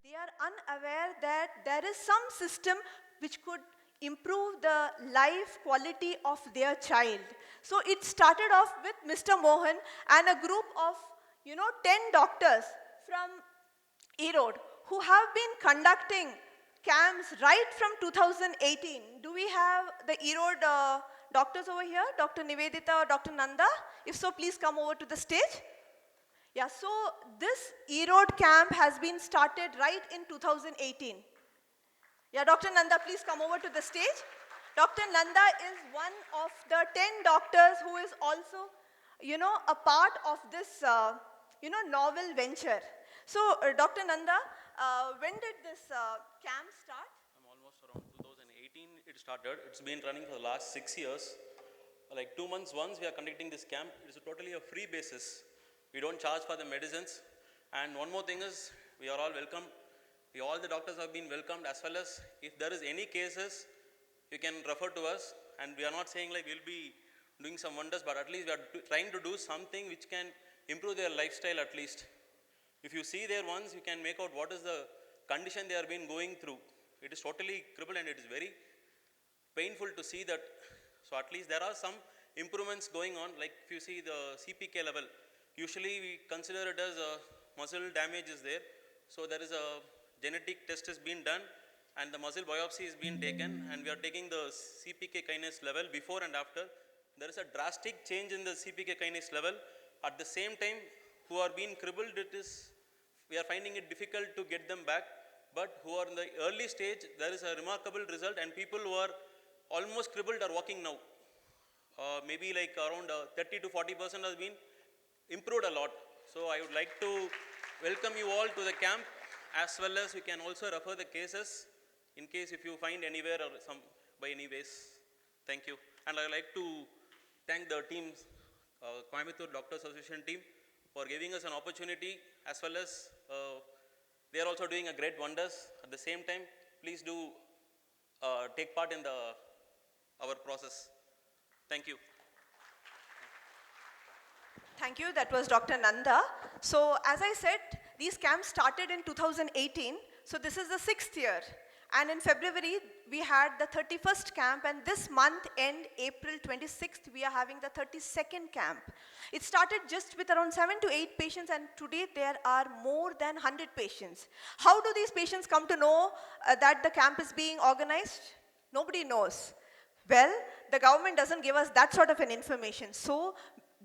They are unaware that there is some system which could improve the life quality of their child. So it started off with Mr. Mohan and a group of, 10 doctors from Erode who have been conducting camps right from 2018. Do we have the Erode doctors over here, Dr. Nivedita or Dr. Nanda? If so, please come over to the stage. Yeah, so this Erode camp has been started right in 2018. Yeah, Dr. Nanda, please come over to the stage. Dr. Nanda is one of the 10 doctors who is also, a part of this, novel venture. So, Dr. Nanda, when did this camp start? Almost around 2018 it started. It's been running for the last 6 years. Like 2 months once we are conducting this camp. It is totally a free basis. We don't charge for the medicines. And one more thing is, we are all welcome. All the doctors have been welcomed, as well as if there is any cases, you can refer to us. And we are not saying like we'll be doing some wonders, but at least we are trying to do something which can improve their lifestyle at least. If you see there once, you can make out what is the condition they are been going through. It is totally crippled and it is very painful to see that. So at least there are some improvements going on. Like if you see the CPK level, usually we consider it as a muscle damage is there. So there is a genetic test has been done and the muscle biopsy is being taken, and we are taking the CPK kinase level before and after. There is a drastic change in the CPK kinase level. At the same time, who are being crippled, we are finding it difficult to get them back. But who are in the early stage, there is a remarkable result, and people who are almost crippled are walking now. Maybe like around 30 to 40% has been improved a lot. So I would like to welcome you all to the camp, as well as we can also refer the cases in case if you find anywhere or some by any ways. Thank you. And I would like to thank the team, Coimbatore Doctor Association team, for giving us an opportunity, as well as they are also doing a great wonders. At the same time, please do take part in our process. Thank you. Thank you. That was Dr. Nanda. So as I said, these camps started in 2018. So this is the 6th year. And in February, we had the 31st camp, and this month end, April 26th, we are having the 32nd camp. It started just with around 7 to 8 patients, and today there are more than 100 patients. How do these patients come to know that the camp is being organized? Nobody knows. Well, the government doesn't give us that sort of an information. So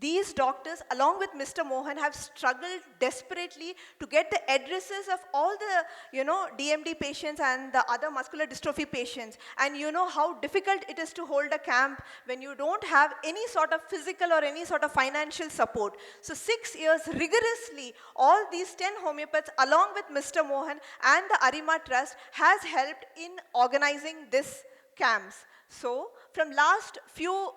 these doctors, along with Mr. Mohan, have struggled desperately to get the addresses of all the, DMD patients and the other muscular dystrophy patients. And you know how difficult it is to hold a camp when you don't have any sort of physical or any sort of financial support. So 6 years rigorously, all these 10 homeopaths, along with Mr. Mohan and the Arima Trust, has helped in organizing this camps. So from last few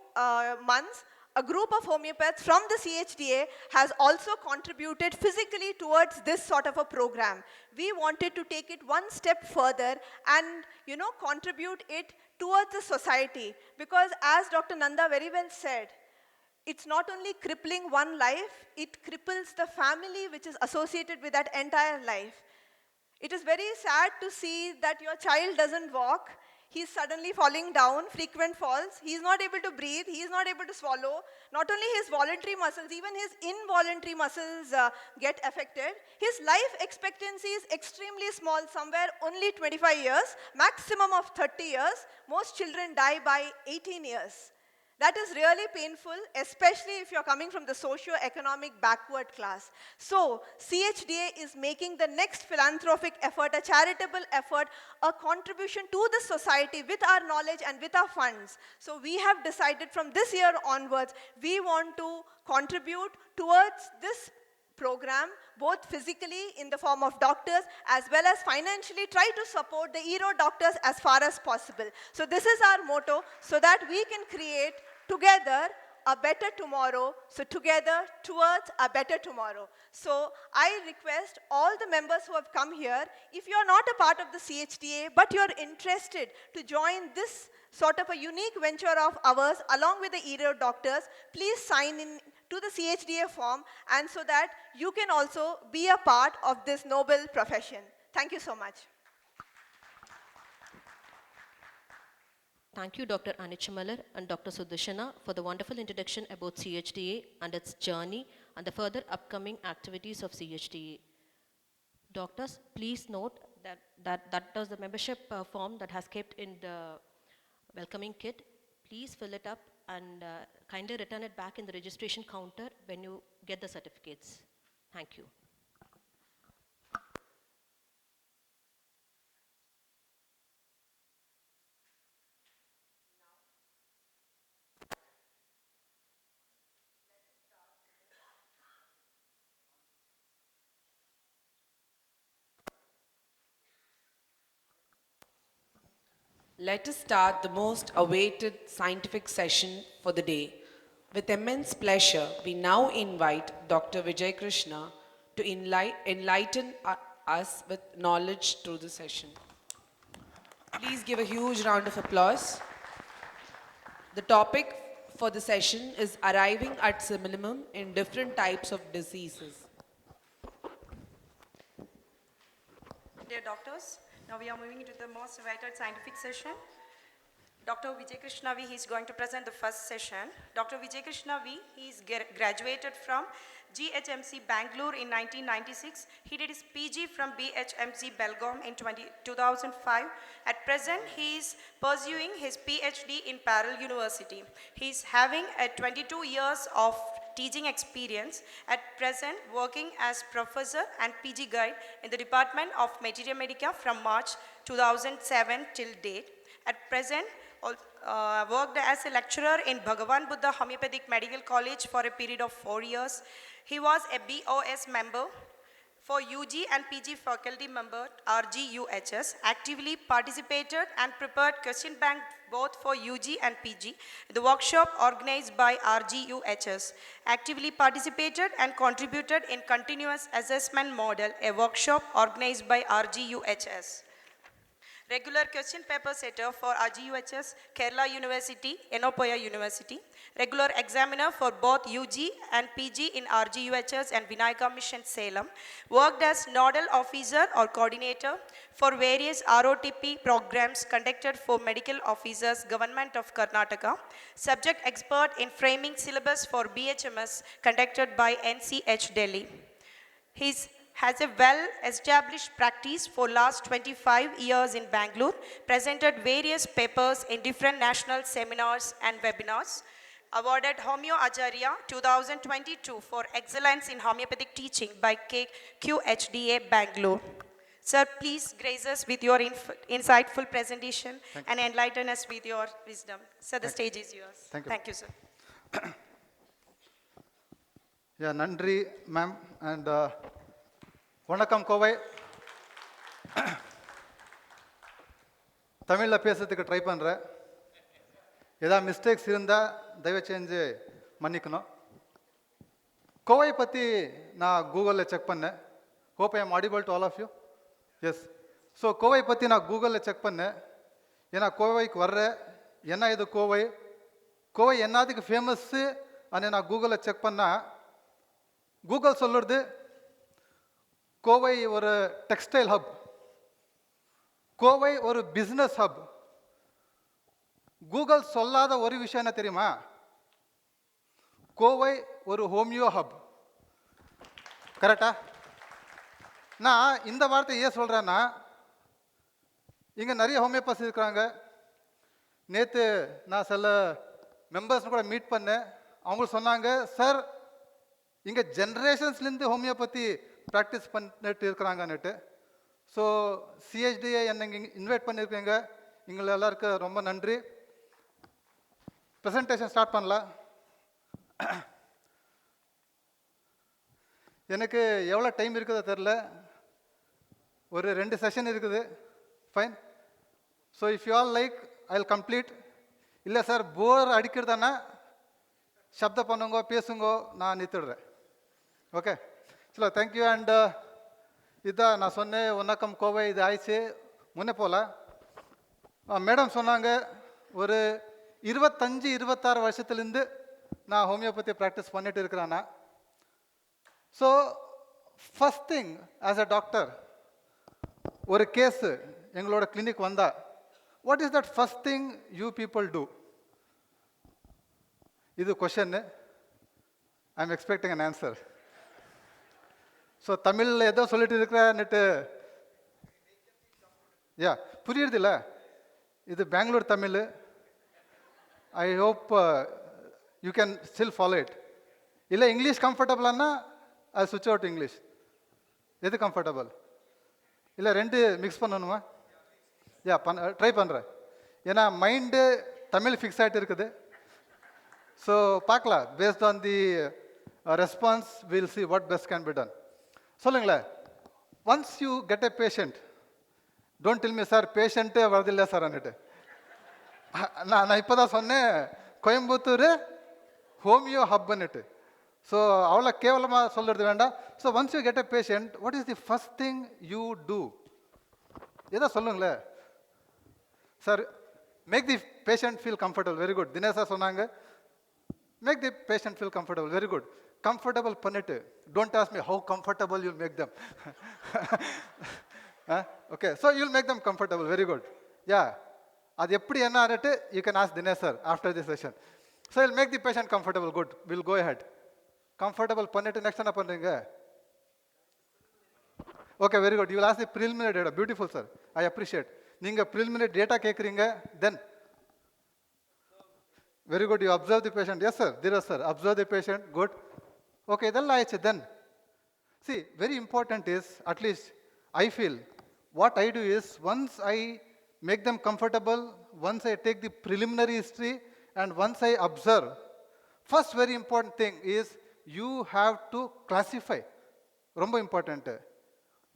months, a group of homeopaths from the CHDA has also contributed physically towards this sort of a program. We wanted to take it one step further and, contribute it towards the society. Because as Dr. Nanda very well said, it's not only crippling one life, it cripples the family which is associated with that entire life. It is very sad to see that your child doesn't walk. He's suddenly falling down, frequent falls. He's not able to breathe. He's not able to swallow. Not only his voluntary muscles, even his involuntary muscles get affected. His life expectancy is extremely small, somewhere only 25 years, maximum of 30 years. Most children die by 18 years. That is really painful, especially if you're coming from the socio-economic backward class. So, CHDA is making the next philanthropic effort, a charitable effort, a contribution to the society with our knowledge and with our funds. So, we have decided from this year onwards, we want to contribute towards this program, both physically in the form of doctors as well as financially try to support the Erode doctors as far as possible. So this is our motto, so that we can create together a better tomorrow. So together towards a better tomorrow. So I request all the members who have come here, if you are not a part of the CHDA, but you are interested to join this sort of a unique venture of ours along with the ear doctors, please sign in to the CHDA form, and so that you can also be a part of this noble profession. Thank you so much. Thank you, Dr. Anichamalar and Dr. Sudarshana, for the wonderful introduction about CHDA and its journey and the further upcoming activities of CHDA. Doctors, please note that was the membership form that has kept in the welcoming kit. Please fill it up and kindly return it back in the registration counter when you get the certificates. Thank you. Let us start the most awaited scientific session for the day. With immense pleasure, we now invite Dr. Vijayakrishna to enlighten us with knowledge through the session. Please give a huge round of applause. The topic for the session is arriving at minimum in different types of diseases. Dear doctors, now we are moving into the most awaited scientific session. Dr. Vijayakrishna V, he is going to present the first session. Dr. Vijayakrishna V, he is graduated from GHMC Bangalore in 1996. He did his PG from BHMC Belgaum in 2005. At present, he is pursuing his PhD in Parallel University. He is having a 22 years of teaching experience, at present working as professor and PG guide in the Department of Materia Medica from March 2007 till date. At present, worked as a lecturer in Bhagavan Buddha Homoeopathic Medical College for a period of 4 years. He was a BOS member for UG and PG faculty member RGUHS, actively participated and prepared question bank both for UG and PG. The workshop organized by RGUHS, actively participated and contributed in continuous assessment model, a workshop organized by RGUHS. Regular question paper setter for RGUHS, Kerala University, Enopoya University. Regular examiner for both UG and PG in RGUHS and Vinayaka Mission Salem. Worked as nodal officer or coordinator for various ROTP programs conducted for medical officers, Government of Karnataka. Subject expert in framing syllabus for BHMS conducted by NCH Delhi. Has a well-established practice for last 25 years in Bangalore, presented various papers in different national seminars and webinars, awarded Homeo Acharya 2022 for excellence in homeopathic teaching by CHDA Bangalore. Sir, please grace us with your insightful presentation and enlighten us with your wisdom. Sir, the stage is yours. Thank you, sir. Yeah, Nandri, ma'am, and வணக்கம் கோவை. தமிழில் பேசுறதுக்கு try பண்ணுறேன். ஏதாவது mistakes இருந்தால் தயவு செஞ்சு மன்னிக்கணும். கோவை பற்றி நான் கூகுளில் செக் பண்ணேன். Hope I am audible to all of you. Yes. So Kovai பற்றி நான் கூகுளில் செக் பண்ணேன். ஏன்னா கோவைக்கு வர்றேன், என்ன இது கோவை, கோவை என்னதுக்கு ஃபேமஸ்ஸு అని நான் கூகுளில் செக் பண்ணால் கூகுள் சொல்லுறது கோவை ஒரு டெக்ஸ்டைல் ஹப், கோவை ஒரு பிஸ்னஸ் ஹப். கூகுள் சொல்லாத ஒரு விஷயம் என்ன தெரியுமா? கோவை ஒரு ஹோமியோ ஹப். கரெக்டா? நான் இந்த வார்த்தை ஏன் சொல்கிறேன்னா, இங்கே நிறைய ஹோமியோபதி இருக்கிறாங்க. நேற்று நான் சில மெம்பர்ஸ் கூட மீட் பண்ணேன். அவங்க சொன்னாங்க, சார் இங்கே ஜென்ரேஷன்ஸ்லேருந்து ஹோமியோபதி ப்ராக்டிஸ் பண்ணிட்டு இருக்கிறாங்கன்னுட்டு. ஸோ சிஹெச்டிஏ என்னை இங்கே இன்வைட் பண்ணியிருக்கீங்க, எங்களை எல்லாருக்கும் ரொம்ப நன்றி. ப்ரெசன்டேஷன் ஸ்டார்ட் பண்ணலாம். எனக்கு எவ்வளோ டைம் இருக்குதோ தெரில, ஒரு 2 செஷன் இருக்குது. Fine. So if you all like I will complete. இல்லை சார் போர் அடிக்கிறதானா ಶಬ್ದ ಪನ್ನಂಗೋ ಪೇಸುಂಗೋ ನಾನು ನಿಂತಿಡ್ರೆ ஓகே சலோ தேங்க்யூ அண்ட் இதான் நான் சொன்னேன் ஒன்னக்கம் கோவை இது ஆயிடுச்சு முன்னே போல மேடம் சொன்னாங்க ஒரு 25-26 வருஷத்துலேருந்து நான் ஹோமியோபதி ப்ராக்டிஸ் பண்ணிட்டு இருக்கிறேன்னா so first thing as a doctor ஒரு கேஸு எங்களோட கிளினிக் வந்தா what is that first thing you people do இது கொஷன்னு I am expecting an answer so தமிழில் ஏதோ சொல்லிட்டு இருக்கிறேன்னுட்டு யா புரியுறதில்ல இது Bangalore Tamil I hope you can still follow it இல்லை இங்கிலீஷ் கம்ஃபர்டபுளானா அது சுவிட்ச் அவுட் இங்கிலீஷ் எது கம்ஃபர்டபுள் இல்லை ரெண்டு மிக்ஸ் பண்ணணுமா யா ட்ரை பண்ணுறேன் ஏன்னா மைண்டு தமிழ் ஃபிக்ஸ் ஆகிட்டு இருக்குது ஸோ பார்க்கலாம் based on the response will see what best can be done சொல்லுங்களேன் once you get a patient don't tell me sir பேஷண்ட்டே வரதில்லை சார் அன்னுட்டு நான் இப்போ தான் சொன்னேன் கோயம்புத்தூர் ஹோமியோ ஹப்னுட்டு ஸோ அவ்வளோ கேவலமாக சொல்கிறது வேண்டாம் so once you get a patient what is the first thing you do ஏதோ சொல்லுங்களேன் sir make the patient feel comfortable very good தினேஷா சொன்னாங்க make the patient feel comfortable very good comfortable பண்ணிட்டு don't ask me how comfortable you'll make them okay so you'll make them comfortable very good yeah அது எப்படி என்ன ஆகிட்டு you can ask Dinesh sir after the session so will make the patient comfortable good will go ahead comfortable பண்ணிட்டு next என்ன பண்ணுறீங்க okay very good you will ask the preliminary data beautiful sir I appreciate நீங்கள் preliminary data கேட்குறீங்க then very good you observe the patient yes sir Dheeraj sir observe the patient good okay idella aichu then see very important is at least I feel what I do is once I make them comfortable once I take the preliminary history and once I observe first very important thing is you have to classify romba important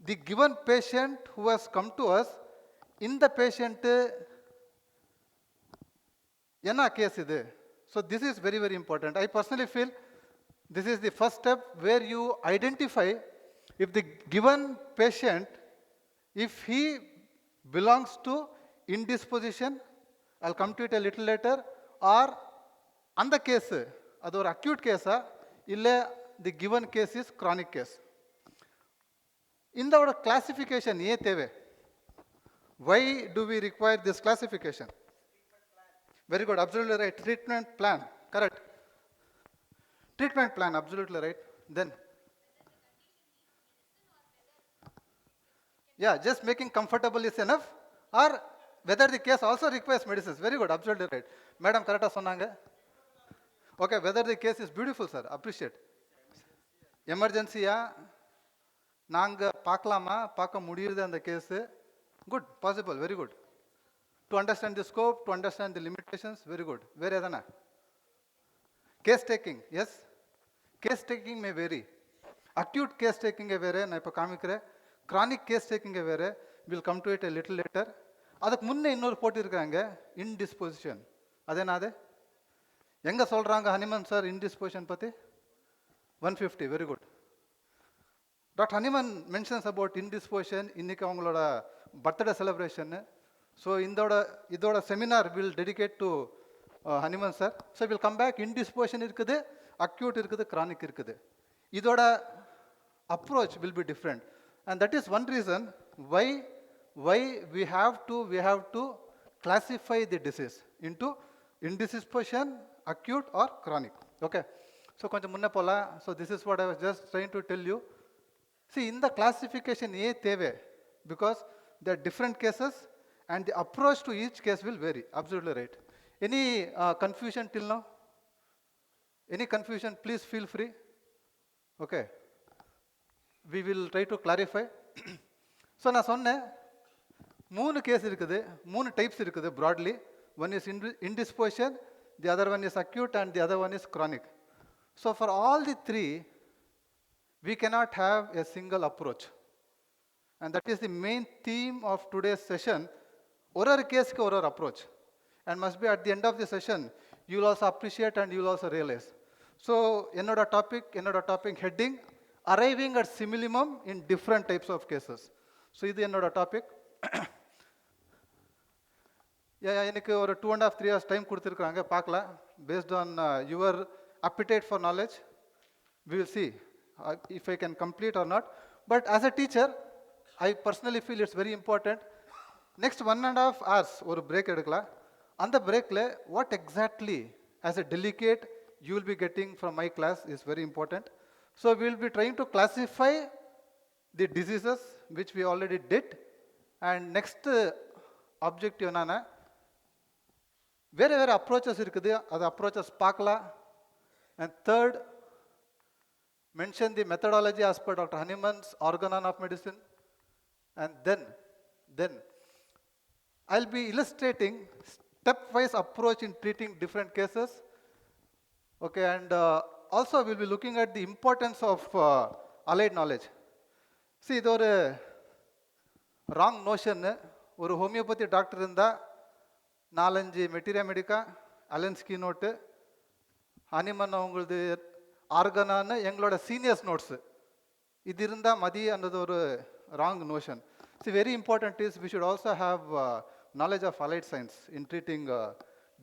the given patient who has come to us in the patient என்ன case இது so this is very very important I personally feel this is the first step where you identify if the given patient if he belongs to indisposition I come to it a little later or அந்த case அது ஒரு acute கேஸா இல்லை the given case is chronic case இதோட classification ஏன் தேவை why do we require this classification very good absolutely right treatment plan correct treatment plan absolutely right then yeah just making comfortable is enough or whether the case also requires medicines very good absolutely right madam correct ah sonnanga okay whether the case is beautiful sir appreciate emergency ya naanga paakalama paaka mudiyirudhu and case good possible very good to understand the scope, to understand the limitations, very good. Where is that? Case taking, yes. Case taking may vary. Acute case taking is vary, na ipo kaamikre. Chronic case taking is vary. We'll come to it a little later. Adak munne innor poti irukanga indisposition. Adena ade? Enga solranga Hanuman sir indisposition pati? 150, very good. Dr. Hanuman mentions about indisposition இன்னைக்கு அவங்களோட birthday celebration. So idoda seminar will dedicate to Hanuman sir. So we'll come back indisposition irukudhu, acute irukudhu, chronic irukudhu. Idoda approach will be different. And that is one reason why we have to classify the disease into indisposition, acute or chronic. Okay. So konjam munna pola. So this is what I was just trying to tell you. See in the classification ye theve because there are different cases and the approach to each case will vary. Absolutely right. Any confusion till now? Any confusion, please feel free. Okay. We will try to clarify. So நான் சொன்னேன் 3 case இருக்குது 3 types இருக்குது broadly. One is indisposition, the other one is acute and the other one is chronic. So for all the 3, we cannot have a single approach. And that is the main theme of today's session. ஒரு case க்கு ஒரு approach. And must be at the end of the session, you will also appreciate and you will also realize. So என்னோட topic heading arriving at simillimum in different types of cases. So இது என்னோட topic. எனக்கு ஒரு 2.5 3 hours time கொடுத்துருக்குறாங்க, பார்க்கலாம். Based on your appetite for knowledge, we will see if I can complete or not. But as a teacher, I personally feel it's very important. Next 1.5 hours ஒரு break எடுக்கலாம். அந்த breakல what exactly as a delegate you will be getting from my class is very important. So we will be trying to classify the diseases which we already did. And next objective என்னன்னா வேறு வேறு approaches இருக்குது, அது approaches பார்க்கலாம். And third, mention the methodology as per Dr. Hahnemann's organon of medicine. And then I'll be illustrating stepwise approach in treating different cases. Okay, and also we'll be looking at the importance of allied knowledge. See, இது ஒரு wrong நோஷன்னு. ஒரு homeopathy doctor இருந்தால் 4-5 materia medica, Allen's keynotes, Hahnemann அவங்களது ஆர்கனான்னு எங்களோட seniors notes, இது இருந்தால் மதியன்றது ஒரு wrong notion. See very important is we should also have knowledge of allied science in treating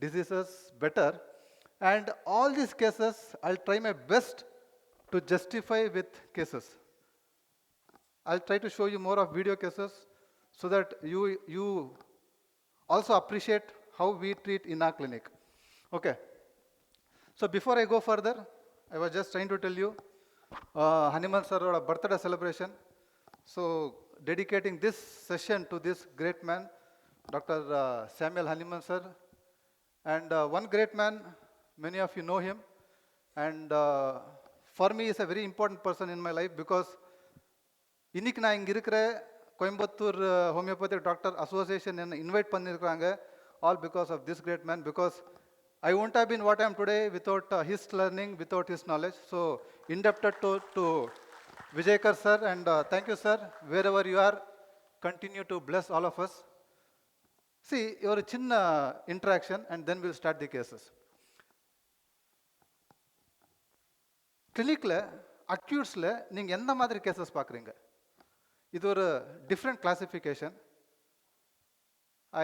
diseases better. And all these cases, I'll try my best to justify with cases. I'll try to show you more of video cases so that you also appreciate how we treat in our clinic. Okay. So before I go further, I was just trying to tell you Hahnemann sir birthday celebration. So dedicating this session to this great man, Dr. Samuel Hahnemann sir. And one great man, many of you know him. And for me, he's a very important person in my life because இன்னைக்கு நான் இங்கே இருக்கிற Coimbatore homeopathic doctor association என்னை invite பண்ணியிருக்கிறாங்க, all because of this great man, because I won't have been what I am today without his learning, without his knowledge. So indebted to Vijayakar sir, and thank you sir, wherever you are, continue to bless all of us. See, your chinna interaction and then we'll start the cases. கிளினிக்கில் அக்யூட்ஸில் நீங்கள் எந்த மாதிரி cases பார்க்குறீங்க? இது ஒரு different classification.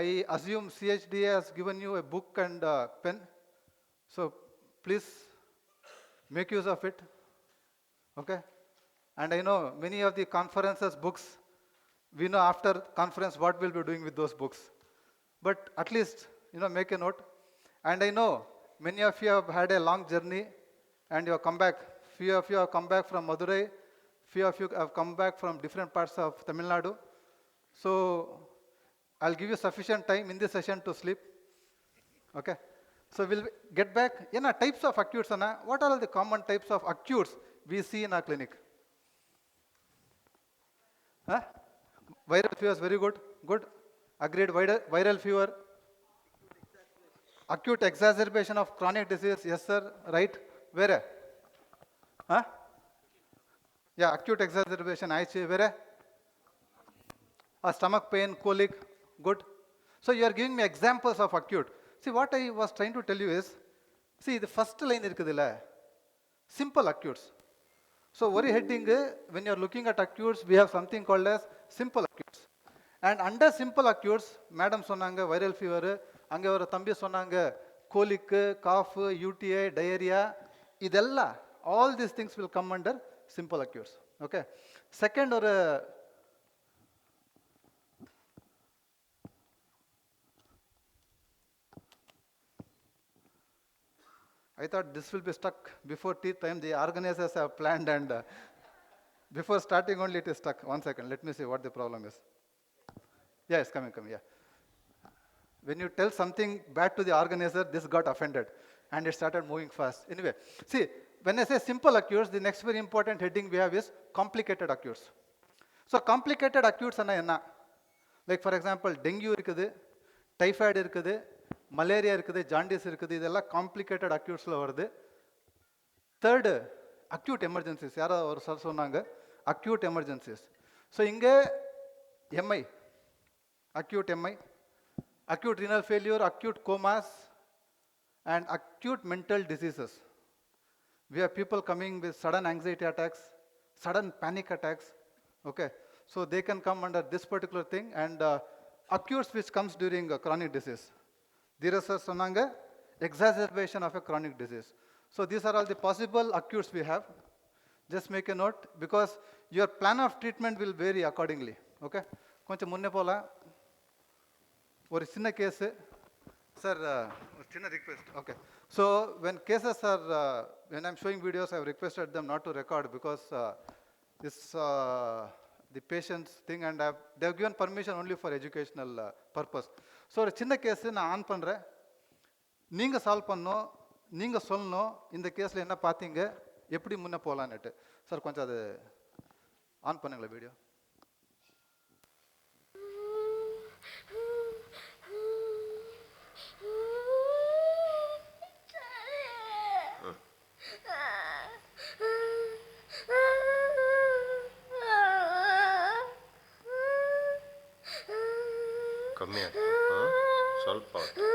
I assume CHDA has given you a book and pen. So please make use of it. Okay? And I know many of the conferences books, we know after conference what we'll be doing with those books. But at least, make a note. And I know many of you have had a long journey and you have come back. Few of you have come back from Madurai. Few of you have come back from different parts of Tamil Nadu. So I'll give you sufficient time in this session to sleep. Okay? So we'll get back. Types of acutes, what are all the common types of acutes we see in our clinic? Huh? Viral fever is very good. Good. Agreed. Viral fever. Acute exacerbation of chronic disease. Yes, sir. Right. Where? Huh? Yeah, acute exacerbation. Where? Stomach pain, colic. Good. So you are giving me examples of acute. See, what I was trying to tell you is, see, the first line irukudilla, simple acutes. So one heading, when you are looking at acutes, we have something called as simple acutes. And under simple acutes, madam sonanga viral fever, ange oru thambi sonanga colic, cough, UTI, diarrhea, idella, all these things will come under simple acutes. Okay. Second, or I thought this will be stuck before tea time. The organizers have planned, and before starting only it is stuck. 1 second, let me see what the problem is. Yeah, it's coming, yeah. When you tell something bad to the organizer, this got offended, and it started moving fast. Anyway, see, when I say simple acutes, the next very important heading we have is complicated acutes. So complicated acutes are enna? Like for example, dengue irukkudu, typhoid irukkudu, malaria irukkudu, jaundice irukkudu, idella complicated acutes la varudhu. Third, acute emergencies. Yara or sir sonnanga acute emergencies. So inge MI, acute MI, acute renal failure, acute comas, and acute mental diseases. We have people coming with sudden anxiety attacks, sudden panic attacks. Okay, so they can come under this particular thing, and acutes which comes during chronic disease. Dheeraj sir sonanga, exacerbation of a chronic disease. So these are all the possible acutes we have. Just make a note, because your plan of treatment will vary accordingly. Okay, koncham munne pola ஒரு சின்ன case sir, ஒரு சின்ன request. Okay, so when cases are when I'm showing videos, I've requested them not to record, because this the patient's thing, and they've given permission only for educational purpose. So ஒரு சின்ன case நான் on பண்ணுறேன், நீங்கள் solve பண்ணணும், நீங்கள் சொல்லணும் இந்த கேஸில் என்ன பார்த்தீங்க, எப்படி முன்னே போகலான்னுட்டு. சார் கொஞ்சம் அது ஆன் பண்ணுங்களேன் வீடியோ. ಕಮ್ಮಿ ಆಯ್ತು, ಸ್ವಲ್ಪ ಆಯ್ತು.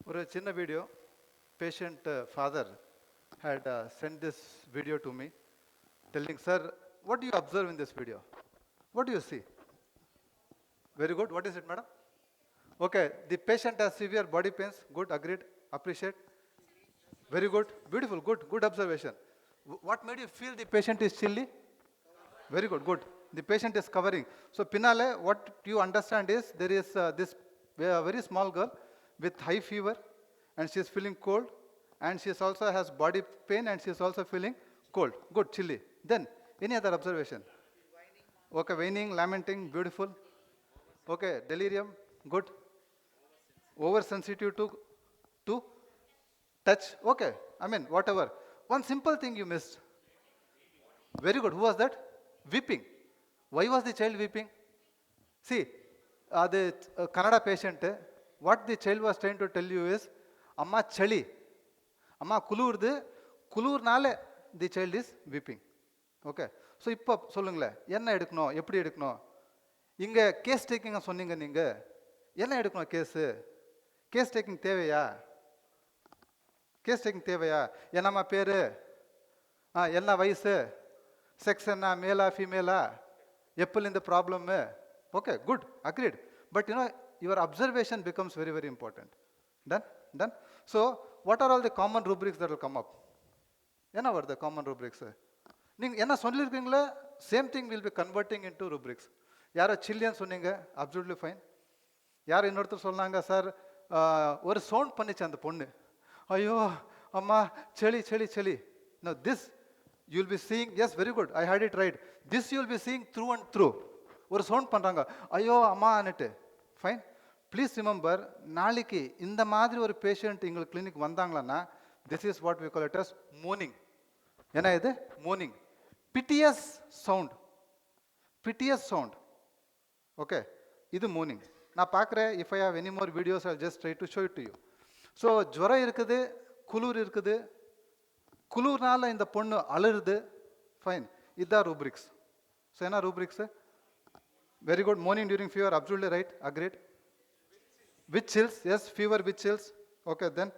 ஒரு சின்ன video. Patient father had sent this video to me, telling, sir, what do you observe in this video? What do you see? Very good. What is it, madam? Okay, the patient has severe body pains. Good, agreed, appreciate. Very good, beautiful, good observation. What made you feel the patient is chilly? Very good, good. The patient is covering. So, Pinale, what you understand is there is this very small girl with high fever, and she is feeling cold, and she is also has body pain, and she is also feeling cold. Good, chilly. Then, any other observation? Okay, whining, lamenting, beautiful. Okay, delirium, good. Oversensitive to touch. Okay, I mean, whatever. One simple thing you missed. Very good. Who was that? Weeping. Why was the child weeping? See, the Kannada patient, what the child was trying to tell you is, Amma chali. Amma kulurdu, kulurnale the child is weeping. Okay. So, இப்போ சொல்லுங்களேன், என்ன எடுக்கணும், எப்படி எடுக்கணும்? இங்கே case டேக்கிங்க சொன்னீங்க, நீங்கள் என்ன எடுக்கணும் கேஸு? கேஸ் டேக்கிங் தேவையா? கேஸ் டேக்கிங் தேவையா? என்னம்மா பேர், என்ன வயசு, செக்ஸ் என்ன, மேலா ஃபீமேலா, எப்போலேருந்து problem? Okay, good, agreed. But your observation becomes very very important. Done? So, what are all the common rubrics that will come up? என்ன வருது common rubrics? நீங்கள் என்ன சொல்லியிருக்கீங்களோ same thing will be converting into rubrics. யாரோ சில்லியன்னு சொன்னீங்க, absolutely fine. யார் இன்னொருத்தர் சொன்னாங்க, சார் ஒரு சவுண்ட் பண்ணிச்சு அந்த பொண்ணு, ஐயோ அம்மா செளி செளி செளி. No this you will be seeing, yes very good, I hate it right. This you will be seeing through and through. ஒரு சவுண்ட் பண்ணுறாங்க, ஐயோ அம்மான்னுட்டு, ஃபைன். ப்ளீஸ் ரிமெம்பர், நாளைக்கு இந்த மாதிரி ஒரு பேஷண்ட் எங்களுக்கு கிளினிக் வந்தாங்களன்னா, this is what we call it as மோர்னிங். ஏன்னா இது மோர்னிங், piteous sound, piteous sound. Okay, இது மோர்னிங். நான் பார்க்குறேன், if I have any more videos I just try to show it to you. So ஜுரம் இருக்குது, குளிர் இருக்குது, குளிர்னால இந்த பொண்ணு அழுது, ஃபைன். இதுதான் ரூப்ரிக்ஸ். ஸோ என்ன ரூப்ரிக்ஸு? Very good. மார்னிங் during fever, absolutely right, agreed. With chills, yes, fever with chills. Okay, then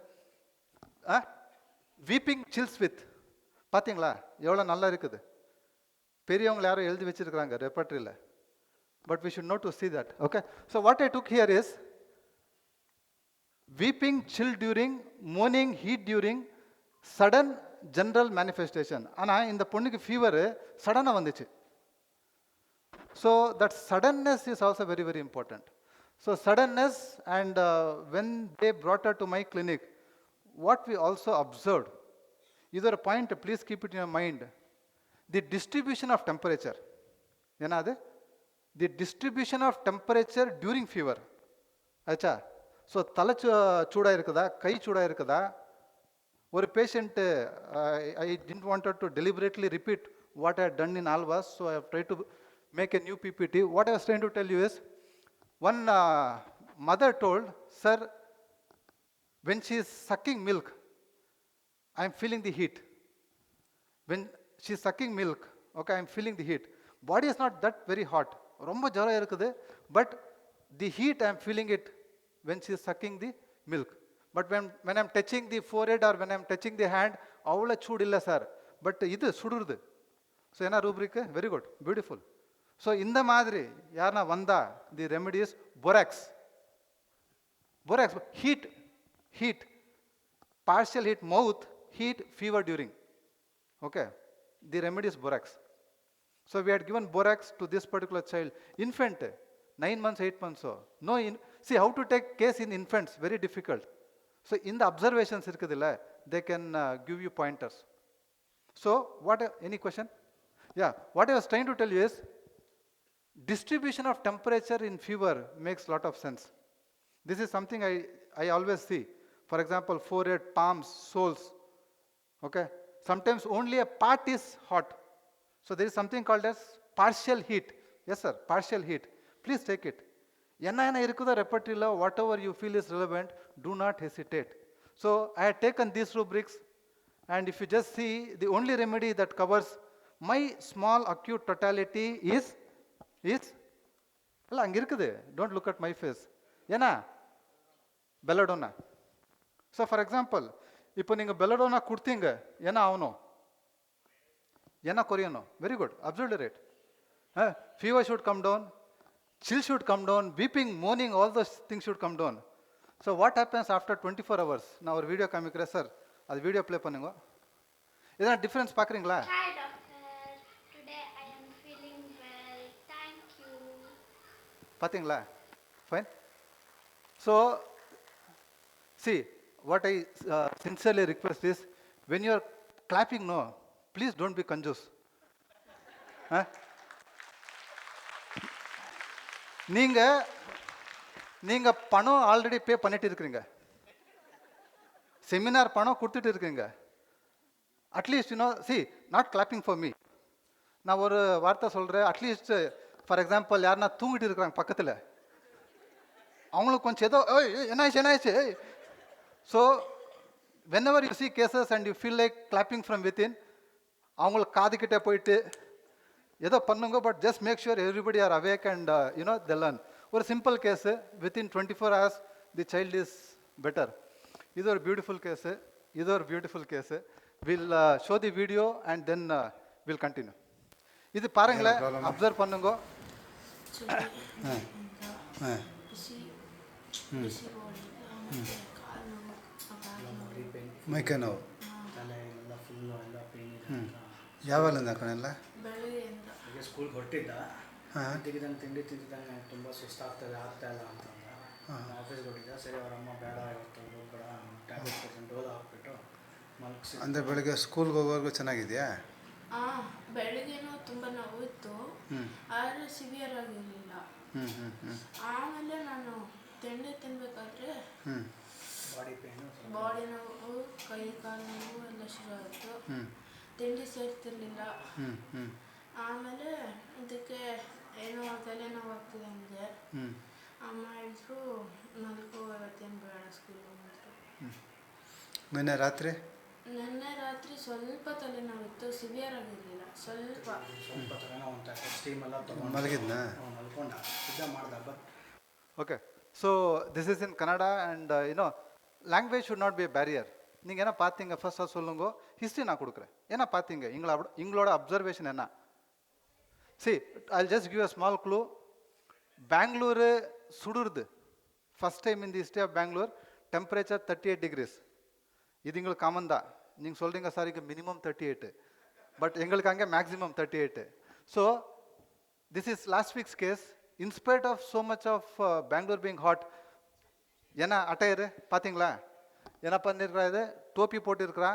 weeping chills with. பார்த்தீங்களா எவ்வளோ நல்லா இருக்குது? பெரியவங்க யாரும் எழுதி வச்சிருக்கிறாங்க ரெப்பர்ட்ரியில். But we should know to see that. Okay, so what I took here is weeping, chill during, morning, heat during, sudden general manifestation. ஆனால் இந்த பொண்ணுக்கு ஃபீவர் சடனாக வந்துச்சு. So that suddenness is also very very important. So suddenness, and when they brought her to my clinic, what we also observed, either a point, please keep it in your mind, the distribution of temperature. Yenadu? The distribution of temperature during fever. Acha. So thala chuda irukada, kai chuda irukada. One patient, I didn't want her to deliberately repeat what I had done in Alvas, so I have tried to make a new PPT. What I was trying to tell you is, one mother told, sir, when she is sucking milk, I'm feeling the heat. When she's sucking milk, okay, I'm feeling the heat. Body is not that very hot. ரொம்ப ஜரம் இருக்குது, but the heat I'm feeling it when she's sucking the milk. But when I'm touching the forehead or when I'm touching the hand, அவ்வளோ சூடு இல்லை sir, but இது சுடுறது. So என்ன rubric? Very good, beautiful. So இந்த மாதிரி யாருன்னா வந்தா the remedies borax. Borax heat, partial heat, mouth, heat, fever during. Okay, the remedy is borax. So we had given borax to this particular child, infant, 9 months, 8 months. So no, see how to take case in infants, very difficult. So in the observations, they can give you pointers. So any question? Yeah, what I was trying to tell you is, distribution of temperature in fever makes lot of sense. This is something I always see. For example, forehead, palms, soles. Okay, sometimes only a part is hot. So there is something called as partial heat. Yes sir, partial heat. Please take it. Enna irukkuda repertoire, whatever you feel is relevant, do not hesitate. So I had taken these rubrics, and if you just see, the only remedy that covers my small acute totality is alla ang irukkude. Don't look at my face. Ena belladonna. So for example, இப்போ நீங்கள் belladonna கொடுத்தீங்க, என்ன ஆகணும்? என்ன குறையணும்? Very good, absolutely right. Fever should come down, chill should come down, weeping, mourning, all those things should come down. So what happens after 24 hours? நான் ஒரு video காமிக்கிறேன் சார், அது வீடியோ ப்ளே பண்ணுங்க. எதனா டிஃப்ரென்ஸ் பார்க்குறீங்களா? Hi doctor, today I am feeling well, thank you. பார்த்தீங்களா? Fine. So see, what I sincerely request is, when you are clapping, no, please don't be conjus. நீங்க பணம் already பே பண்ணிட்டு இருக்கீங்க, seminar பணம் கொடுத்துட்டு இருக்கீங்க. At least C not clapping for me. நான் ஒரு வார்த்தை சொல்கிறேன், அட்லீஸ்ட் ஃபார் எக்ஸாம்பிள் யாருன்னா தூங்கிட்டு இருக்கிறாங்க பக்கத்தில், அவங்களுக்கு கொஞ்சம் ஏதோ என்னாச்சு. So whenever you see cases and you feel like clapping from within, அவங்களுக்கு காதுகிட்ட போயிட்டு ஏதோ பண்ணுங்க, but just make sure everybody are awake and they learn. ஒரு simple case, within 24 hours the child is better. இது ஒரு beautiful case. Will show the video and then will continue. இது பாருங்களேன், observe பண்ணுங்க. ಮೈಕೈ ನೋವು ಯಾವಾಗಲಿಂದ ಕಣೆಲ್ಲ? ಈಗ ಸ್ಕೂಲ್ಗೆ ಹೊರಟಿದ್ದ, ತಿಂದಿದ್ದಂಗೆ ತಿಂಡಿ ತಿಂದಿದ್ದಂಗೆ ತುಂಬ ಸುಸ್ತಾಗ್ತದೆ, ಆಗ್ತಾಯಿಲ್ಲ ಅಂತಂದ. ಆಫೀಸ್ಗೆ ಹೊರಟಿದ್ದ, ಸರಿ ಅವ್ರ ಅಮ್ಮ ಬೇಡ ಇವತ್ತು ಹೋಗ್ಬೇಡ, ಟ್ಯಾಬ್ಲೆಟ್ ಕೊಡ್ತೀನಿ ಡೋಲ್ ಹಾಕ್ಬಿಟ್ಟು ಮಲಗಿಸಿ. ಅಂದರೆ ಬೆಳಗ್ಗೆ ಸ್ಕೂಲ್ಗೆ ಹೋಗೋವರೆಗೂ ಚೆನ್ನಾಗಿದೆಯಾ? ಬೆಳಗ್ಗೆನೂ ತುಂಬ ನೋವಿತ್ತು, ಆದರೆ ಸಿವಿಯರ್ ಆಗಿರಲಿಲ್ಲ. ಆಮೇಲೆ ನಾನು ತಿಂಡಿ ತಿನ್ಬೇಕಾದ್ರೆ ಬಾಡಿ ನೋವು, ಕೈ ಕಾಲು ನೋವು ಎಲ್ಲ ಶುರು ಆಯಿತು. ತಿಂಡಿ ಸೇರ್ತಿರ್ಲಿಲ್ಲ. ಆಮೇಲೆ ಇದಕ್ಕೆ ಏನೋ ತಲೆನೋವು ಆಗ್ತಿದೆ ಅಂದೆ. ಅಮ್ಮ ಹೇಳಿದ್ರು ಮಲ್ಕೋ, ಇವತ್ತೇನು ಬೇಡ ಸ್ಕೂಲ್ ಅಂದರು. ನಿನ್ನೆ ರಾತ್ರಿ ಸ್ವಲ್ಪ ತಲೆನೋವಿತ್ತು, ಸಿವಿಯರ್ ಆಗಿರಲಿಲ್ಲ, ಸ್ವಲ್ಪ ತಲೆನೋವು ಅಂತ ಸ್ಟೀಮೆಲ್ಲ ತೊಗೊಂಡು ಮಲಗಿದ್ನಾ? ಮಲ್ಕೊಂಡ ಸಿದ್ಧ ಮಾಡ್ದ. But okay, so this is in Canada and language should not be a barrier. நீங்கள் என்ன பார்த்தீங்க ஃபர்ஸ்ட் சொல்லுங்க, ஹிஸ்ட்ரி நான் கொடுக்குறேன். என்ன பார்த்தீங்க, எங்களோட அப்சர்வேஷன் என்ன? See I just give a small clue. Bengaluru சுடுறது first time in the history of Bangalore, temperature 38 degrees. இது எங்களுக்கு காமன் தான். நீங்கள் சொல்கிறீங்க சார் இங்கே மினிமம் 38, பட் எங்களுக்கு அங்கே maximum 38. So this is last week's case. In spite of so much of Bangalore being hot, என்ன அட்டையரு பார்த்தீங்களா? என்ன பண்ணியிருக்கிறா? இது டோப்பி போட்டிருக்கிறா,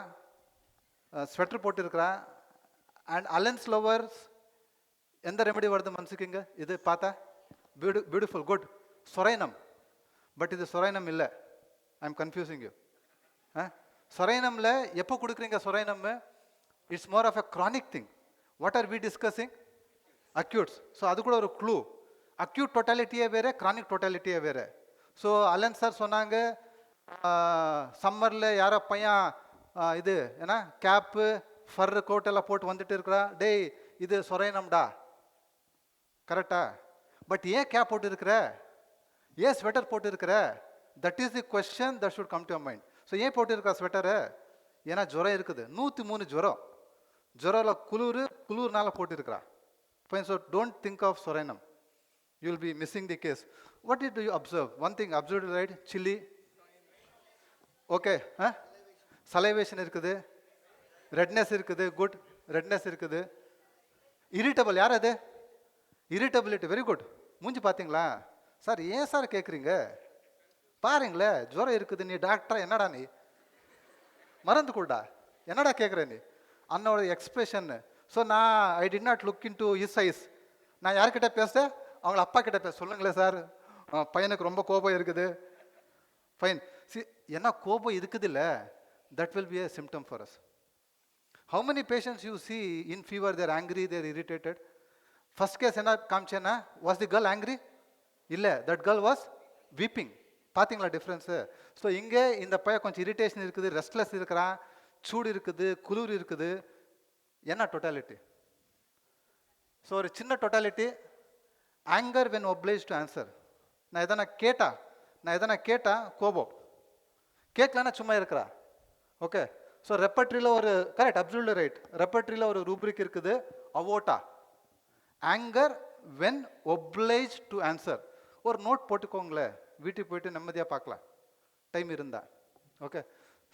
ஸ்வெட்டர் போட்டிருக்கிறா. அண்ட் அலன்ஸ் லவர்ஸ் எந்த ரெமெடி வருது மனசுக்குங்க? இது பார்த்தா பியூட்டிஃபுல், குட், சொரைனம். பட் இது சொரைனம் இல்லை, ஐ எம் கன்ஃபியூசிங் யூ. சொரைனமில் எப்போ கொடுக்குறீங்க psorinum? It's more of a chronic thing. What are we discussing? Acutes. So அது கூட ஒரு க்ளூ. அக்யூட் டோட்டாலிட்டியே வேறு, க்ரானிக் டோட்டாலிட்டியே வேறு. ஸோ அலன் சார் சொன்னாங்க, சம்மரில் யாரோ பையன் இது ஏன்னா கேப்பு ஃபர்ரு கோட்டெல்லாம் போட்டு வந்துட்டு இருக்கிறா, டேய் இது சொரையனம்டா, கரெக்டா? பட் ஏன் கேப் போட்டு இருக்கிற, ஏன் ஸ்வெட்டர் போட்டு இருக்கிற, that is the question that should come to your mind. So ஏன் போட்டு இருக்கிற ஸ்வெட்டரு, ஏன்னா ஜுரம் இருக்குது, 103 ஜுரம், ஜுரம்ல குளிர்னால போட்டு இருக்கிறா. Fine, so don't think of sorenum. You will be missing the case. What did you observe? One thing, absolutely right, chilli. Okay, huh? Salivation இருக்குது, redness இருக்குது, good, redness இருக்குது. Irritable, யார் அது? Irritability, very good. மூஞ்சி பார்த்தீங்களா? Sir ஏன் sir கேட்குறீங்க? பாருங்களே, ஜுரம் இருக்குது, நீ டாக்டரா என்னடா நீ? மறந்து கூடா, என்னடா கேட்குற நீ? அன்னோட எக்ஸ்பிரஷன். ஸோ நான் I did not look in to his eyes. நான் யார்கிட்ட பேசுகிறேன், அவங்கள அப்பா கிட்ட பேச சொல்லுங்களேன் சார், பையனுக்கு ரொம்ப கோபம் இருக்குது. ஃபைன், சி என்ன கோபம் இருக்குது இல்லை, that will be a symptom for us. How many patients you see in fever, they are angry, they are irritated? First case என்ன காமிச்சேன்னா, was the girl angry? இல்லை, that girl was weeping. பார்த்தீங்களா difference? So இங்கே இந்த பையன் கொஞ்சம் irritation இருக்குது, restless இருக்கிறான், சூடு இருக்குது, குளிர் இருக்குது, என்ன டோட்டாலிட்டி? ஸோ ஒரு சின்ன totality, anger when obliged to answer. நான் எதனா கேட்டா கோபம், கேட்கலன்னா சும்மா இருக்கிறா. ஓகே, ஸோ ரெப்பட்ரியில் ஒரு கரெக்ட், அப்சல்யூட்லி ரைட், ரெப்பட்ரியில் ஒரு ரூப்ரிக் இருக்குது, அவோட்டா, anger when obliged to answer. ஒரு நோட் போட்டுக்கோங்களேன், வீட்டுக்கு போயிட்டு நிம்மதியாக பார்க்கலாம் டைம் இருந்தா. ஓகே,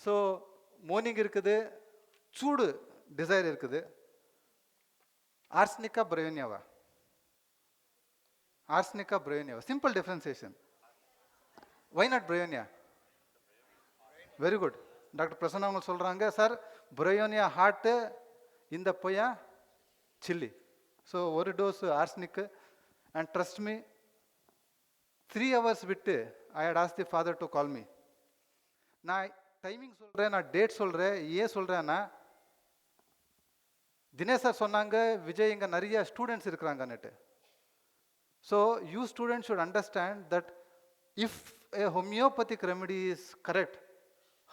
ஸோ மோர்னிங் இருக்குது, சூடு டிசைர் இருக்குது. ஆர்சனிக்கா பிரயோனியாவா? ஆர்சனிக்கா பிரயோனியாவா? Simple differentiation. Why not bryonia? Very good, doctor Prasanna அவங்க சொல்கிறாங்க, சார் பிரயோனியா ஹார்ட்டு, இந்த பொய்யா சில்லி. ஸோ ஒரு dose arsenic. And trust me, 3 hours விட்டு I had ask the father to call me. நான் டைமிங் சொல்கிறேன், நான் டேட் சொல்கிறேன், ஏன் சொல்கிறேன்னா, தினேஷ் சார் சொன்னாங்க, விஜய் இங்கே நிறைய ஸ்டூடெண்ட்ஸ் இருக்கிறாங்கன்னுட்டு. So you students should understand that if a homeopathic remedy is correct,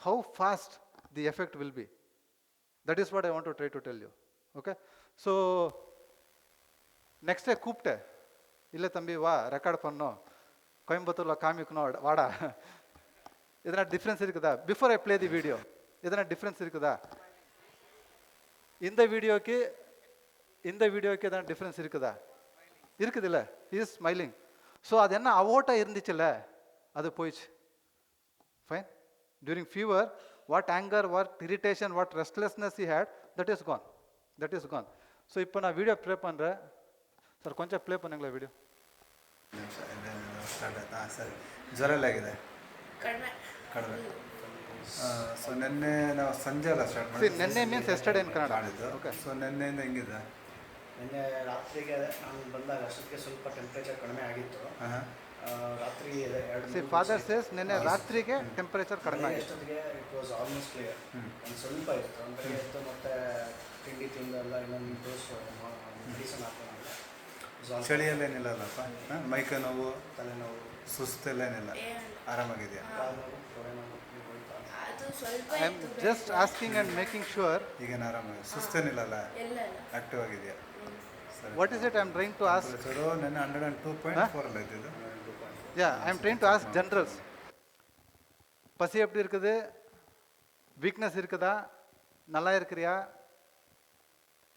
how fast the effect will be. That is what I want to try to tell you. Okay, so next day கூப்பிட்டேன், இல்லை தம்பி வா record பண்ணோம், கோயம்புத்தூரில் காமிக்கணும், வாடா. எதனா difference இருக்குதா? Before I play the video, எதனா டிஃப்ரென்ஸ் இருக்குதா? இந்த வீடியோக்கு எதனா டிஃப்ரென்ஸ் இருக்குதா? இருக்குது இல்லை, இஸ் ஸ்மைலிங். ஸோ அது என்ன அவோட்டா இருந்துச்சுல்ல, அது போயிடுச்சு. Fine, during fever, what anger, what irritation, what restlessness he had, that is gone. So இப்போ நான் வீடியோ ப்ளே பண்ணுறேன். சார் கொஞ்சம் ப்ளே பண்ணுங்களா வீடியೋ? ಸರಿ, ಜ್ವರ ಎಲ್ಲ ಆಗಿದೆ, ಕಡಿಮೆ. ಸೊ ನಿನ್ನೆ ನಾವು ಸಂಜೆ ಎಲ್ಲ ಸ್ಟಾರ್ಟ್ ಮಾಡಿದ್ವಿ. ನಿನ್ನೆ ಮೀನ್ಸ್ ಎಸ್ಟರ್ಡೇ ಇನ್ ಕನ್ನಡ. ಓಕೆ, ಸೊ ನಿನ್ನೆಯಿಂದ ಹೆಂಗಿದೆ? ನಿನ್ನೆ ರಾತ್ರಿಗೆ ನಾನು ಬಂದಾಗ ಅಷ್ಟೊತ್ತಿಗೆ ಸ್ವಲ್ಪ ಟೆಂಪ್ರೇಚರ್ ಕಡಿಮೆ ಆಗಿತ್ತು. ರಾತ್ರಿ ಫಾದರ್ ಸೇಸ್ ನಿನ್ನೆ ರಾತ್ರಿಗೆ ಟೆಂಪರೇಚರ್ ಕಡಿಮೆ ಆಗಿದೆ. ಅಷ್ಟೊತ್ತಿಗೆ ಇಟ್ ವಾಸ್ ಆಲ್ಮೋಸ್ಟ್ ಕ್ಲಿಯರ್. ಒಂದು ಸ್ವಲ್ಪ ಇತ್ತು, ಅಂದರೆ ಇತ್ತು, ಮತ್ತು ತಿಂಡಿ ತಿಂದೆಲ್ಲ ಇನ್ನೊಂದು ಡೋಸ್ ಮೆಡಿಸನ್ ಹಾಕೋಣ. ಚಳಿಯಲ್ಲ ಏನಿಲ್ಲಲ್ಲಪ್ಪ? ಮೈಕೈ ನೋವು, ತಲೆನೋವು, ಸುಸ್ತೆಲ್ಲ ಏನಿಲ್ಲ, ಆರಾಮಾಗಿದೆಯಾ? I am just asking and making sure. ಈಗೇನು ಆರಾಮಾಗಿದೆ, ಸುಸ್ತೇನಿಲ್ಲಲ್ಲ, ಆಕ್ಟಿವ್ ಆಗಿದೆಯಾ? ಸರಿ. What is it I am trying to ask? Sir ನೆನ್ನೆ 102.4 ಅಲ್ಲ ಇದ್ದಿದ್ದು. Yeah, I am trying to ask generals. பசி எப்படி இருக்குது, வீக்னஸ் இருக்குதா, நல்லா இருக்கிறியா,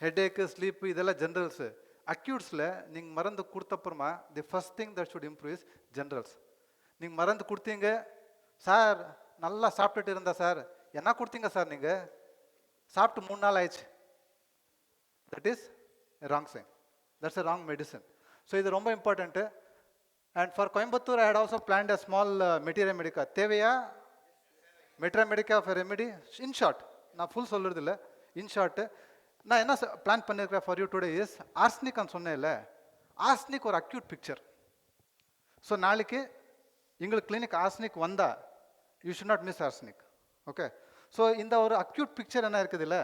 ஹெட்ஏக்கு, ஸ்லீப்பு, இதெல்லாம் ஜென்ரல்ஸு. அக்யூட்ஸில் நீங்கள் மருந்து கொடுத்தப்புறமா the first thing that should improve is generals. நீங்கள் மருந்து கொடுத்தீங்க, சார் நல்லா சாப்பிட்டுட்டு இருந்தா சார், என்ன கொடுத்தீங்க சார், நீங்கள் சாப்பிட்டு 3 நாள் ஆயிடுச்சு, that is wrong sign, that's a wrong medicine. So இது ரொம்ப important. And for Coimbatore, I had also planned a small Materia Medica. தேவையா Materia Medica of a remedy? In short, நான் ஃபுல் சொல்கிறது இல்லை, இன் ஷார்ட்டு நான் என்ன பிளான் பண்ணியிருக்கிறேன் for you today is arsenic. நான் சொன்னேன்ல, ஆர்சனிக் ஒரு அக்யூட் பிக்சர். ஸோ நாளைக்கு எங்களுக்கு கிளினிக் ஆர்சனிக் வந்தால் you should not miss arsenic. Okay, so இந்த ஒரு அக்யூட் பிக்சர் என்ன இருக்குது இல்லை,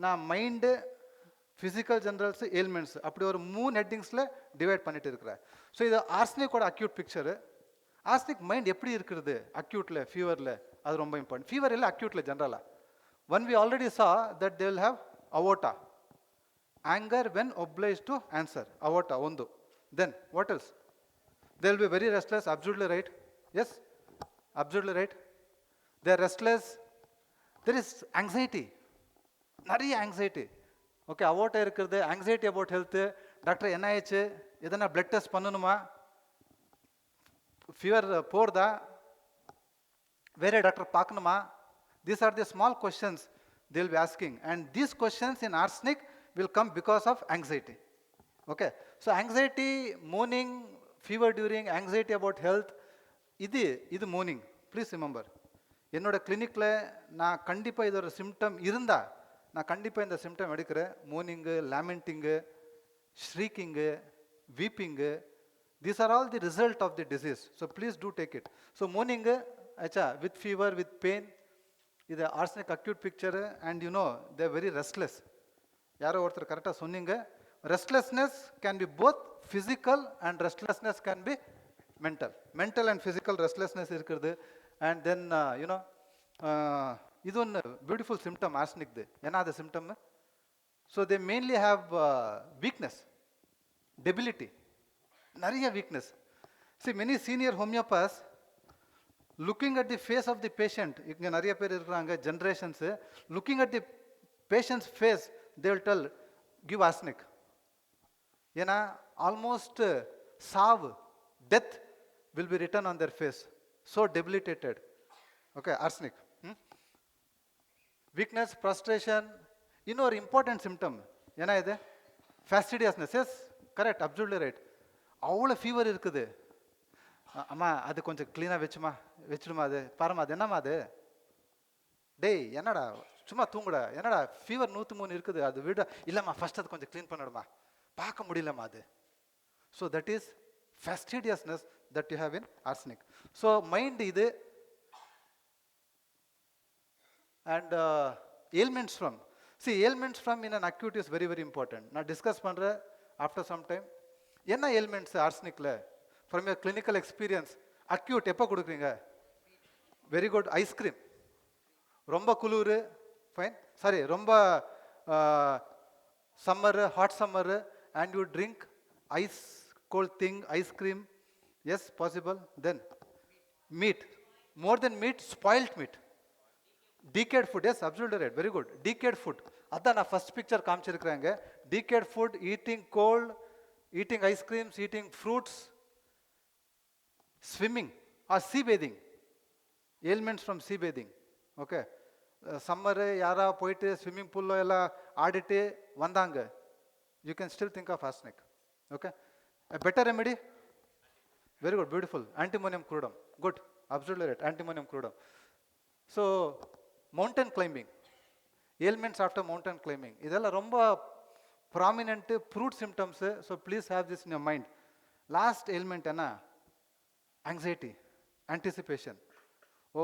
நான் மைண்டு, ஃபிசிக்கல், ஜென்ரல்ஸ், ஏல்மெண்ட்ஸ், அப்படி ஒரு 3 ஹெட்டிங்ஸில் டிவைட் பண்ணிட்டு இருக்கிறேன். ஸோ இது ஆர்சனிக்கோட அக்யூட் பிக்சரு. ஆர்சனிக் மைண்ட் எப்படி இருக்கிறது அக்யூட்டில், ஃபீவரில், அது ரொம்ப இம்பார்ட்டன்ட். ஃபீவர் இல்லை, அக்யூட்டில் ஜென்ரலாக One we already saw that they will have avota. Anger when obliged to answer. Avota, ondu. Then, what else? They will be very restless, absolutely right. Yes? Absolutely right. They are restless. There is anxiety. நிறைய anxiety. Okay அவோட்டா இருக்கிறது anxiety about health. Doctor என்ன ஆயிடுச்சு, எதனா blood test பண்ணணுமா, fever போகிறதா, வேற doctor பார்க்கணுமா? These are the small questions they will be asking, and these questions in arsenic will come because of anxiety. Okay, so anxiety, mourning, fever during, anxiety about health, இது mourning. Please remember, என்னோட கிளினிக்கில் நான் கண்டிப்பாக இது ஒரு symptom இருந்தால் நான் கண்டிப்பாக இந்த சிம்டம் எடுக்கிறேன். மோர்னிங்கு, லேமெண்டிங்கு, ஷ்ரீக்கிங்கு, வீப்பிங்கு, these are all the result of the disease. So please do take it. So morning acha with fever, with pain, இது arsenic acute picture, and you know they are very restless. யாரோ ஒருத்தர் கரெக்டாக சொன்னீங்க, restlessness can be both physical and restlessness can be mental and physical restlessness இருக்கிறது. And then you know இது ஒன்று beautiful symptom ஆர்சனிக்து. ஏன்னா அது symptom. So they mainly have weakness, debility, நிறைய weakness. See many senior homeopaths looking at the face of the patient, இங்கே நிறைய பேர் இருக்கிறாங்க generations, looking at the patients face they will tell give arsenic. ஏன்னா almost சாவு, death will be written on their face, so debilitated. Okay, arsenic. Weakness, frustration. இன்னொரு important symptom ஏன்னா இது fastidiousness. Yes correct, absolutely right. அவ்வளோ fever இருக்குது, அம்மா அது கொஞ்சம் க்ளீனாக வச்சுடுமா, அது பாருமா, அது என்னம்மா அது, டேய் என்னடா சும்மா தூங்குடா, என்னடா ஃபீவர் 103 இருக்குது, அது விட இல்லைம்மா ஃபஸ்ட் அது கொஞ்சம் க்ளீன் பண்ணிடுமா, பார்க்க முடியலம்மா அது. So that is fastidiousness that you have in arsenic. So mind இது. And ailments from, see ailments from in an acute is very very important. நான் டிஸ்கஸ் பண்ணுறேன் after some time. என்ன ailments ஆர்சனிக்கில் from your clinical experience? acute எப்போ கொடுக்குறீங்க? Very good, ice cream. ரொம்ப குளிர், ஃபைன், சாரி ரொம்ப summer, hot summer, and you drink ice cold thing, ice cream. Yes possible. Then meat, more than meat, spoilt meat, decayed food. Yes, absolutely right, very good. Decayed food, அதான் நான் first picture காமிச்சிருக்கிறேங்க. decayed food, eating cold, eating ice creams, eating fruits, swimming or sea bathing. ailments from sea bathing. Okay, summer யாரா போயிட்டு swimming பூலில் எல்லாம் ஆடிட்டு வந்தாங்க, you can still think of arsenic. Okay, better remedy, very good, beautiful. Antimonium crudum, good, absolutely right, antimonium crudum. So mountain climbing, ailments after mountain climbing, இதெல்லாம் ரொம்ப prominent proved symptoms. So please have this in your mind. Last ailment என்ன? Anxiety, anticipation. ஓ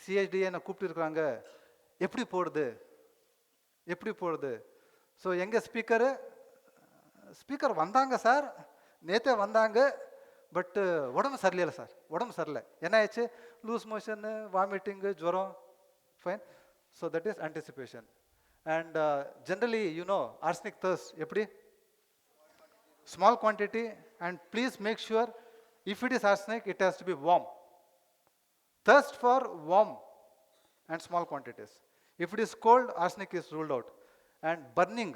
சிஹெச்டிஏ என்ன கூப்பிட்டுருக்குறாங்க, எப்படி போடுது. So எங்கள் speaker வந்தாங்க sir, நேற்றே வந்தாங்க, பட்டு உடம்பு சரியில்லை சார், உடம்பு சரியில்லை. என்ன ஆயிடுச்சு? லூஸ் மோஷனு, வாமிட்டிங்கு, ஜுரம், fine. So that is anticipation. And generally you know arsenic thirst எப்படி? Small quantity, and please make sure if it is arsenic it has to be warm. Thirst for warm and small quantities. If it is cold, arsenic is ruled out. And burning,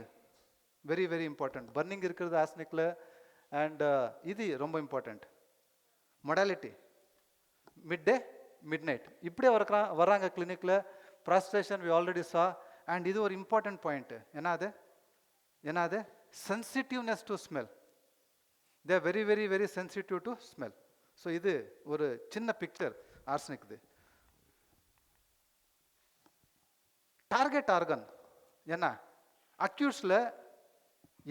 very very important. Burning இருக்கிறது ஆர்சனிக்கில். And இது ரொம்ப important. Modality, mid டே, mid night, இப்படியே வர்றாங்க கிளினிக்கில். ப்ராஸ்ட்ரேஷன் we already சா. And இது ஒரு important point. ஏன்னா அது sensitiveness to smell. They are very very very sensitive to smell. So இது ஒரு சின்ன பிக்சர் ஆர்சனிக்து. டார்கெட் ஆர்கன் என்ன? அக்யூட்ஸில்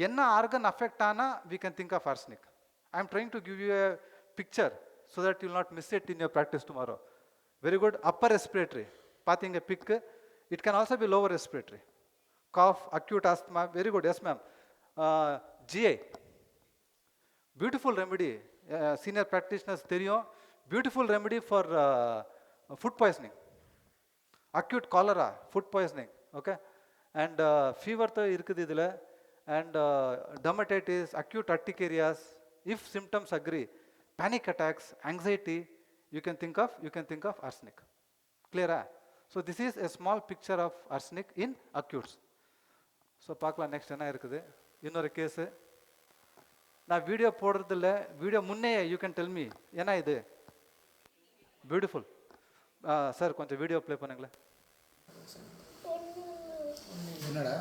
என்ன ஆர்கன் அஃபெக்ட் ஆனால் we can think of arsenic. I am trying to give you a picture so that you will not miss it in your practice tomorrow. Very good. Upper respiratory பார்த்தீங்க பிக்கு. It can also be lower respiratory. Cough, acute asthma, very good. Yes ma'am. GI, beautiful remedy, senior practitioners தெரியும். Beautiful remedy for food poisoning. acute cholera, food poisoning, okay, and fever tho இருக்குது இதில், and dermatitis, acute urticarias. If symptoms agree, panic attacks, anxiety, you can think of arsenic. Clear? So this is a small picture of arsenic in acutes. So பார்க்கலாம் next என்ன இருக்குது. இன்னொரு case நான் video போடுறதில்ல, video முன்னே you can tell me. ஏன்னா இது beautiful. Sir கொஞ்சம் வீடியோ ப்ளே பண்ணுங்களேன். என்னடா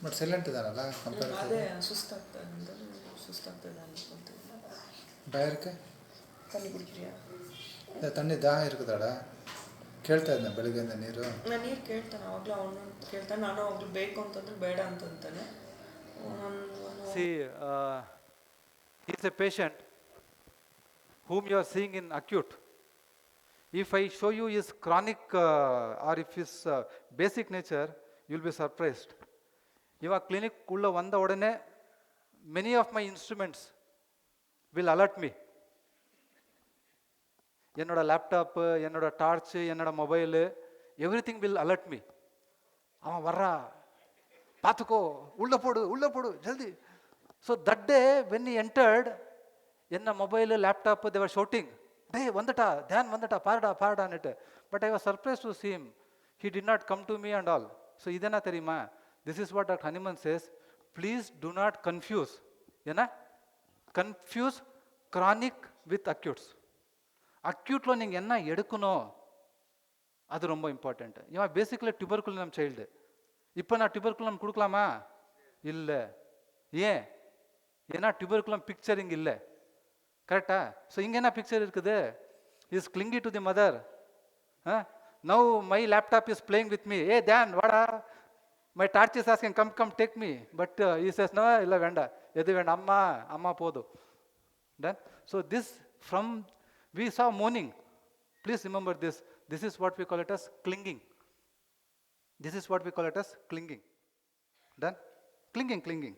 ಬಟ್ ಸೈಲೆಂಟ್ ಇದಾರಲ್ಲ ಕಂಪೇರ್ ಅದೇ ಸುಸ್ತಾಗ್ತದೆ ಅಂದರೆ ಸುಸ್ತಾಗ್ತದೆ ಅನ್ಕೊಂತೀನಿ. ಬಯರ್ಕೆ ತಣ್ಣಿ ಕುಡಿಕ್ರಿಯಾ? ತಣ್ಣಿ ದಾಹ ಇರುತ್ತದಾಡ ಕೇಳ್ತಾ ಇದ್ದೆ ಬೆಳಿಗ್ಗೆಯಿಂದ ನೀರು. ನಾನು ನೀರು ಕೇಳ್ತಾನೆ ಅವಾಗಲೂ ಅವನು ಕೇಳ್ತಾನೆ, ನಾನು ಅವಾಗಲೂ ಬೇಕು ಅಂತಂದ್ರೆ ಬೇಡ ಅಂತಂತಾನೆ. See, he is a patient whom you are seeing in acute. If I show you his chronic or if his basic nature, you will be surprised. ಇವಾಗ ಕ್ಲಿನಿಕ್ ಉಳ್ಳ ಒಂದ ಒಡನೆ many of my instruments will alert me. என்னோட laptop, என்னோட torch, என்னோட mobile, everything will alert me. அவன் வர்றா, பார்த்துக்கோ, உள்ளே போடு ஜல்தி. So that day when he entered, என்ன mobile laptop they were shouting, டேய் வந்துட்டா, தியான் வந்துட்டா, பாருடான்னுட்டு. But I was surprise to see him. He did not come to me and all. So இதென்ன தெரியுமா? This is what Dr. Hanuman says, please do not confuse. ஏன்னா confuse chronic with acutes. அக்யூட்டில் நீங்கள் என்ன எடுக்கணும் அது ரொம்ப இம்பார்ட்டண்ட். இவன் basically tuberculum child. இப்போ நான் டியூபர்குலம் கொடுக்கலாமா? இல்லை. ஏன்? ஏன்னா டியூபர்குலம் பிக்சர் இங்கே இல்லை. கரெக்டா? ஸோ இங்கே என்ன பிக்சர் இருக்குது? Is clingy to the mother. Now my laptop is playing with me. ஏ தேன் வாடா, my torch is asking come take me. But is no, இல்லை வேண்டாம், எது வேண்டாம், அம்மா போதும். Done. So this from we saw mourning. Please remember this. This is what we call it as clinging. This is what we call it as clinging. Done. Clinging.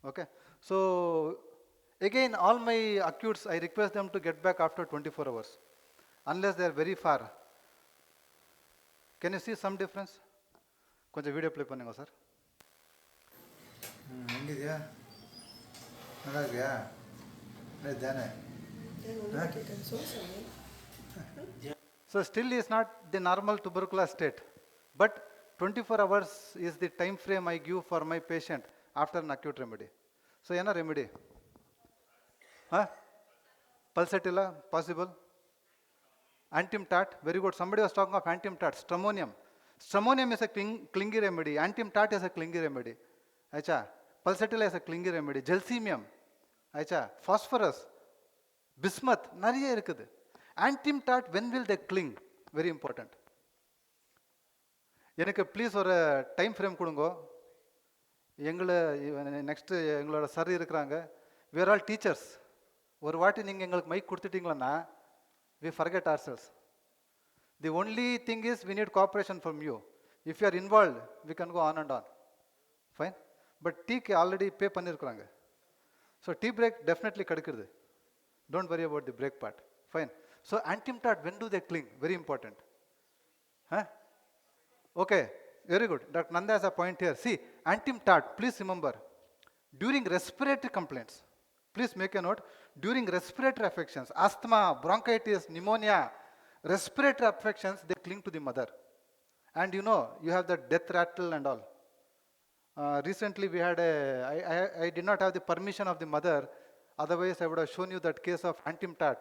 Okay. So again, all my acutes, I request them to get back after 24 hours, unless they are very far. Can you see some difference? கொஞ்சம் video play பண்ணுங்க sir. ಹೆಂಗಿದೆಯಾ? நல்லா இருக்கியா? So still is not the normal tubercular state, but 24 hours is the time frame I give for my patient after an acute remedy. So என்ன remedy? Pulsatilla possible? Antimtat, very good. Somebody was talking of antimtat. Stramonium. Stramonium is a clingy remedy. Antimtat is a clingy remedy. Acha. Pulsatilla is a clingy remedy. Gelsemium. ஆச்சா, phosphorus, bismuth, நிறைய இருக்குது. Antim tart when will they cling, very important. எனக்கு please ஒரு time frame கொடுங்கோ. Next எங்களோட sir இருக்கிறாங்க, we are all teachers. ஒரு வாட்டி நீங்கள் எங்களுக்கு மைக் கொடுத்துட்டீங்களன்னா we forget ourselves. The only thing is we need cooperation from you. If you are involved, we can go on and on. Fine. But டீக்கு already பே பண்ணியிருக்கிறாங்க. So tea break definitely kadikirudhu. Don't worry about the break part. Fine. So antimtat, when do they cling? Very important. Okay, very good. Dr. Nanda has a point here. See, antimtat, please remember, during respiratory complaints, please make a note, during respiratory affections, asthma, bronchitis, pneumonia, respiratory affections, they cling to the mother. And you know, you have the death rattle and all. Recently we had I did not have the permission of the mother, otherwise I would have shown you that case of antimtat.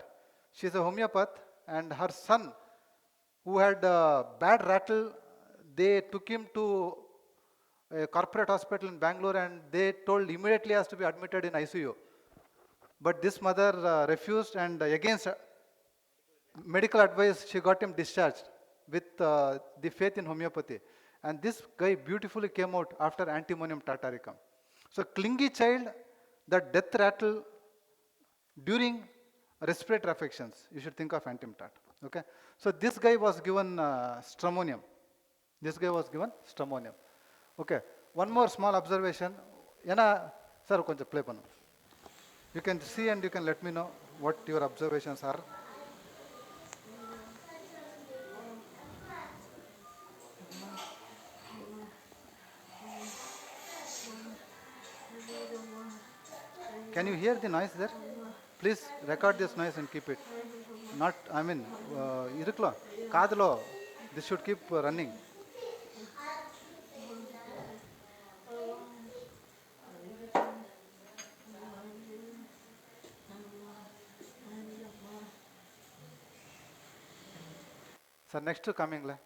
She is a homeopath and her son who had bad rattle, they took him to a corporate hospital in Bangalore and they told immediately has to be admitted in ICU. But this mother refused and against medical advice she got him discharged with the faith in homeopathy. And this guy beautifully came out after antimonium tartaricum. So clingy child, the death rattle during respiratory affections, you should think of antimtat. Okay. So this guy was given stramonium. Okay. One more small observation. Yana, sir, konja play pannu. You can see and you can let me know what your observations are. Can you hear the noise there? Please record this noise and keep it. Not, I mean, iruklo, kadlo, this should keep running. Sir, next coming la.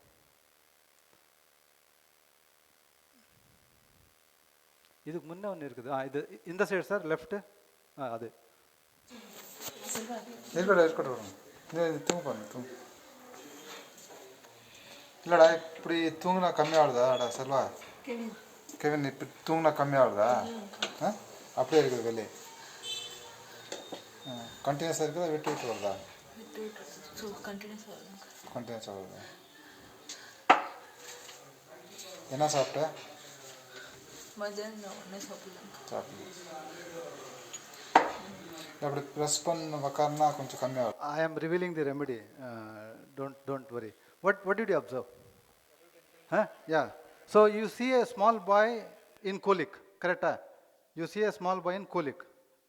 இதுக்கு முன்ன ஒன்று இருக்குது இது இந்த side sir left அது இருக்கட்டும் வரும் இது தூங்க பாருங்க தூங்க இல்லைடா இப்படி தூங்கினா கம்மியாகுதா செல்வா கெவின் இப்படி தூங்கினா கம்மியாகுதா அப்படியே இருக்குது வெளியே கண்டினியூஸாக இருக்குதா விட்டு விட்டு வருதா கண்டினியூஸாக வருதா என்ன சாப்பிட்ட சாப்பிடல அப்படி ப்ரெஸ் பண்ண உக்காருனா கொஞ்சம் கம்மியாகும். I am revealing the remedy. Don't worry. What did you observe? Huh? Yeah. So you see a small boy in colic, correct? You see a small boy in colic.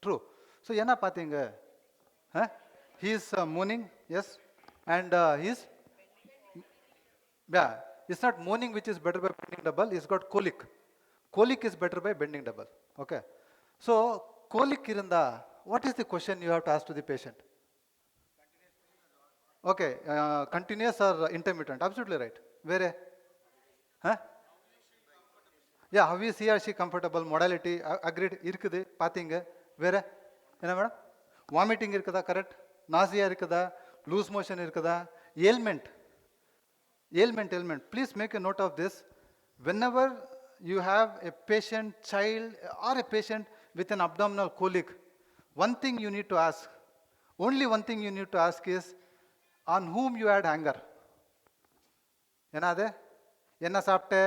True. So என்ன பார்த்தீங்க? Huh? He is moaning, yes, and he's yeah. It's not moaning which is better by bending double. It's got colic. Colic is better by bending double. Okay. So colic irunda. What is the question you have to ask to the patient? Okay, continuous or intermittent? Absolutely right. Where? Huh? Yeah, how is he or she comfortable? Modality, agreed. Irkudu, pathinga. Where? Enna madam? Vomiting irkuda, correct? Nausea irkuda, loose motion irkuda, ailment. Ailment. Please make a note of this. Whenever you have a patient, child, or a patient with an abdominal colic, one thing you need to ask, only one thing you need to ask is, on whom you had anger? Enade? Enna saapte?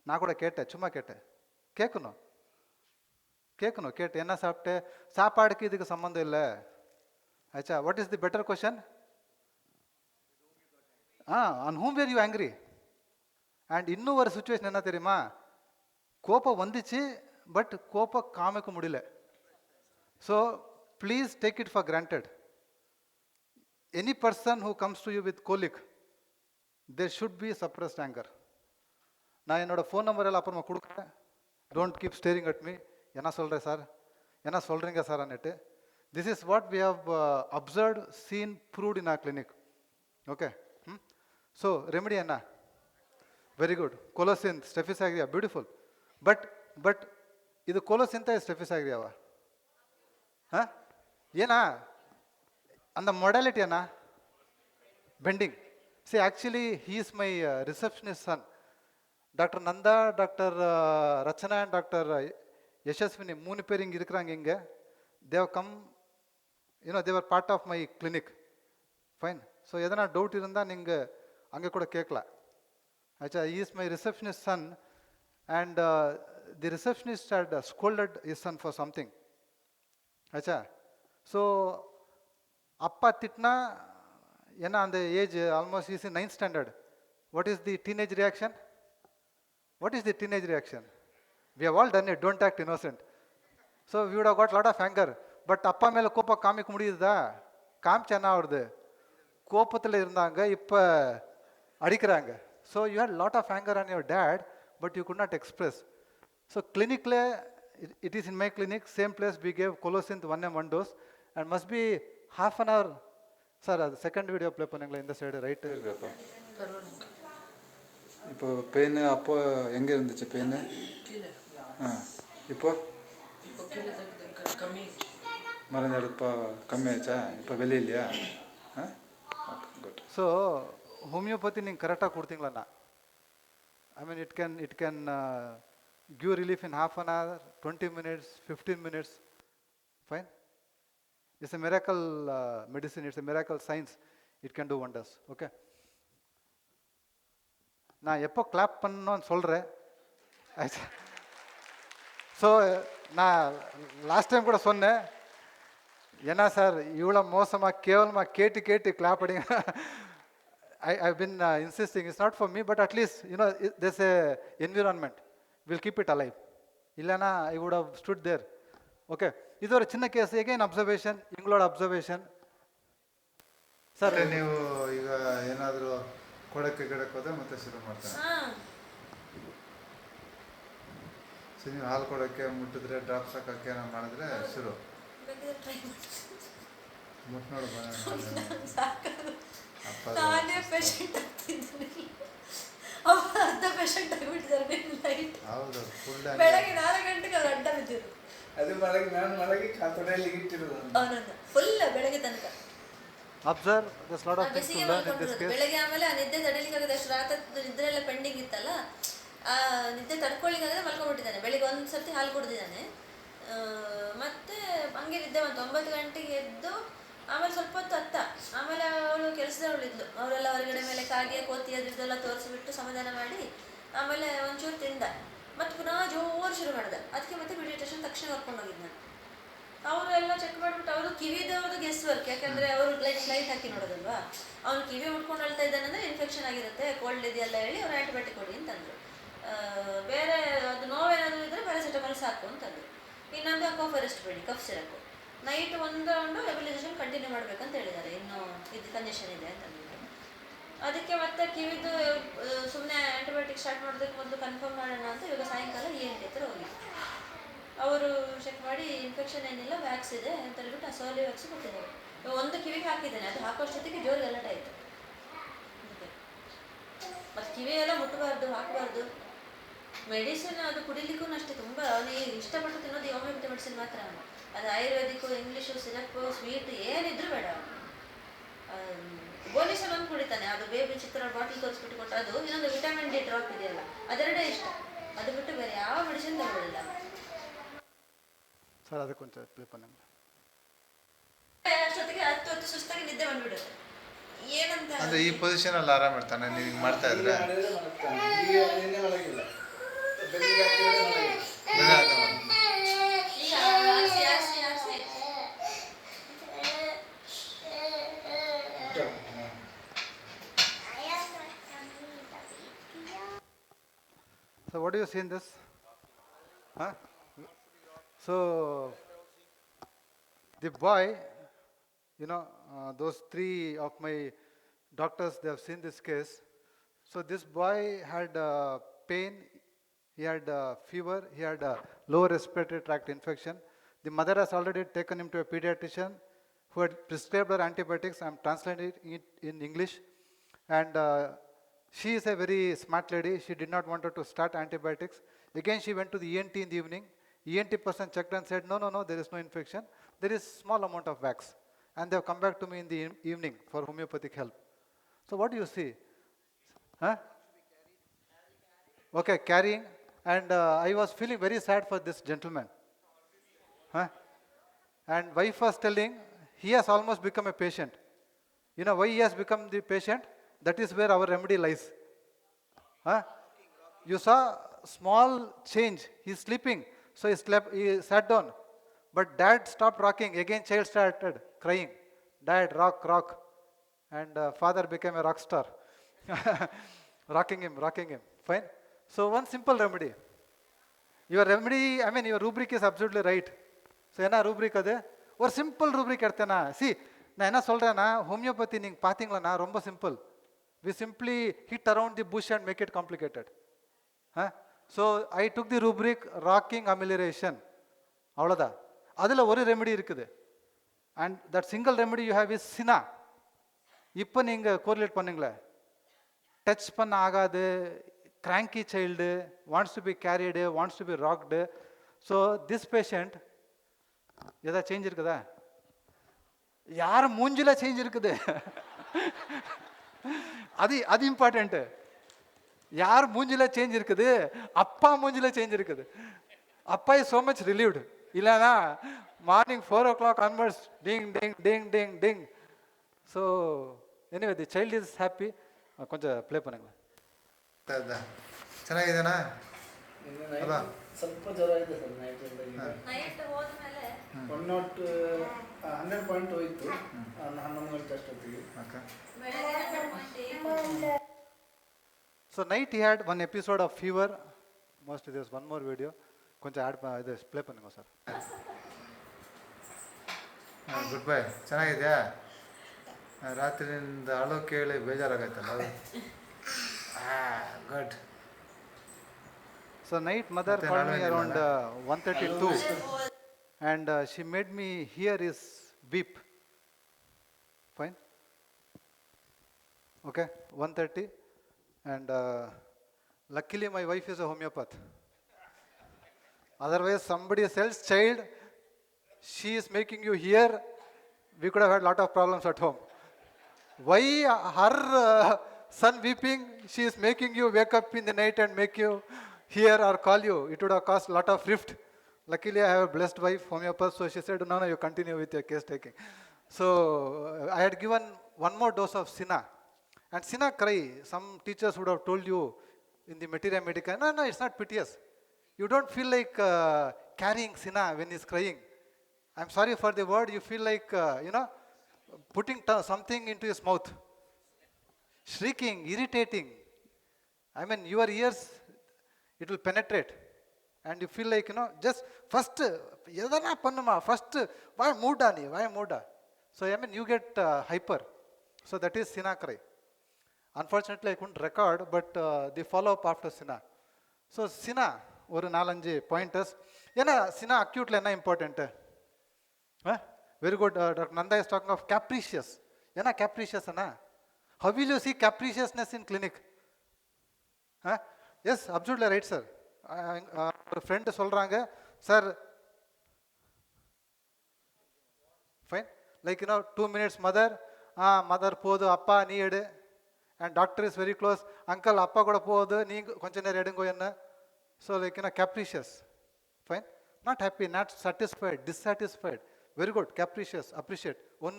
Na kuda kette, chumma kette. Kekunu. Kette. Enna saapte? Saapadiki idikku sambandha illa. Acha, what is the better question? On whom were you angry? And ಇನ್ನೂ ஒரு situation என்ன தெரியுமா? கோபம் வந்துச்சு but கோபம் காமிக்க முடியல. So please take it for granted. Any person who comes to you with colic, there should be suppressed anger. நான் என்னோட ஃபோன் நம்பர் எல்லாம் அப்புறமா கொடுக்குறேன். Don't keep staring at me. என்ன சொல்கிறேன் சார், என்ன சொல்கிறீங்க sir அன்னிட்டு. This is what we have observed, seen, proved in our clinic. Okay. So remedy என்ன? Very good. Colocin, Staphysagrida, beautiful. But ಇದು colocin Staphysagrida ವಾ? ಏನ ಅಂದ ಮೊಡಾಲಿಟಿ ಅನ್ನ bending. See actually he is my receptionist son. Doctor Nanda, doctor Rachana and doctor Yashaswini 3 பேர் இங்கே இருக்கிறாங்க. இங்கே they've come, they're part of my clinic. Fine. So எதனா டவுட் இருந்தால் நீங்கள் அங்கே கூட கேட்கலாம். ஆச்சா, he is my receptionist son and the receptionist had scolded his son for something. Acha, so appa titna ena and the age almost is in 9th standard. What is the teenage reaction? What is the teenage reaction? We have all done it. Don't act innocent. So we would have got lot of anger. But appa mele kopa kaamik mudiyudha? Kaamchana avurdu. Kopathile irundanga, ipa adikranga. So you had lot of anger on your dad, but you could not express. So clinically, it is in my clinic, same place we gave colocin 1 and 1 dose, and must be half an hour. Sir, the second video play பண்ணீங்களா இந்த side right இருக்குப்பா. இப்போ pain அப்போ எங்கே இருந்துச்சு pain? இப்போ மருந்து எடுப்பா கம்மியாச்சா? இப்போ வெளியிலையா? குட். ஸோ homeopathy நீங்கள் கரெக்டாக கொடுத்தீங்களா? I mean it can give relief in half an hour, 20 minutes, 15 minutes. Fine. It's a miracle medicine, it's a miracle science. It can do wonders. Okay. நான் எப்போ கிளாப் பண்ணணும்னு சொல்கிறேன். ஸோ நான் last time கூட சொன்னேன், ஏன்னா சார் இவ்வளோ மோசமாக கேவலமாக கேட்டு கிளாப் அடிங்க. I've been insisting, it's not for me, but at least, there's a environment. We'll keep it alive. Illana, I would have stood there. Okay. ಇದು ஒரு சின்ன ಕೇಸ್. again ಅಬ್ಸರ್ವೇಷನ್, ಇಂಗ್ಲೋಡ್ ಅಬ್ಸರ್ವೇಷನ್. ಸರ್ ನೀವು ಈಗ ಏನಾದರೂ ಕೊಡಕ್ಕೆ ಹೋದ್ರೆ ಮತ್ತೆ ಶುರು ಮಾಡ್ತಾರೆ. ಸೊ ನೀವು ಹಾಲು ಕೊಡೋಕ್ಕೆ ಮುಟ್ಟಿದ್ರೆ ಡ್ರಾಪ್ಸ್ ಹಾಕೋಕ್ಕೆ ಏನೋ ಮಾಡಿದ್ರೆ ಶುರು ಮುಟ್ಟು ನೋಡು ನಾನೇ ಪೇಷಂಟ್ ಆಗ್ತಿದ್ದೀನಿ, ಅರ್ಧ ಪೇಷಂಟ್ ಆಗಿಬಿಟ್ಟಿದ್ದಾರೆ ನೈಟ್. ಹೌದು, ಫುಲ್ ಬೆಳಗ್ಗೆ 4 ಗಂಟೆಗೆ ಅವ್ರು ಅಡ್ಡ ಬಿದ್ದಿರು. ಅದು ಮಲಗಿ ನಾನು ಮಲಗಿ ತೊಡೆಯಲ್ಲಿ ಇಟ್ಟಿರೋದು ಅವನನ್ನು ಫುಲ್ ಬೆಳಗ್ಗೆ ತನಕ observe this lot of things to ಬೆಸಿಗೆ ಲರ್ನ್ ಇನ್ ದಿಸ್ ಮಲ್ಕೊಂಡಿರೋದು. ಕೇಸ್. ಬೆಳಗ್ಗೆ ಆಮೇಲೆ ಆ ನಿದ್ದೆ ತಡೆಯಲಿಕ್ಕಾಗದೆ ಅಷ್ಟು ರಾತ್ರಿ ನಿದ್ರೆ ಎಲ್ಲ ಪೆಂಡಿಂಗ್ ಇತ್ತಲ್ಲ, ಆ ನಿದ್ದೆ ತಡ್ಕೊಳ್ಳಿಕ್ಕಾಗದೆ ಮಲ್ಕೊಂಡ್ಬಿಟ್ಟಿದ್ದಾನೆ. ಬೆಳಿಗ್ಗೆ ಒಂದು ಸರ್ತಿ ಹಾಲು ಕುಡಿದಿದ್ದಾನೆ, ಮತ್ತೆ ಹಂಗೆ ನಿದ್ದೆ ಬಂತು. 9 ಗಂಟೆಗೆ ಎದ್ದು ಆಮೇಲೆ ಸ್ವಲ್ಪ ಹೊತ್ತು ಅತ್ತ, ಆಮೇಲೆ ಅವಳು ಕೆಲಸದವಳಿದ್ಲು, ಅವರೆಲ್ಲ ಹೊರಗಡೆ ಮೇಲೆ ಕಾಗೆ ಕೋತಿ ಅದೆಲ್ಲ ತೋರಿಸಿಬಿಟ್ಟು ಸಮಾಧಾನ ಮಾಡಿ ಆಮೇಲೆ ಒಂಚೂರು ತಿಂದ, ಮತ್ತೆ ಪುನಃ ಜೋರು ಶುರು ಮಾಡಿದೆ. ಅದಕ್ಕೆ ಮತ್ತೆ ಮೆಡಿಟೇಷನ್ ತಕ್ಷಣ ಕರ್ಕೊಂಡು ಹೋಗಿದ್ದು ನಾನು. ಅವರು ಎಲ್ಲ ಚೆಕ್ ಮಾಡಿಬಿಟ್ಟು ಅವರು ಕಿವಿದವ್ರದ್ದು ಗೆಸ್ ವರ್ಕ್, ಯಾಕಂದರೆ ಅವರು ಲೈಟ್ ಹಾಕಿ ನೋಡೋದಲ್ವಾ. ಅವ್ನು ಕಿವಿ ಉಟ್ಕೊಂಡು ಹೇಳ್ತಾ ಇದ್ದಾನಂದರೆ ಇನ್ಫೆಕ್ಷನ್ ಆಗಿರುತ್ತೆ, ಕೋಲ್ಡ್ ಇದೆಯಲ್ಲ ಹೇಳಿ ಅವ್ರು ಆ್ಯಂಟಿಬಯೋಟಿಕ್ ಕೊಡಿ ಅಂತಂದರು. ಬೇರೆ ಅದು ನೋವೇನಾದರೂ ಇದ್ದರೆ ಪ್ಯಾರಾಸಿಟಮಾಲ್ ಸಾಕು ಅಂತಂದರು. ಇನ್ನೊಂದು ಕಾಫ್ ಅರೆಸ್ಟ್ ಬೇಡಿ, ಕಫ್ ಸಿರಪ್ಪು. ನೈಟ್ ಒಂದು ರೌಂಡು ಎಬಿಲೈಸೇಷನ್ ಕಂಟಿನ್ಯೂ ಮಾಡಬೇಕಂತ ಹೇಳಿದ್ದಾರೆ, ಇನ್ನೂ ಇದು ಕಂಜೆಷನ್ ಇದೆ ಅಂತಂದಿದ್ದಾರೆ. ಅದಕ್ಕೆ ಮತ್ತೆ ಕಿವಿದು ಸುಮ್ಮನೆ ಆ್ಯಂಟಿಬಯೋಟಿಕ್ ಸ್ಟಾರ್ಟ್ ಮಾಡೋದಕ್ಕೆ ಮೊದಲು ಕನ್ಫರ್ಮ್ ಮಾಡೋಣ ಅಂತ ಇವಾಗ ಸಾಯಂಕಾಲ ENT ಹತ್ರ ಹೋಗಿ ಅವರು ಚೆಕ್ ಮಾಡಿ ಇನ್ಫೆಕ್ಷನ್ ಏನಿಲ್ಲ, ವ್ಯಾಕ್ಸ್ ಇದೆ ಅಂತ ಹೇಳ್ಬಿಟ್ಟು ಆ ಸೋಲಿ ವ್ಯಾಕ್ಸ್ ಕೊಟ್ಟಿದ್ದಾರೆ. ಒಂದು ಕಿವಿಗೆ ಹಾಕಿದ್ದೇನೆ, ಅದು ಹಾಕೋಷ್ಟೊತ್ತಿಗೆ ಜೋರು ಗಲಾಟೆ ಆಯಿತು. ಅದಕ್ಕೆ ಮತ್ತು ಕಿವಿ ಎಲ್ಲ ಮುಟ್ಟಬಾರ್ದು, ಹಾಕಬಾರ್ದು. ಮೆಡಿಸಿನ್ ಅದು ಕುಡಿಲಿಕ್ಕೂ ಅಷ್ಟೇ ತುಂಬ ಅವನಿಗೆ ಇಷ್ಟಪಟ್ಟು ತಿನ್ನೋದು ಹೋಮಿಯೋಪತಿ ಮೆಡಿಸಿನ್ ಮಾತ್ರ. ಅದು ಆಯುರ್ವೇದಿಕ್ಕು, ಇಂಗ್ಲೀಷು, ಸಿರಪ್ಪು, ಸ್ವೀಟ್ ಏನಿದ್ರು ಬೇಡ. ಬೋನಿಸನ್ ಒಂದು ಕುಡಿತಾನೆ, ಅದು ಬೇಬಿ ಚಿತ್ರ ಬಾಟಲ್ ತೋರಿಸ್ಬಿಟ್ಟು ಕೊಟ್ಟು, ಅದು ಇನ್ನೊಂದು ವಿಟಮಿನ್ D ಡ್ರಾಪ್ ಇದೆಯಲ್ಲ ಅದೆರಡೇ ಇಷ್ಟ, ಅದು ಬಿಟ್ಟು ಬೇರೆ ಯಾವ ಮೆಡಿಸಿನ್ ತಗೊಳ್ಳಿಲ್ಲ. ಸರ್ ಅದಕ್ಕೊಂಚ ಕ್ಲಿಪ್ ನಿಮ್ಗೆ ಅಷ್ಟೊತ್ತಿಗೆ 10 ಸುಸ್ತಾಗಿ ನಿದ್ದೆ ಬಂದ್ಬಿಡುತ್ತೆ. ಏನಂತ ಅಂದರೆ ಈ ಪೊಸಿಷನಲ್ಲಿ ಆರಾಮ ಇರ್ತಾನೆ, ನೀವು ಹಿಂಗೆ ಮಾಡ್ತಾ ಇದ್ರೆ So what do you see in this? Huh? So the boy, you know, those 3 of my doctors, they have seen this case. So this boy had pain, he had fever, he had lower respiratory tract infection. The mother has already taken him to a pediatrician who had prescribed her antibiotics. I am translating it in English. And she is a very smart lady. She did not want her to start antibiotics. Again, she went to the ENT in the evening. ENT person checked and said, no, there is no infection. There is small amount of wax. And they have come back to me in the evening for homeopathic help. So what do you see? Huh? Okay, carrying. And I was feeling very sad for this gentleman. Huh? And wife was telling, he has almost become a patient. You know why he has become the patient? That is where our remedy lies. Huh? You saw small change. He is sleeping. So he sat down. But dad stopped rocking. Again child started crying. Dad, rock. And father became a rock star. rocking him. Fine. So one simple remedy. Your remedy, I mean your rubric is absolutely right. So ena rubric ade? Or simple rubric edthena. See, na ena solrena homeopathy ning pathingla romba simple. We simply hit around the bush and make it complicated. Huh? So I took the rubric rocking amelioration. Avlada. Adula oru remedy irukkude. And that single remedy you have is sina. Ipo ninga correlate panningla. Touch panna agade, cranky child, wants to be carried, wants to be rocked. So this patient, yada change irukkuda? Yaar moonjila change irukkude. அது important. யார் மூஞ்சில change இருக்குது? அப்பா மூஞ்சில change இருக்குது. அப்பா is so much relieved. இல்லைனா morning 4 o'clock onwards ding. So anyway, the child is happy. கொஞ்சம் ಪ್ಲೇ பண்ணுங்க. ಚೆನ್ನಾಗಿದೆನಾ? ಸ್ವಲ್ಪ ಜ್ವರ ಇದೆ ಸರ್ ನೈಟ್ ಹೋದ್ಮೇಲೆ 100 ಹೋಯಿತು 11 ಗಂಟೆ ಅಷ್ಟೊತ್ತಿಗೆ. So night he had one episode of fever. Most there's one more video. కొంచెం యాడ్ ఇది ప్లే பண்ணுங்க సార్. Good bye. ಚೆನ್ನಾಗಿದೆಯಾ? ರಾತ್ರಿಯಿಂದ ಅಳು ಕೇಳಿ ಬೇಜಾರಾಗೈತಲ್ಲ. Good. So night mother called me around 1:32 and she made me hear his beep. Fine. Okay, 1:30 and luckily my wife is a homeopath. Otherwise somebody else's child, she is making you hear, we could have had a lot of problems at home. Why her son weeping, she is making you wake up in the night and make you hear or call you? It would have caused a lot of rift. Luckily I have a blessed wife, homeopath, so she said, no, you continue with your case taking. So I had given one more dose of Sina. And Sina cry, some teachers would have told you in the Materia Medica, no, it's not piteous. You don't feel like carrying Sina when he's crying. I'm sorry for the word, you feel like, putting something into his mouth. Shrieking, irritating. I mean, your ears, it will penetrate. And you feel like, just first, why mooda? So, I mean, you get hyper. So, that is Sina cry. Unfortunately, I couldn't record, but the follow-up after Sina. So, Sina, ஒரு 4-5 pointers. ஏன்னா Sina acute என்ன important? Very good. Dr. Nanda is talking of capricious. Yana capricious ana? How will you see capriciousness in clinic? Yes, absolutely right, sir. A friend சொல்றாங்க, sir, fine. Like 2 minutes mother, mother போது அப்பா நீ எடு. And doctor is very close. Uncle அப்பா கூட போகுது நீ கொஞ்ச நேரம் எடுங்கோ என்ன. So like capricious. Fine. Not happy, not satisfied, dissatisfied. Very good, capricious, appreciate. One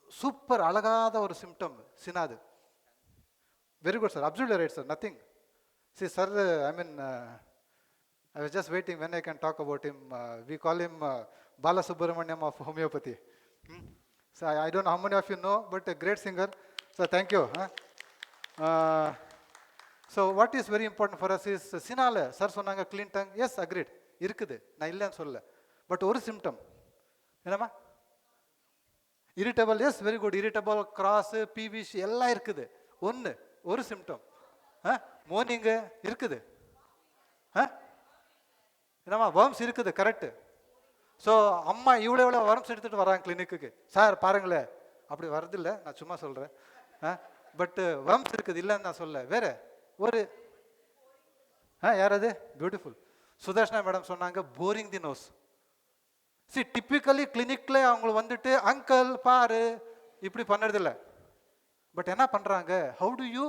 super alagada or symptom, sinadu. Very good, sir. Absolutely right, sir. Nothing. See, sir, I was just waiting when I can talk about him. We call him Bala Subramaniam of homeopathy. So I don't know how many of you know, but a great singer. So thank you. So what is very important for us is Sinale. Sir, sonanga clean tongue. Yes, agreed. Irkudu. Na illa solla. But one symptom. Enama? Irritable. Yes, very good. Irritable, cross, peevish, ella irkudu. One symptom. Morning irkudu. Enama? Worms irkudu. Correct. So amma ivula worms எடுத்துட்டு வராங்க கிளினிக்கு. Sir பாருங்களே. அப்படி வரது இல்ல. நான் சும்மா சொல்றேன். But worms இருக்குது இல்லன்னு நான் சொல்ல. வேற ஒரு யார் அது? பியூட்டிஃபுல். சுதர்ஷனா மேடம் சொன்னாங்க boring the nose. See typically கிளினிக்ல அவங்க வந்துட்டு அங்கிள் பாரு இப்படி பண்ணுறது இல்லை. பட் என்ன பண்ணுறாங்க, how do you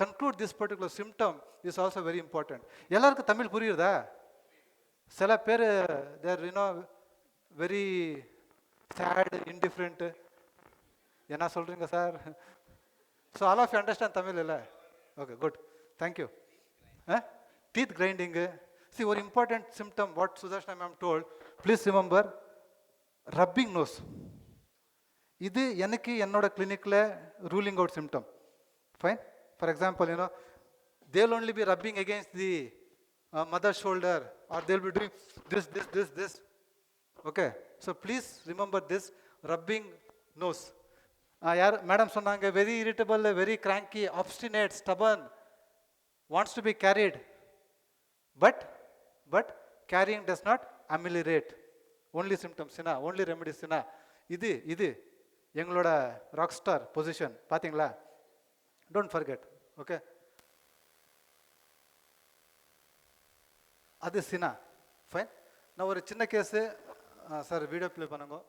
conclude this particular symptom is also very important. எல்லாருக்கும் தமிழ் புரியுறதா? சில பேர் தேர் வெரி சேட், இன்டிஃப்ரெண்ட். என்ன சொல்கிறீங்க sir? So all of you understand Tamil இல்லை? Okay, good, thank you. Teeth grinding. See, one important symptom, what Sudarshana ma'am told, please remember, rubbing nose. இது எனக்கு என்னோட கிளினிக்கில் ruling out symptom. Fine? For example, they'll only be rubbing against the mother's shoulder, or they'll be doing this. Okay? So please remember this, rubbing nose. Madam சொன்னாங்க, very irritable, very cranky, obstinate, stubborn, wants to be carried. But carrying does not ameliorate. Only symptoms, only remedies. இது எங்களோட rock star position. பார்த்தீங்களா? Don't forget. Okay, அது சினா. Fine. நான் ஒரு சின்ன case sir video play பண்ணுங்க.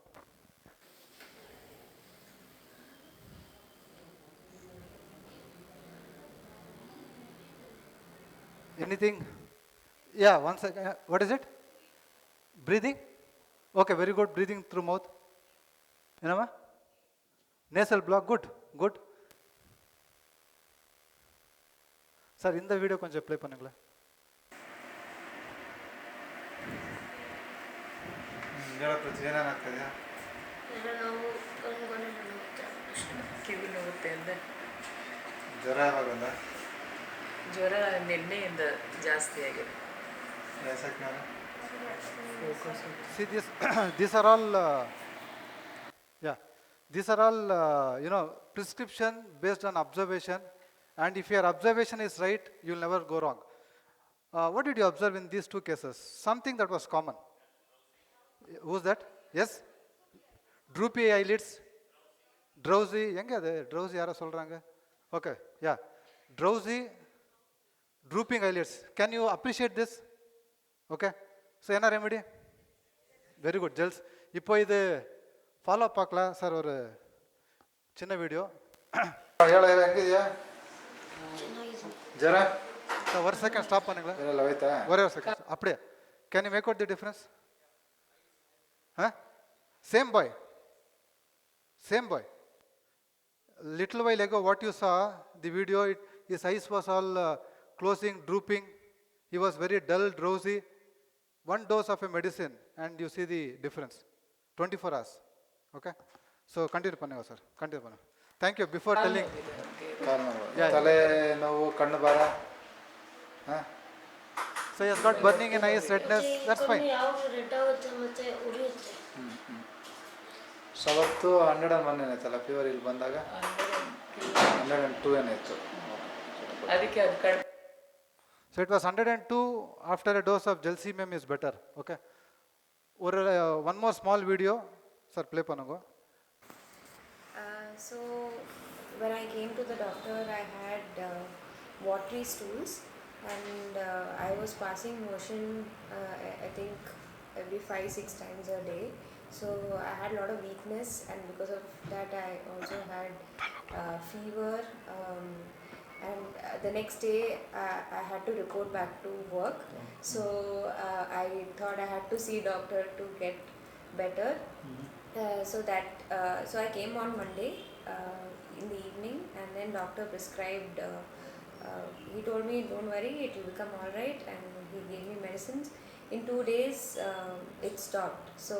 Anything? Yeah, one second. What is it? Breathing? Okay, very good. Breathing through mouth. Enama? Nasal block. Good. Sir, in the video konja play pannunga. ಜ್ವರ ನಿನ್ನೆಯಿಂದ ಜಾಸ್ತಿ ಆಗಿದೆ. See, these are all These are all, prescription based on observation. And if your observation is right, you'll never go wrong. What did you observe in these two cases? Something that was common. Who's that? Yes? Droopy eyelids, drowsy, எங்க அது drowsy யாரோ சொல்றாங்க? Okay, yeah. Drowsy, drooping eyelids. Can you appreciate this? Okay. So என்ன remedy? Very good gels. இப்போ இது follow பார்க்கலாம் sir. ஒரு சின்ன வீடியோ. எங்கேயா ஜரா ஒரு செகண்ட் ஸ்டாப் பண்ணுங்களேன். ஒரே ஒரு செகண்ட் அப்படியே. Can you make out the difference? Same boy. Same boy. Little while ago, what you saw, the video, his eyes was all closing, drooping. He was very dull, drowsy. One dose of a medicine, and you see the difference. 24 hours. Okay? So, continue பண்ணுங்க sir. Continue பண்ணுங்க. Thank you. Before telling. ತಲೆ ನೋವು ಕಣ್ಣು ಬಾರ. So, he has got burning in eyes, redness. That's fine. ಅವತ್ತು 101 ಏನಾಯ್ತಲ್ಲ fever ಇಲ್ಲಿ ಬಂದಾಗ 102 ಏನಾಯ್ತು ಅದಕ್ಕೆ ಅದು ಕಡಿಮೆ. So it was 102 after a dose of Gelsemium is better. Okay. Or one more small video. Sir, play panungo. So when I came to the doctor, I had watery stools and I was passing motion I think every 5-6 times a day. So I had a lot of weakness, and because of that I also had fever, and the next day I had to report back to work. So I thought I had to see doctor to get better. So I came on Monday in the evening, and then doctor prescribed, he told me don't worry, it will become all right, and he gave me medicines. In 2 days it stopped. So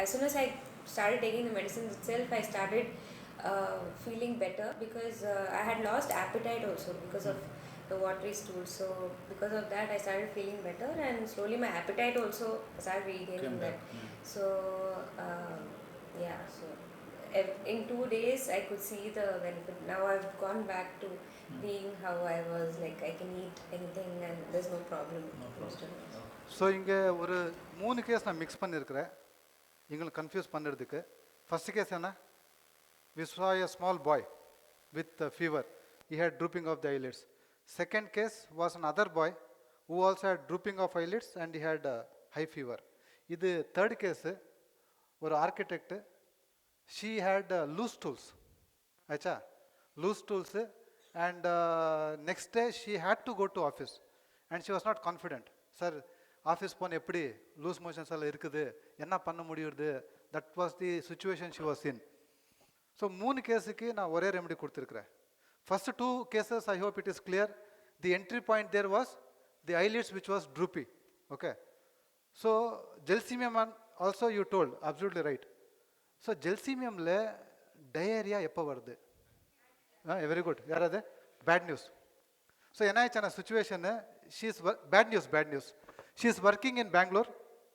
as soon as I started taking the medicines itself, I started feeling better, because I had lost appetite also because of the watery stool. So because of that I started feeling better, and slowly my appetite also started regaining that. So so in 2 days I could see the benefit. Now I've gone back to being how I was, like I can eat anything and there's no problem. So இங்கே ஒரு 3 case நான் mix பண்ணியிருக்கிறேன் எங்களுக்கு confuse பண்ணுறதுக்கு. First case என்ன? We saw a small boy with fever. He had drooping of the eyelids. Second case was another boy who also had drooping of eyelids and he had high fever. இது third case, ஒரு architect, she had loose stools. ஆச்சா, loose stools, and next day she had to go to office and she was not confident. Sir, office போன எப்படி loose motions எல்லாம் இருக்குது, என்ன பண்ண முடியுது? That was the situation she was in. So 3 கேஸுக்கு நான் ஒரே ரெமெடி கொடுத்துருக்குறேன். First 2 cases I hope it is clear. The entry point there was the eyelids which was droopy. Okay. So gelsemium also you told absolutely right. So ஜெல்சிமியமில் diarrhoea எப்போ வருது? Very good. யாராவது? Bad news. So என்ன ஆயிடுச்சான situation, she is bad news. She is working in Bangalore,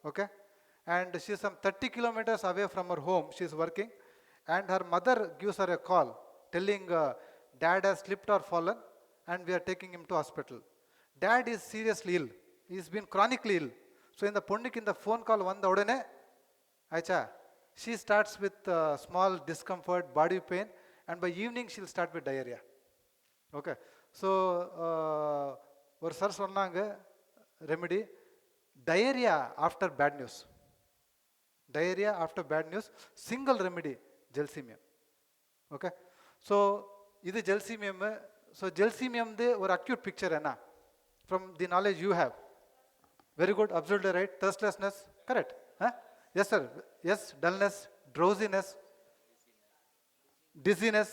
okay, and she is some 30 kilometers away from her home. She is working, and her mother gives her a call telling dad has slipped or fallen and we are taking him to hospital. Dad is seriously ill. He has been chronically ill. So in the ponnik in the phone call vanda odane aicha, she starts with small discomfort, body pain, and by evening she will start with diarrhea. Okay. So ஒரு sir சொன்னாங்க remedy, diarrhea after bad news. Diarrhea after bad news, single remedy, Gelsemium. Okay. So this is Gelsemium. So Gelsemium de or acute picture enna from the knowledge you have. Very good, absolutely right. Thirstlessness, correct? Huh? Yes sir. Yes, dullness, drowsiness, dizziness,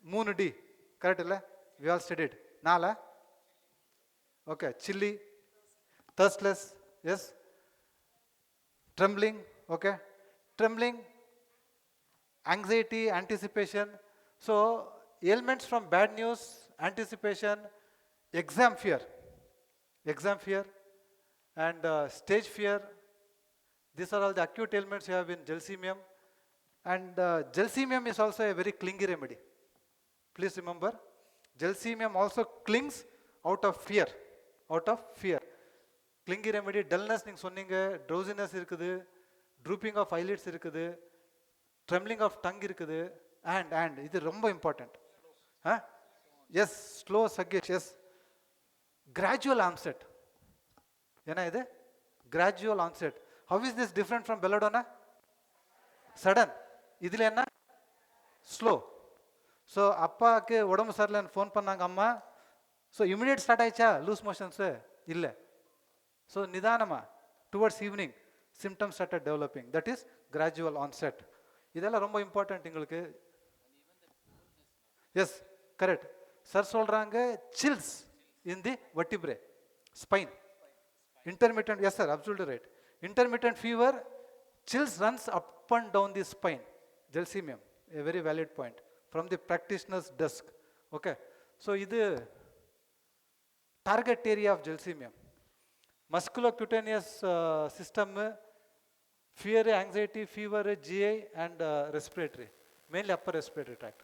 moon D, correct illa? We all studied. Nala. Okay, chilly, thirstless, yes. Trembling, okay. Trembling, anxiety, anticipation. So ailments from bad news, anticipation, exam fear, and stage fear. These are all the acute ailments you have in Gelsemium. And gelsemium is also a very clingy remedy. Please remember, gelsemium also clings out of fear. Out of fear. Clingy remedy, dullness நீங்க சொன்னீங்க, drowsiness இருக்குது, drooping of eyelids இருக்குது, trembling of tongue இருக்குது, and இது ரொம்ப important. Huh? Yes, slow sluggish, yes. Gradual onset. என்ன இது? Gradual onset. How is this different from belladonna? Sudden. இதில் என்ன? Slow. ஸோ அப்பாவுக்கு உடம்பு சரியில்லைன்னு ஃபோன் பண்ணாங்க அம்மா. ஸோ இமிடியேட் ஸ்டார்ட் ஆயிடுச்சா லூஸ் மோஷன்ஸு? இல்லை. ஸோ நிதானமாக towards evening symptoms started developing. That is gradual onset. இதெல்லாம் ரொம்ப இம்பார்ட்டன்ட் எங்களுக்கு. Yes, correct. சார் சொல்கிறாங்க chills in the vertebrae, spine. Intermittent, yes sir, absolutely right. Intermittent fever, chills runs up and down the spine. Gelsemium, a very valid point from the practitioner's desk. Okay, so இது target area of gelsemium. Musculocutaneous system, fear, anxiety, fever, GI and respiratory, mainly upper respiratory tract.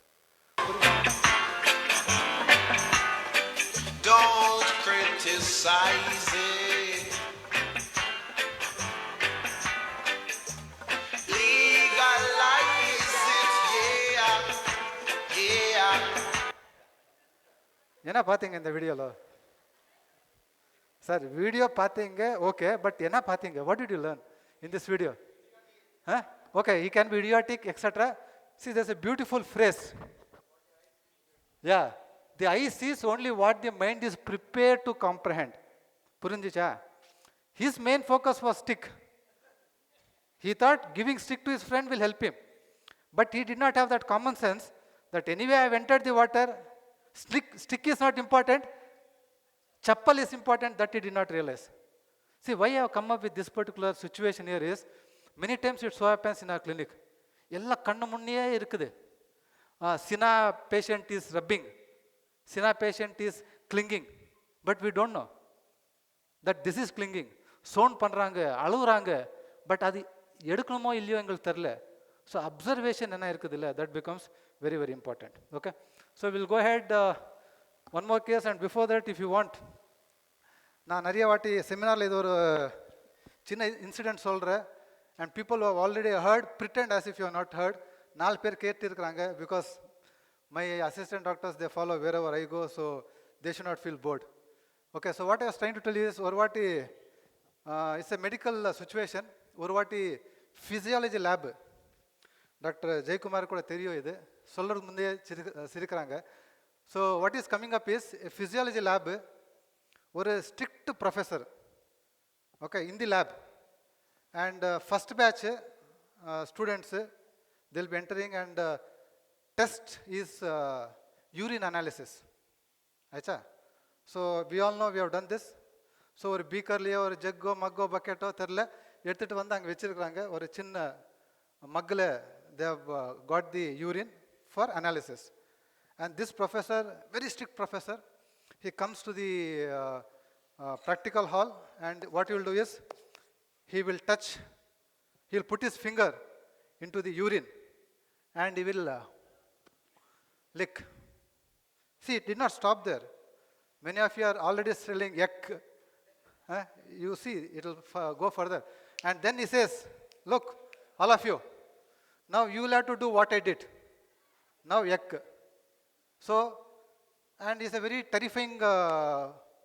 Don't criticize it. Legalize it, yeah, yeah. என்ன பார்த்தீங்க இந்த வீடியோவில்? Sir video பார்த்தீங்க, okay, but என்ன பார்த்தீங்க? What did you learn in this video? Okay, he can be idiotic, etc. See, there's a beautiful phrase. Yeah, the eye sees only what the mind is prepared to comprehend. புரிஞ்சுச்சா? His main focus was stick. He thought giving stick to his friend will help him. But he did not have that common sense that anyway I have entered the water, stick is not important, chappal is important, that he did not realize. See, why I have come up with this particular situation here is, many times it so happens in our clinic, எல்லா கண்ணு முன்னையே இருக்குது. Sina patient is rubbing, Sina patient is clinging, but we don't know that this is clinging. சோன் பண்ணுறாங்க, அழுகுறாங்க, but அது எடுக்கணுமோ இல்லையோ எங்களுக்கு தெரில. ஸோ அப்சர்வேஷன் என்ன இருக்குது இல்லை, that becomes very very important. Okay, so will go ahead one more case. And before that if you want, நான் நிறைய வாட்டி செமினாரில் இது ஒரு சின்ன இன்சிடென்ட் சொல்கிறேன். And people have already heard pretend as if you not heard. 4 பேர் கேட்டு இருக்கிறாங்க. Because my assistant doctors they follow wherever I go, so they should not feel bored. Okay, so what I was trying to tell you is, ஒரு வாட்டி it's a medical situation. ஒரு வாட்டி physiology lab, doctor Jayakumar கூட தெரியும், இது சொல்கிறதுக்கு முந்தைய சிரிக்கிறாங்க. So what is coming up is physiology lab, ஒரு strict professor, okay, in the lab. And first batch students they'll be entering, and test is urine analysis. Aicha? So we all know we have done this. So ஒரு பீக்கர்லேயோ ஒரு ஜக்கோ மக்கோ பக்கெட்டோ தெரில எடுத்துகிட்டு வந்து அங்கே வச்சுருக்குறாங்க. ஒரு சின்ன மக்கில் they have got the urine for analysis. And this professor, very strict professor, he comes to the practical hall, and what he will do is, he will put his finger into the urine and he will lick. See, it did not stop there. Many of you are already selling yuck. You see, it will go further. And then he says, look, all of you, now you will have to do what I did. Now yuck. So, and he's a very terrifying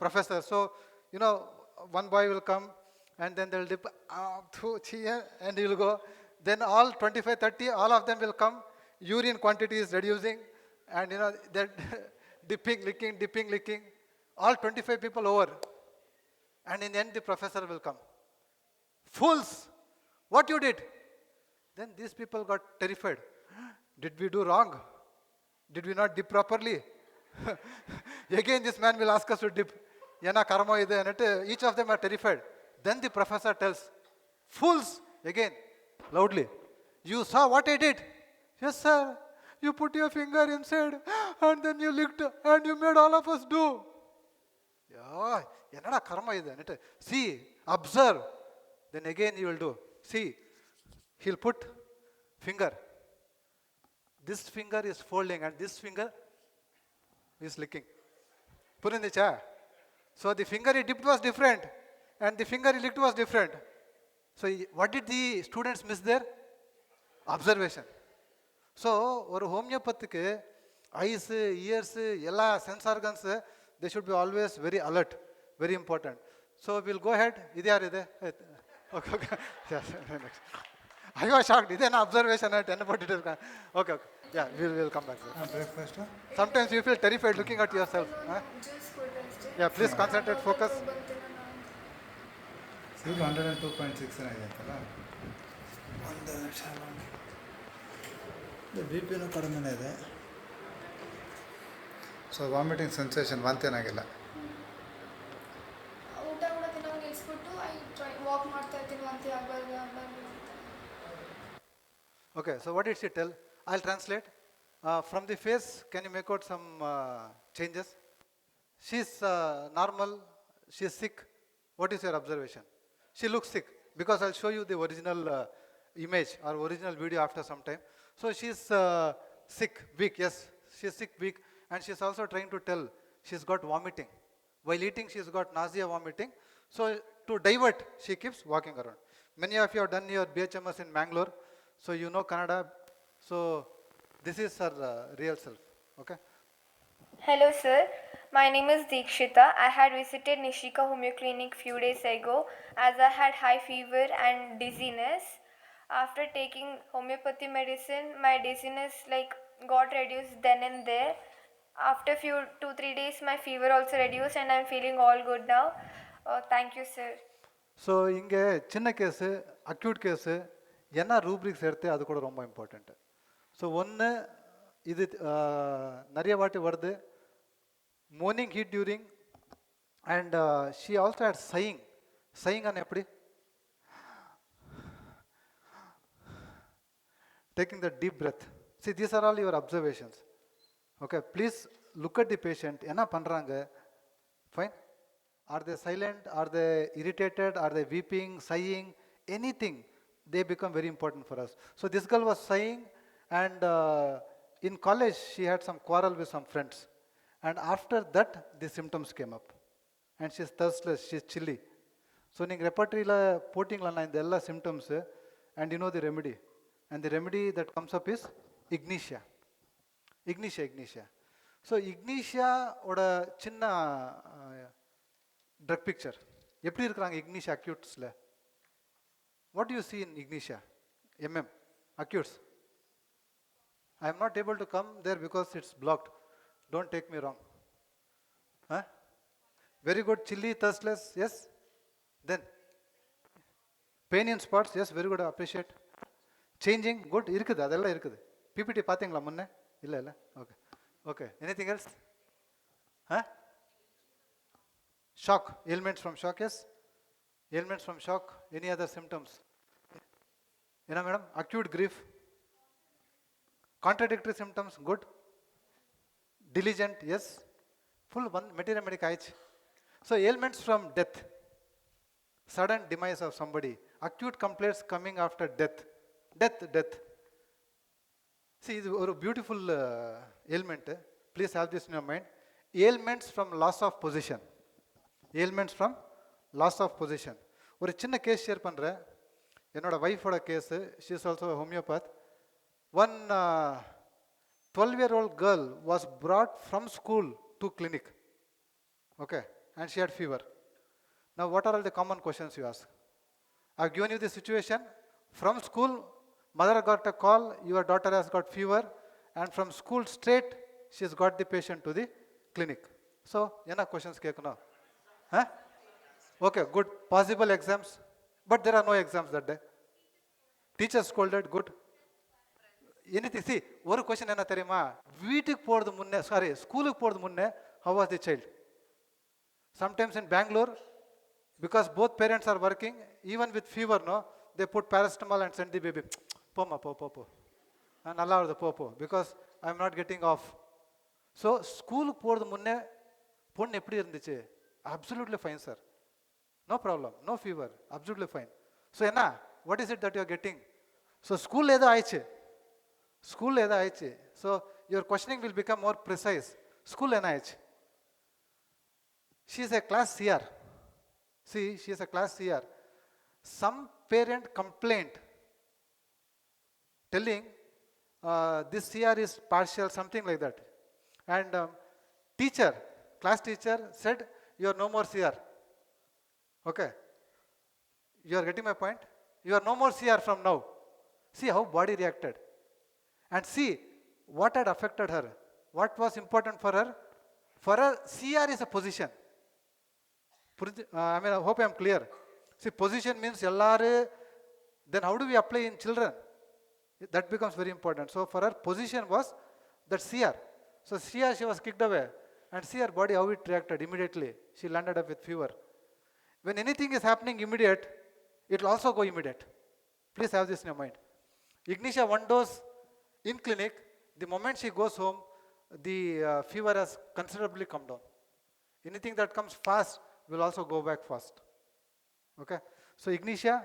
professor. So, you know, one boy will come and then they'll dip, and he will go. Then all 25, 30, all of them will come. Urine quantity is reducing, and you know, they're dipping, licking. All 25 people over. And in the end, the professor will come. Fools! What you did? Then these people got terrified. Did we do wrong? Did we not dip properly? Again, this man will ask us to dip. Yana karma ide, and each of them are terrified. Then the professor tells, fools! Again, loudly. You saw what I did? Yes, sir. You put your finger inside and then you licked and you made all of us do. Yeah, enada karma ide. See, observe. Then again you will do. See, he'll put finger this finger is folding and this finger is licking. Purindicha? So the finger he dipped was different and the finger he licked was different. So what did the students miss there? Observation. So ஒரு ஹோமியோபதிக்கு ice years எல்லா sense organs they should be always very alert, very important. So we'll go ahead. ಇದು ಯಾರಿದೆ? Okay, okay. Yes, next. I was shocked. ಇದೇನಾ observation at 10 about it. Okay, okay. Yeah, we'll come back. Breakfast Sometimes you feel terrified looking at yourself. Huh? Yeah, please concentrate, focus. ಈಗ 102.6 ಆಗೈತಲ್ಲ ಒಂದು ನಿಮಿಷ B ಪಿನೂ ಕಡಿಮೆನೇ ಇದೆ. So vomiting sensation ವಾಂತೇನಾಗಿಲ್ಲ. ಊಟ ಕೂಡ ತಿನ್ನೋದು ನಿಲ್ಲಿಸ್ಬಿಟ್ಟು ವಾಕ್ ಮಾಡ್ತಾ ಇರ್ತೀನಿ, ವಾಂತಿ ಆಗಬಾರ್ದು ಅಂತ. Okay, so what did she tell? I'll translate. From the face, can you make out some changes? She's normal, she's sick. What is your observation? She looks sick because I'll show you the original image or original video after some time. So she's sick, weak, yes, she's sick, weak, and she's also trying to tell she's got vomiting. While eating, she's got nausea, vomiting. So to divert, she keeps walking around. Many of you have done your BHMS in Mangalore, so you know Kannada. So this is her real self, okay? Hello sir, my name is Deekshita. I had visited Nishika Homeo Clinic few days ago as I had high fever and dizziness. After taking homeopathy medicine, my dizziness got reduced then and there. After 2-3 days, my fever also reduced and I'm feeling all good now. Thank you sir. So இங்கே சின்ன case acute case என்ன rubrics எடுத்து அது கூட ரொம்ப important. So ஒன்று இது நிறைய வாட்டி வருது, morning heat during and she also had sighing. Sighing and எப்படி? Taking the deep breath. See, these are all your observations. Okay, please look at the patient. Enna pandranga? Fine. Are they silent? Are they irritated? Are they weeping, sighing? Anything. They become very important for us. So this girl was sighing, and in college she had some quarrel with some friends. And after that, the symptoms came up. And she's thirstless, she's chilly. So in repertory la porting la in the symptoms, and you know the remedy. And the remedy that comes up is ignitia. Ignitia. So ignitia oda chinna drug picture. எப்படி இருக்கிறாங்க ignitia acutesல? What do you see in ignitia? Acutes. I am not able to come there because it's blocked. Don't take me wrong. Huh? Very good. Chilly, thirstless. Yes. Then pain in spots. Yes, very good. Appreciate. Changing, good, இருக்குது, அதெல்லாம் இருக்குது. PPT பார்த்தீங்களா முன்னே? இல்லை. Okay okay. Anything else? Shock, ailments from shock, yes? Ailments from shock, any other symptoms? என்ன madam? acute grief, contradictory symptoms, good. Diligent, yes. Full one material medic ஆயிடுச்சு. So ailments from death, sudden demise of somebody, acute complaints coming after death. Death. See, this is a beautiful ailment. Please have this in your mind. Ailments from loss of position. Ailments from loss of position. ஒரு சின்ன case share பண்ணுறேன். என்னோட ஒய்ஃபோட case. She is also homeopath. One 12-year-old girl was brought from school to clinic. Okay, and she had fever. Now, what are all the common questions you ask? I've given you the situation. From school, mother got a call, your daughter has got fever, and from school straight, she's got the patient to the clinic. So, என்ன questions கேட்கணும்? Huh? Okay, good. Possible exams, but there are no exams that day. Teacher scolded, good. Anything, see, ஒரு question என்ன தெரியுமா? வீட்டுக்கு போறது முன்னே, ஸ்கூலுக்கு போறது முன்னே, how was the child? Sometimes in Bangalore, because both parents are working, even with fever, no, they put paracetamol and send the baby. Poma, po. And allow the po, because I am not getting off. So, school போறது முன்னே பொண்ணு எப்படி இருந்துச்சு? Absolutely fine, sir. No problem, no fever, absolutely fine. So, என்ன? What is it that you are getting? So, school ஏதோ ஆயிடுச்சு. School eda aichi. So your questioning will become more precise. School ena aichi. She is a class CR. See, she is a class CR. Some parent complaint telling this CR is partial, something like that. And teacher, class teacher said, you are no more CR. Okay. You are getting my point? You are no more CR from now. See how body reacted. And see what had affected her. What was important for her? For her, CR is a position. I hope I am clear. See, position means LR, then how do we apply in children? That becomes very important. So for her, position was that CR. So CR, she was kicked away. And see her body, how it reacted immediately. She landed up with fever. When anything is happening immediate, it will also go immediate. Please have this in your mind. Ignitia, one dose in clinic, the moment she goes home, the fever has considerably come down. Anything that comes fast will also go back fast. Okay. So ignitia,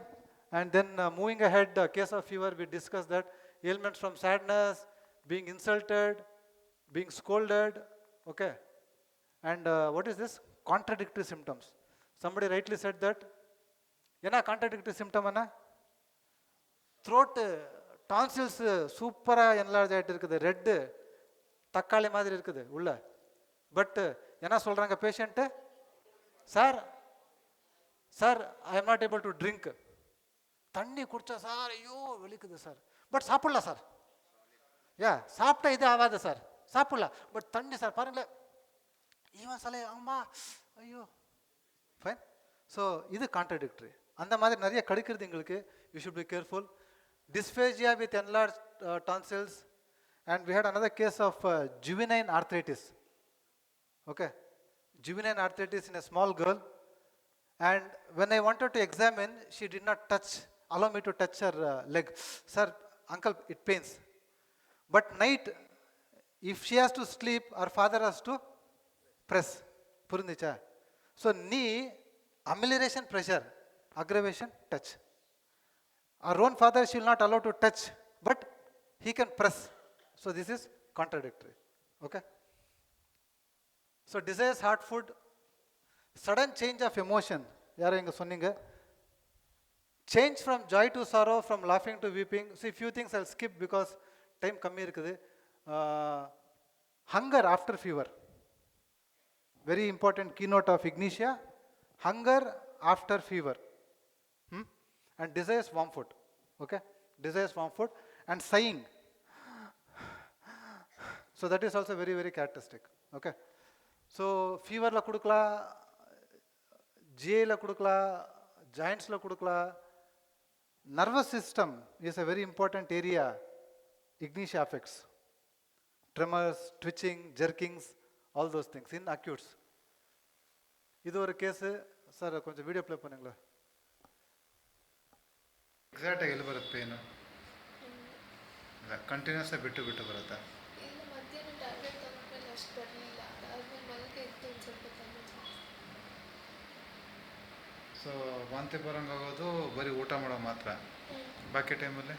and then moving ahead, case of fever, we discussed that ailments from sadness, being insulted, being scolded, okay. And what is this? Contradictory symptoms. Somebody rightly said that. Yena contradictory symptom ana? Throat, tonsils super enlarged ஆயிட்டு இருக்குது, red தக்காளி மாதிரி இருக்குது உள்ள. But என்ன சொல்றாங்க patient? Sir sir I am not able to drink. தண்ணி குடிச்சா சார் ஐயோ வெளிக்குது சார், பட் சாப்பிடலாம் சார். யா சாப்பிட்டா இது ஆகாது சார், சாப்பிடலாம் பட் தண்ணி சார் பாருங்களேன் இவன் சலை ஆமா ஐயோ ஃபைன். ஸோ இது கான்ட்ரடிக்டரி. அந்த மாதிரி நிறைய கிடைக்கிறது எங்களுக்கு. You should be careful. Dysphagia with enlarged tonsils, and we had another case of juvenile arthritis. Okay, juvenile arthritis in a small girl, and when I wanted to examine, she did not allow me to touch her leg. Sir, uncle, it pains. But night, if she has to sleep, her father has to press. Purundicha. So knee, amelioration, pressure, aggravation, touch. Our own father she will not allow to touch, but he can press. So this is contradictory. Okay. So desires hot food, sudden change of emotion. Yaru inga sonninga. Change from joy to sorrow, from laughing to weeping. See, few things I'll skip because time kammi irukkudu. Hunger after fever. Very important keynote of ignitia. Hunger after fever. And desires warm food. Okay, desires warm food and sighing. So that is also very, very characteristic. Okay, so fever la kudukla, GA la kudukla, joints la kudukla. Nervous system is a very important area ignitia affects. Tremors, twitching, jerkings, all those things in acutes. Idu oru case sir konja video play pannunga. ಎಕ್ಸಾಕ್ಟಾಗಿ ಎಲ್ಲಿ ಬರುತ್ತೆ pain? ಇಲ್ಲ continuous ಆಗಿ ಬಿಟ್ಟು ಬಿಟ್ಟು ಬರುತ್ತಾ? ಮಧ್ಯಾಹ್ನ tablet ತಗೊಂಡ್ಮೇಲೆ ಅಷ್ಟು ಬರಲಿಲ್ಲ, ಅದಾದ್ಮೇಲೆ ಮಲಕೆ ಇತ್ತು ಒಂದು ಸ್ವಲ್ಪ ತಮ್ಮ. ಸೊ ವಾಂತಿ ಬರೋಂಗಾಗೋದು ಬರೀ ಊಟ ಮಾಡೋ ಮಾತ್ರ, ಬಾಕಿ ಟೈಮಲ್ಲಿ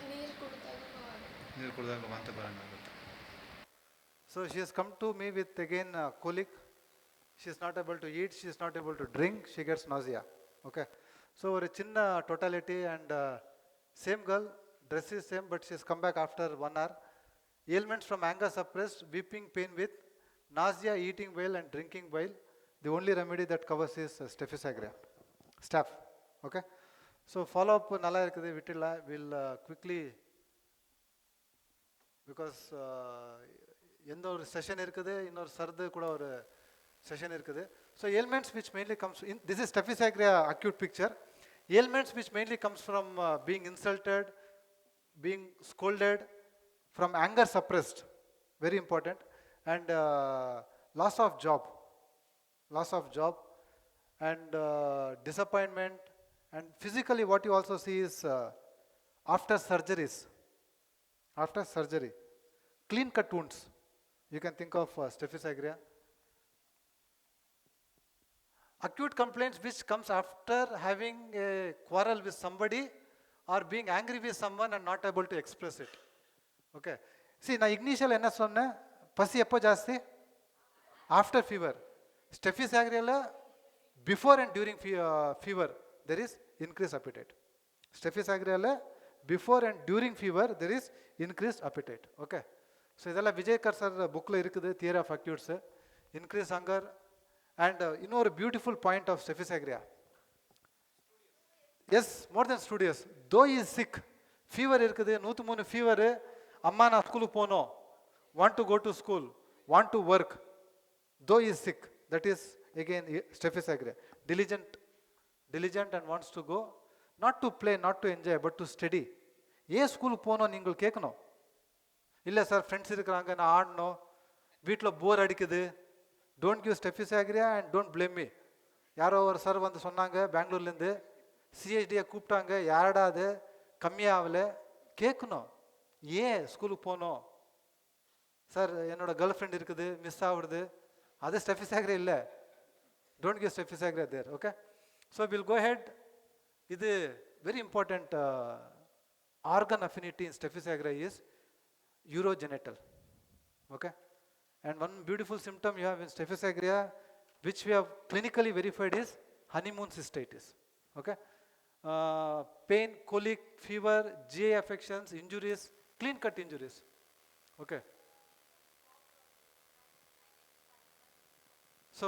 ನೀರು ಕುಡಿದಾಗ ವಾಂತಿ ಬರೋಂಗಾಗುತ್ತೆ. So she has come to me with again colic. She is not able to eat, she is not able to drink, she gets nausea. Okay. So ஒரு சின்ன totality and same girl, dress is same, but she has come back after 1 hour. Ailments from anger suppressed, weeping pain with nausea, eating while and drinking while. The only remedy that covers is Staphysagra, staph. Okay. So follow up nalla irukkude vittilla. We'll quickly, because எந்த ஒரு session இருக்குது, இன்னொரு சர்து கூட ஒரு session இருக்குது. So ailments which mainly comes in, this is Staphysagra acute picture. Ailments which mainly comes from being insulted, being scolded, from anger suppressed, very important, and loss of job, and disappointment, and physically what you also see is after surgery, clean cut wounds. You can think of Staphysagra. Acute complaints which comes after having a quarrel with somebody or being angry with someone and not able to express it. Okay. See நான் initial என்ன சொன்னேன், பசி எப்போ ஜாஸ்தி? After fever. ஸ்டெஃபிஸ் ஆக்ரியில் before and during fever there is increase appetite. ஸ்டெஃபிஸ் ஆக்ரியில் before and during fever there is increase appetite. Okay, so இதெல்லாம் விஜயகர் சார் புக்கில் இருக்குது, theory of acutes. Increase hunger and இன்னொரு beautiful point of staphisagria. Yes, more then studious. Though is sick, fever இருக்குது, 103 fever, அம்மா நான் ஸ்கூலுக்கு போகணும், want to go to school, want to work, though is sick, that is again ஸ்டெஃபிஸ் ஆக்ரியா. diligent and wants to go, not to play, not to enjoy, but to study. ஏன் ஸ்கூலுக்கு போகணும் நீங்கள் கேட்கணும். இல்லை சார் ஃப்ரெண்ட்ஸ் இருக்கிறாங்க, நான் ஆடணும், வீட்டில் போர் அடிக்குது. Don't give staphisagria and don't blame me. யாரோ ஒரு சார் வந்து சொன்னாங்க பெங்களூர்லேருந்து, சிஹெச்டியை கூப்பிட்டாங்க, யாரடா அது கம்மியாகல, கேட்கணும். ஏன் ஸ்கூலுக்கு போகணும்? சார் என்னோட கேர்ள் ஃப்ரெண்ட் இருக்குது, மிஸ் ஆகுது, அது ஸ்டெஃபிஸ் ஆக்ரியா இல்லை. Don't give staphisagria there. Okay, so will go head. இது very important organ affinity in Staphylococcus aureus is urogenital. Okay, and one beautiful symptom you have in Staphylococcus aureus which we have clinically verified is honeymoon cystitis. Okay, pain, colic, fever, GI affections, injuries, clean cut injuries. Okay, so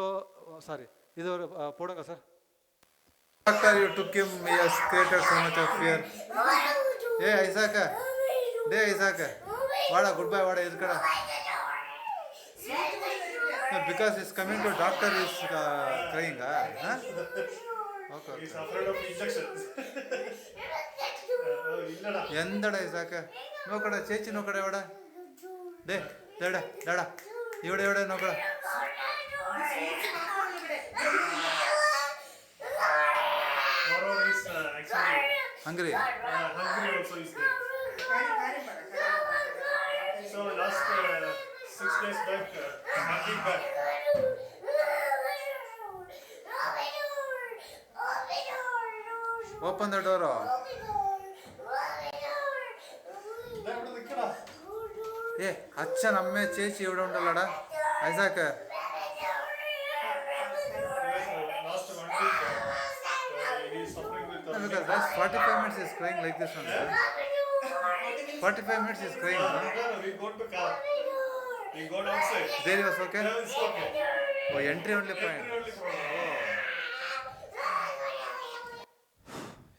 sorry, idu podunga sir. Doctor, you took him, he has created so much of fear. Hey Isaac, hey Isaac, vada goodbye, vada irkada. Because he's coming to doctor is crying, huh? Okay. He's afraid of injections. Endada Isaac, no kada chechi no kada vada. De, dada, ivade no kada. Hungry. Hungry also is there. So last 6 days back, nothing back. Open the door. Hey, acha namme chechi ivada undallada. Isaac. Last 1 week, he is suffering with Because last 45 minutes is crying like this one. 45 minutes is crying. No, we go to car. We go outside. There was okay? Yeah, it's okay. Oh, entry only point. Entry only point. Oh.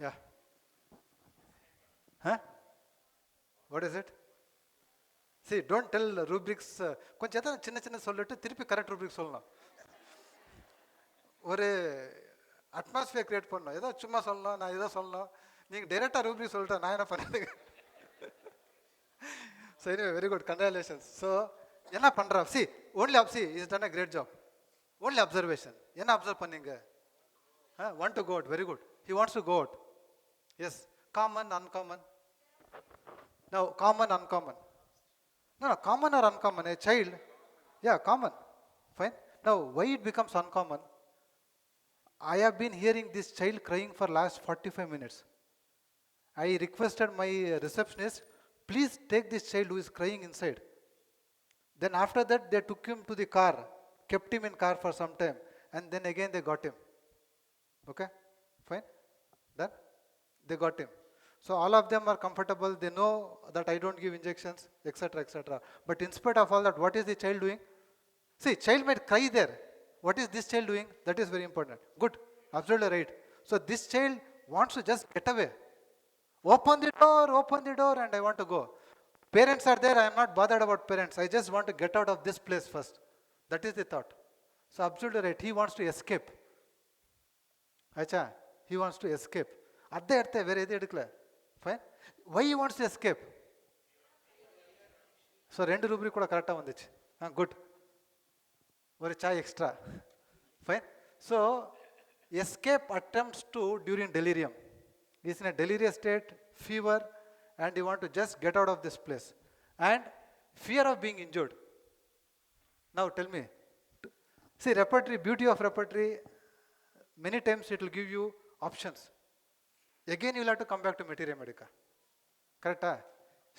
Yeah. Huh? What is it? See, don't tell rubrics. கொஞ்சம் எதாவது சின்ன சொல்லிட்டு திருப்பி correct rubrics சொல்லணும். ஒரு atmosphere create பண்ணணும். ஏதோ சும்மா சொல்லணும், நான் ஏதோ சொல்லணும், நீங்கள் டைரெக்டாக ரூப்ரிக் சொல்லிட்டேன், நான் என்ன பண்ணுறதுங்க. So anyway, very good, congratulations. So என்ன பண்ணுறா, she only she is done a great job. Only observation. என்ன அப்சர்வ் பண்ணீங்க? Want to go out, very good. He wants to go out. Yes, common, uncommon. Now, common, uncommon. No, common or uncommon? A child, yeah, common. Fine. Now, why it becomes uncommon? I have been hearing this child crying for last 45 minutes. I requested my receptionist, please take this child who is crying inside. Then after that, they took him to the car, kept him in car for some time, and then again they got him. Okay, fine. Then they got him. So all of them are comfortable. They know that I don't give injections, etc., etc. But in spite of all that, what is the child doing? See, child might cry there. What is this child doing? That is very important. Good, absolutely right. So this child wants to just get away. Open the door, and I want to go. Parents are there. I am not bothered about parents. I just want to get out of this place first. That is the thought. So absolutely right. He wants to escape. Acha, he wants to escape. Adde arte vere edu edukla. Fine. Why he wants to escape? So rendu rubric kuda correct ah vandichu. Good. One chai extra. Fine. So escape attempts to during delirium. He is in a delirious state, fever, and you want to just get out of this place. And fear of being injured. Now tell me. See, repertory, beauty of repertory, many times it will give you options. Again, you will have to come back to materia medica. Correct?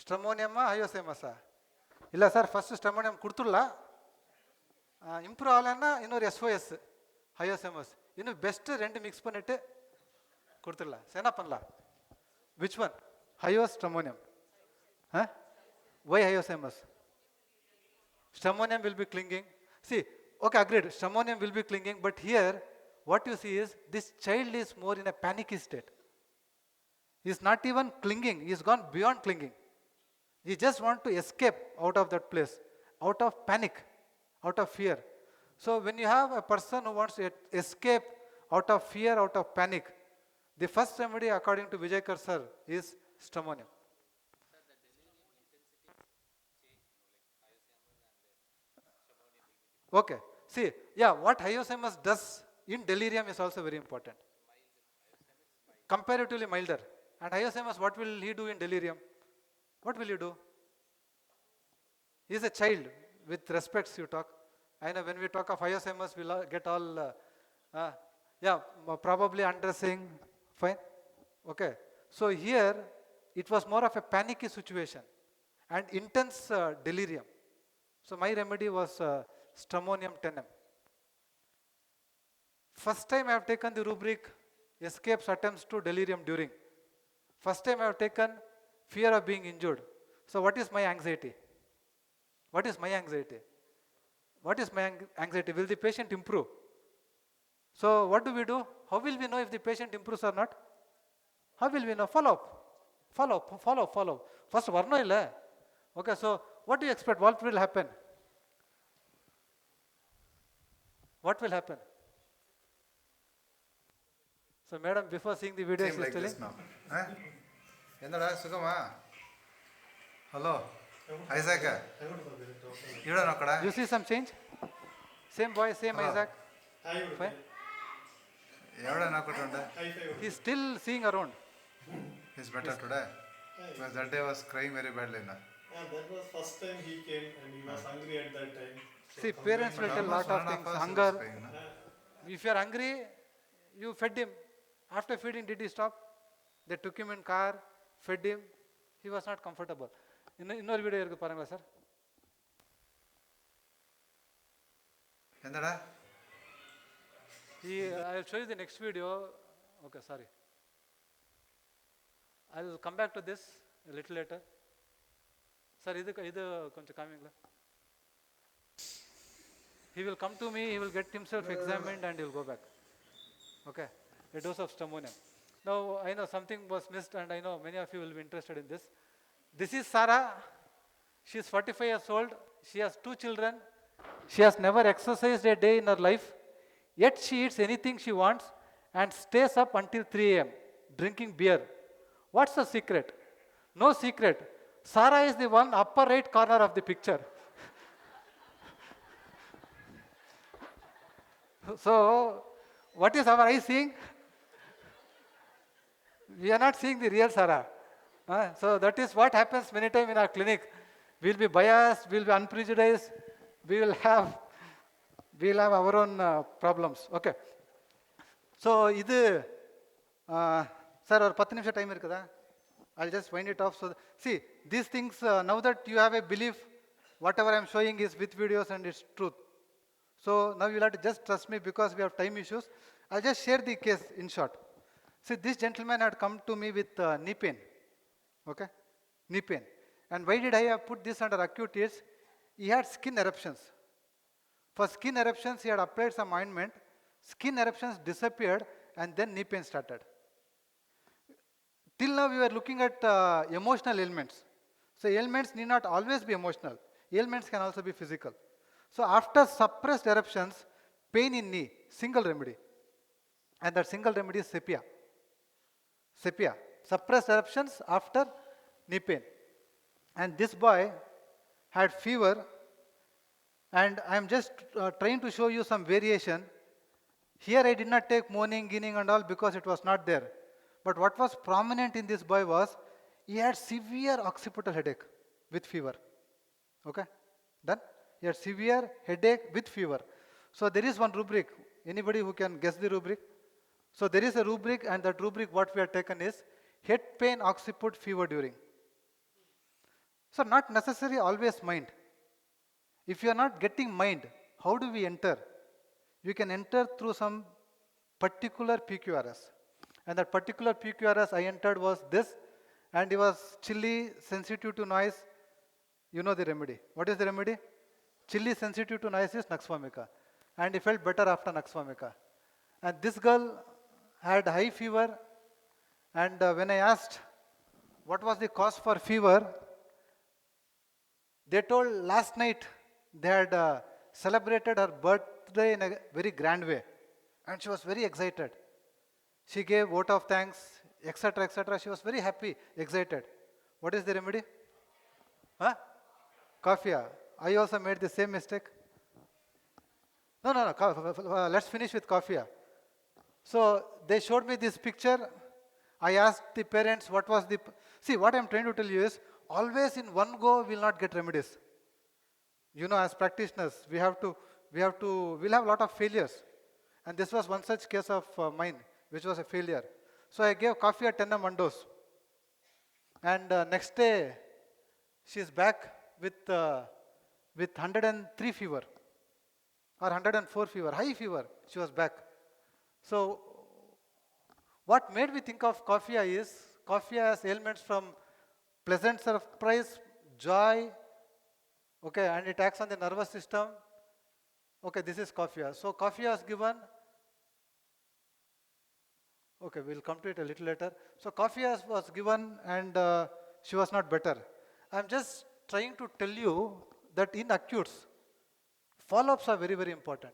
Stramonium, hyoscyamus. ಇಲ್ಲ sir, first ಸ್ಟಮೋನಿಯಂ ಕೊಡ್ತಿಲ್ಲ, improve ಆಗலன்னா இன்னொரு SOS ஹயோசெமஸ் இன்னும் best ரெண்டு mix பண்ணிட்டு கொடுத்துடலாம். என்ன பண்ணலாம்? Which one? Hyos stramonium. Why hyosemus? Stramonium will be clinging. See, okay, agreed, stramonium will be clinging, but here what you see is this child is more in a panicky state. He is not even clinging, he has gone beyond clinging. He just want to escape out of that place, out of panic, out of fear. So when you have a person who wants to escape out of fear, out of panic, the first remedy according to Vijayakrishna sir is stramonium. Okay, see, yeah, what hyosemus does in delirium is also very important. Comparatively milder. And hyosemus, what will he do in delirium? What will you do? He is a child, with respects you talk. I know when we talk of hyosemus, we'll get all, yeah, probably undressing, fine. Okay, so here it was more of a panicky situation and intense delirium. So my remedy was stramonium 10m. First time I have taken the rubric escapes attempts to delirium during. First time I have taken fear of being injured. So what is my anxiety? What is my anxiety? What is my anxiety? Will the patient improve? So what do we do? How will we know if the patient improves or not? How will we know? Follow up. Follow up, follow up, follow up. First varno illa. Okay, so what do you expect? What will happen? What will happen? So madam, before seeing the video, she is telling. என்னடா சுகமா? Hello Isaac, இவட நோக்கடா. You see some change? Same boy, same Isaac. Fine. ఎవడ నోకటండ? He is still seeing around. He is better today. Because that day was crying very badly now. That was first time he came and he was hungry at that time. So See, parents will tell lot of things. Hunger. If you are hungry, you fed him. After feeding, did he stop? They took him in car, fed him. He was not comfortable. இன்னொரு video இருக்கு பாருங்களா sir. என்னடா? I will show you the next video. Okay, sorry. I will come back to this a little later. Sir, இது கொஞ்சம் காமிங்களா? He will come to me, he will get himself examined and he will go back. Okay, a dose of stramonium. Now, I know something was missed and I know many of you will be interested in this. This is Sarah. She is 45 years old. She has 2 children. She has never exercised a day in her life. Yet she eats anything she wants and stays up until 3 a.m. drinking beer. What's the secret? No secret. Sarah is the one upper right corner of the picture. So, what is our eye seeing? We are not seeing the real Sarah. So that is what happens many times in our clinic. We will be biased, we will be unprejudiced, we will have our own problems. Okay. So, இது sir ஒரு 10 நிமிஷம் time இருக்குதா? I'll just wind it off. So, see, these things, now that you have a belief, whatever I'm showing is with videos and it's truth. So, now you'll have to just trust me because we have time issues. I'll just share the case in short. See, this gentleman had come to me with knee pain. Okay? Knee pain. And why did I have put this under acute is, he had skin eruptions. For skin eruptions, he had applied some ointment. Skin eruptions disappeared and then knee pain started. Till now, we were looking at emotional ailments. So, ailments need not always be emotional. Ailments can also be physical. So, after suppressed eruptions, pain in knee, single remedy. And that single remedy is sepia. Sepia. Suppressed eruptions after knee pain. And this boy had fever, and I am just trying to show you some variation. Here I did not take moaning, guining and all because it was not there. But what was prominent in this boy was, he had severe occipital headache with fever. Okay? Done? He had severe headache with fever. So there is one rubric. Anybody who can guess the rubric? So there is a rubric, and that rubric what we have taken is head pain, occiput, fever during. So not necessarily always mind. If you are not getting mind, how do we enter? You can enter through some particular PQRS. And that particular PQRS I entered was this, and it was chilly, sensitive to noise. You know the remedy. What is the remedy? Chilly, sensitive to noise is Naxvamika. And he felt better after Naxvamika. And this girl had high fever, and when I asked what was the cause for fever, they told last night they had celebrated her birthday in a very grand way, and she was very excited. She gave vote of thanks, etc., etc. She was very happy, excited. What is the remedy? Huh? Coffee. I also made the same mistake. No, no, no. Let's finish with coffee. So they showed me this picture. I asked the parents what was the. See, what I'm trying to tell you is always in one go we'll not get remedies. You know, as practitioners, we'll have a lot of failures. And this was one such case of mine, which was a failure. So I gave coffee at 10 dose. And next day, she's back with 103 fever or 104 fever, high fever. She was back. So what made me think of coffee is coffee has ailments from pleasant surprise, joy, okay, and it acts on the nervous system. Okay, this is coffee. So coffee was given. Okay, we'll come to it a little later. So coffee was given, and she was not better. I'm just trying to tell you that in acutes, follow-ups are very, very important.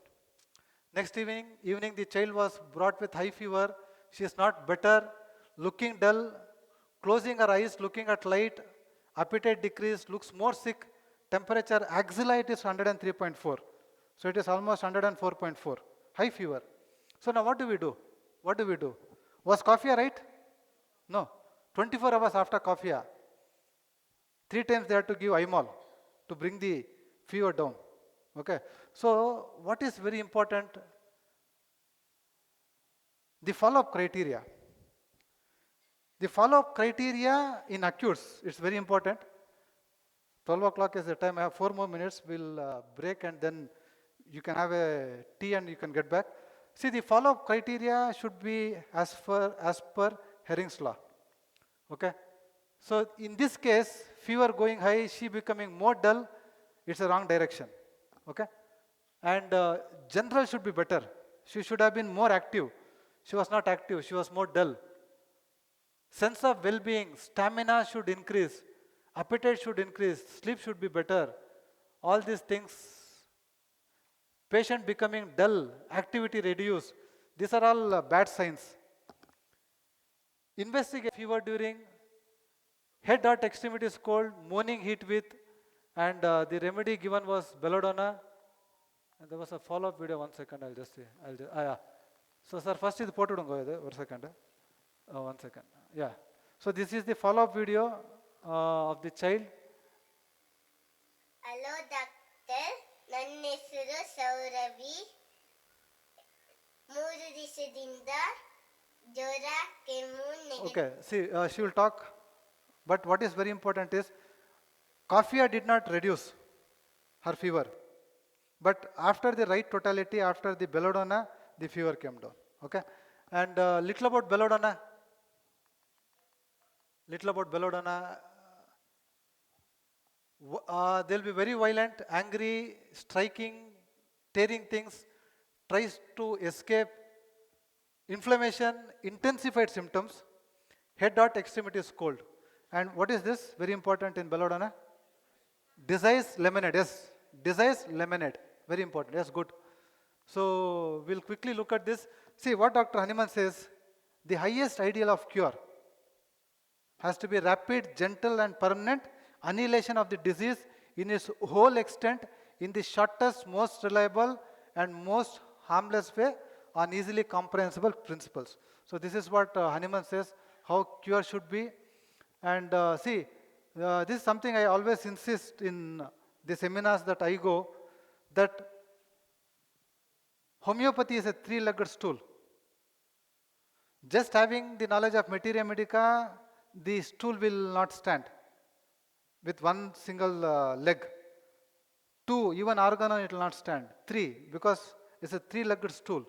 Next evening, the child was brought with high fever. She is not better, looking dull, closing her eyes, looking at light, appetite decreased, looks more sick, temperature axillite is 103.4. So it is almost 104.4, high fever. So now what do we do? What do we do? Was coffee right? No. 24 hours after coffee, 3 times they had to give Imol to bring the fever down. Okay. So what is very important? The follow-up criteria. The follow-up criteria in acutes, it's very important. 12 o'clock is the time. I have 4 more minutes. We'll break, and then you can have a tea and you can get back. See, the follow-up criteria should be as per Herring's law. Okay. So in this case, fever going high, she becoming more dull, it's a wrong direction. Okay. And general should be better. She should have been more active. She was not active, she was more dull. Sense of well-being, stamina should increase, appetite should increase, sleep should be better. All these things, patient becoming dull, activity reduced, these are all bad signs. Investigate fever during, head or extremities cold, morning heat with, and the remedy given was belladonna. And there was a follow-up video, 1 second, I'll just see. Yeah. So sir, first is the photo, 1 second. 1 second. Yeah. So this is the follow-up video of the child. Hello doctor, ನನ್ನ ಹೆಸರು ಸೌರವಿ. 3 ದಿವಸದಿಂದ ಜ್ವರ ಕೆಮ್ಮು ನೆಗಡಿ. Okay, see, she will talk, but what is very important is coffee did not reduce her fever, but after the right totality, after the belladonna, the fever came down. Okay, and little about belladonna. They'll be very violent, angry, striking, tearing things, tries to escape, inflammation, intensified symptoms, head or extremities cold. And what is this? Very important in belladonna. Disease lemonade, yes. Disease lemonade, very important, yes, good. So we'll quickly look at this. See what Dr. Hanuman says, the highest ideal of cure has to be rapid, gentle and permanent annihilation of the disease in its whole extent in the shortest, most reliable and most harmless way on easily comprehensible principles. So this is what Hanuman says, how cure should be. And see, this is something I always insist in the seminars that I go, that homeopathy is a 3-legged stool. Just having the knowledge of materia medica, the stool will not stand with one single leg. 2, even organon it will not stand. 3, because it's a 3-legged stool.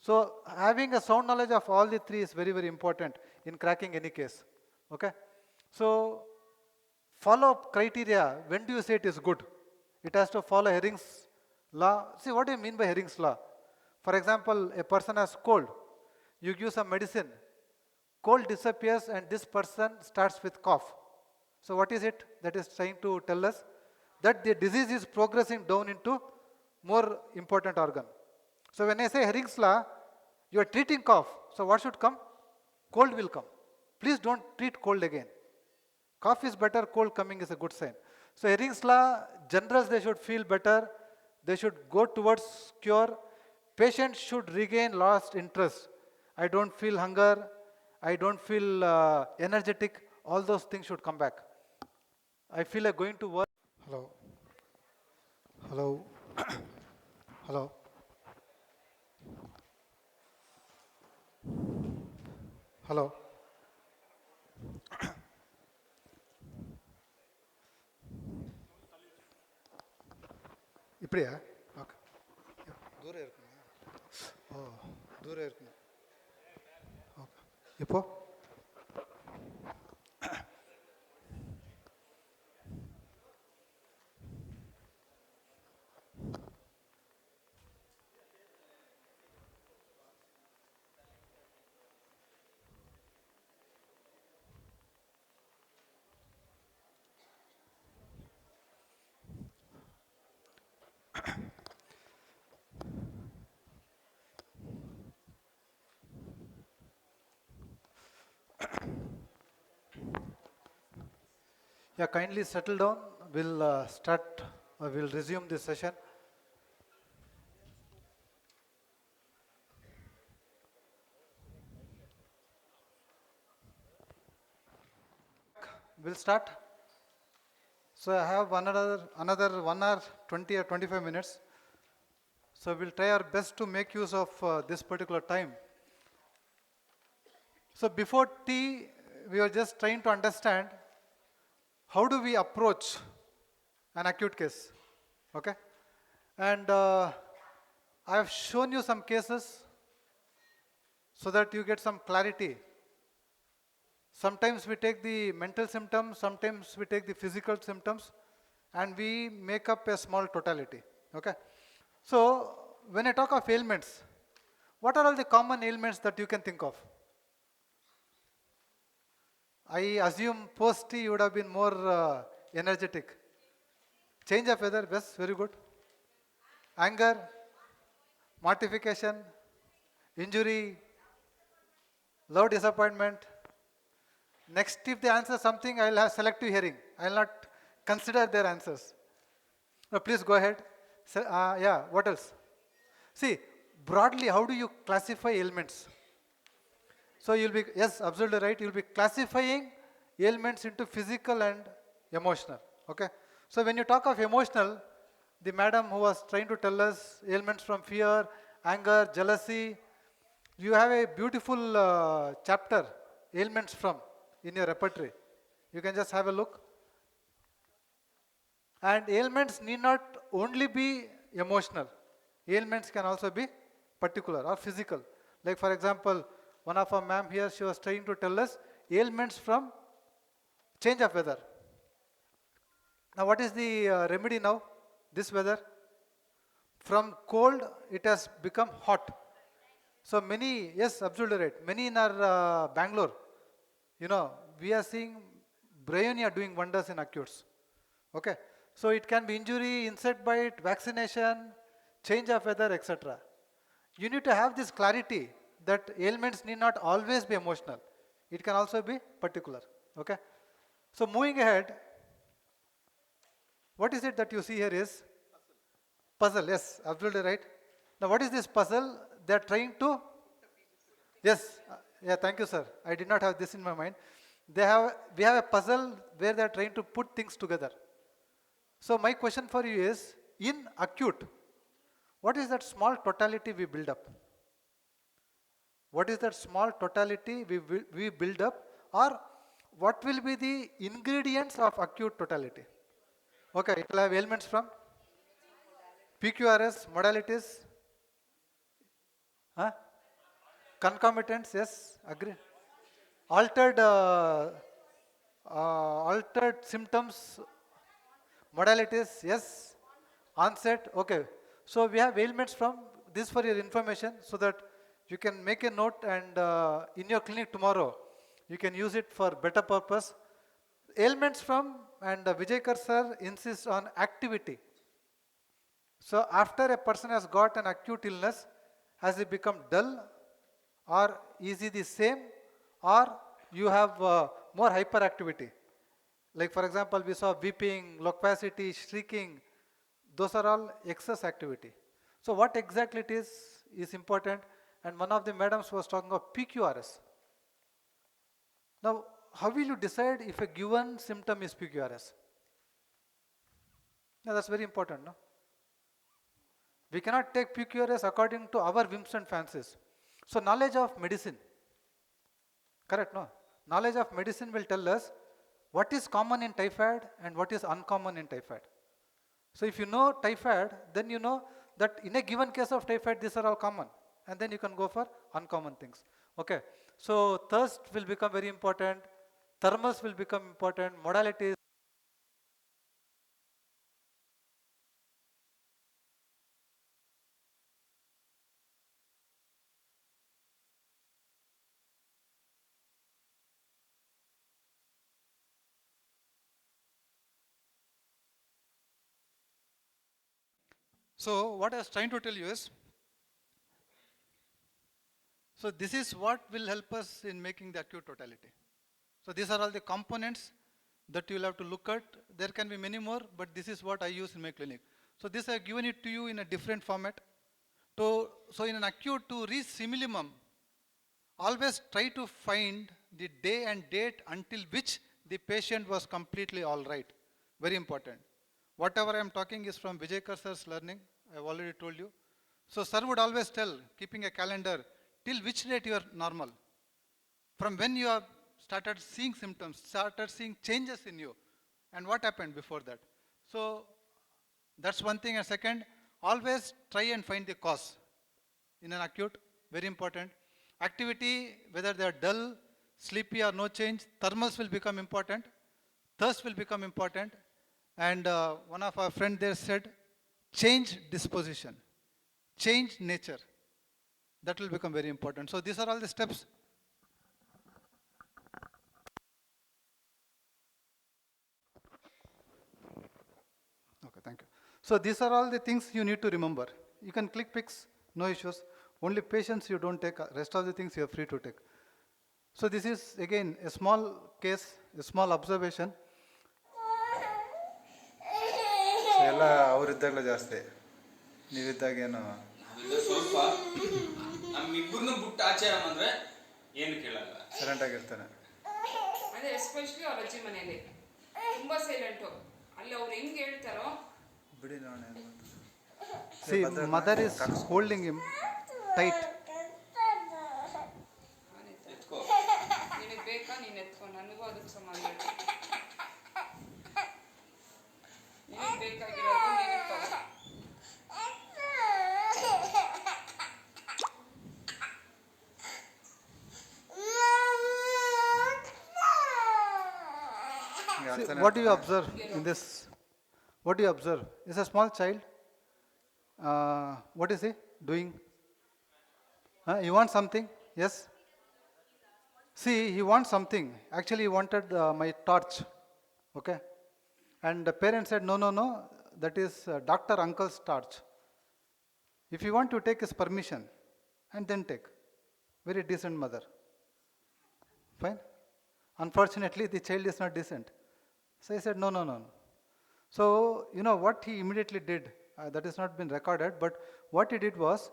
So having a sound knowledge of all the 3 is very, very important in cracking any case. Okay? So follow-up criteria, when do you say it is good? It has to follow Herring's law. See, what do you mean by Herring's law? For example, a person has cold. You give some medicine. Cold disappears and this person starts with cough. So what is it that is trying to tell us? That the disease is progressing down into more important organ. So when I say Herring's law, you are treating cough. So what should come? Cold will come. Please don't treat cold again. Cough is better, cold coming is a good sign. So Herring's law, generals they should feel better. They should go towards cure. Patients should regain lost interest. I don't feel hunger. I don't feel energetic. All those things should come back. I feel like going to work. Hello. Hello. Hello. Hello. இப்படியா okay தூரம் இருக்குங்க ஓ தூரம் இருக்குங்க okay இப்போ Yeah, kindly settle down. We'll we'll resume this session. We'll start. So I have another 1 hour, 20 or 25 minutes. So we'll try our best to make use of this particular time. So before tea, we were just trying to understand how do we approach an acute case, okay? And I have shown you some cases so that you get some clarity. Sometimes we take the mental symptoms, sometimes we take the physical symptoms, and we make up a small totality, okay? So when I talk of ailments, what are all the common ailments that you can think of? I assume post-tea you would have been more energetic. Change of weather, yes, very good. Anger, mortification, injury, love, disappointment. Next, if they answer something, I will have selective hearing. I will not consider their answers. No, please go ahead. So, yeah, what else? See, broadly, how do you classify ailments? So you'll be, yes, absolutely right. You'll be classifying ailments into physical and emotional. Okay. So when you talk of emotional, the madam who was trying to tell us ailments from fear, anger, jealousy, you have a beautiful chapter, ailments from, in your repertory. You can just have a look. And ailments need not only be emotional. Ailments can also be particular or physical. Like for example, one of our ma'am here, she was trying to tell us ailments from change of weather. Now what is the remedy now? This weather? From cold, it has become hot. So many, yes, absolutely right. Many in our Bangalore, you know, we are seeing bryonia doing wonders in acutes. Okay. So it can be injury, insect bite, vaccination, change of weather, etc. You need to have this clarity that ailments need not always be emotional. It can also be particular. Okay. So moving ahead, what is it that you see here is puzzle. Yes, absolutely right. Now what is this puzzle? They are trying to, yes, yeah, thank you sir. I did not have this in my mind. We have a puzzle where they are trying to put things together. So my question for you is, in acute, what is that small totality we build up? What is that small totality we build up, or what will be the ingredients of acute totality? Okay, it will have ailments from PQRS modalities? Huh? Concomitants, yes, agree. Altered, altered symptoms, modalities, yes. Onset, okay. So we have ailments from this for your information so that you can make a note and in your clinic tomorrow, you can use it for better purpose. Ailments from, and Vijaykar sir insists on activity. So after a person has got an acute illness, has he become dull, or is he the same, or you have more hyperactivity? Like for example, we saw weeping, loquacity, shrieking. Those are all excess activity. So what exactly it is important. And one of the madams was talking of PQRS. Now, how will you decide if a given symptom is PQRS? Now, that's very important, no? We cannot take PQRS according to our whims and fancies. So, knowledge of medicine, correct, no? Knowledge of medicine will tell us what is common in typhoid and what is uncommon in typhoid. So, if you know typhoid, then you know that in a given case of typhoid, these are all common. And then you can go for uncommon things. Okay. So, thirst will become very important. Thermals will become important. Modalities. So, what I was trying to tell you is, so this is what will help us in making the acute totality. So these are all the components that you will have to look at. There can be many more, but this is what I use in my clinic. So this I have given it to you in a different format. So in an acute, to reach simillimum, always try to find the day and date until which the patient was completely all right. Very important. Whatever I am talking is from Vijaykar sir's learning. I have already told you. So sir would always tell, keeping a calendar, till which date you are normal. From when you have started seeing symptoms, started seeing changes in you, and what happened before that. So that's one thing. And second, always try and find the cause in an acute, very important. Activity, whether they are dull, sleepy or no change, thermals will become important, thirst will become important, and one of our friends there said, change disposition, change nature. That will become very important. So these are all the steps. Okay, thank you. So these are all the things you need to remember. You can click pics, no issues. Only patients you don't take, rest of the things you are free to take. So this is again a small case, a small observation. So ಎಲ್ಲ ಅವರಿದ್ದಾಗಲೇ ಜಾಸ್ತಿ ನೀವಿದ್ದಾಗೇನು ಸ್ವಲ್ಪ ನಮ್ಮಿಬ್ಬರನ್ನು ಬಿಟ್ಟು ಆಚಾರ ಅಂದ್ರೆ ಏನು ಕೇಳಲ್ಲ silent ಆಗಿರ್ತಾನೆ. ಅದೇ ಎಸ್ಪೆಷಲಿ ಅವ್ರ ಅಜ್ಜಿ ಮನೇಲಿ ತುಂಬಾ ಸೈಲೆಂಟು. ಅಲ್ಲಿ ಅವ್ರು ಹೆಂಗೆ ಹೇಳ್ತಾರೋ ಬಿಡಿ ನೋಡೋಣ. See, mother is holding him tight. ಎತ್ಕೋ, ನಿನಗೆ ಬೇಕಾ ನೀನು ಎತ್ಕೊ, ನನಗೂ ಅದಕ್ಕೆ ಸಮಾನ. ನಿನಗೆ ಬೇಕಾಗಿರೋದು ನೀನು ತಗೋ. See, what do you observe in this? What do you observe? It's a small child. What is he doing? He wants something? Yes? See, he wants something. Actually, he wanted my torch. Okay? And the parents said, no, no, no, that is Dr. Uncle's torch. If you want to take his permission, and then take. Very decent mother. Fine? Unfortunately, the child is not decent. So he said, no, no, no. So, you know what he immediately did, that has not been recorded, but what he did was,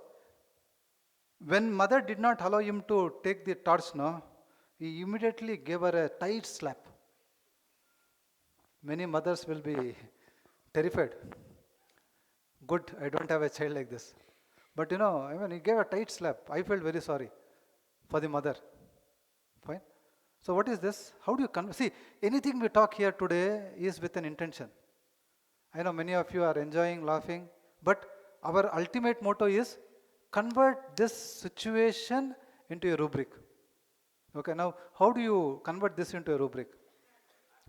when mother did not allow him to take the torch, no, he immediately gave her a tight slap. Many mothers will be terrified. Good, I don't have a child like this. But you know, I mean, he gave a tight slap. I felt very sorry for the mother. Fine. So what is this? How do you see, anything we talk here today is with an intention. I know many of you are enjoying, laughing, but our ultimate motto is convert this situation into a rubric. Okay, now how do you convert this into a rubric?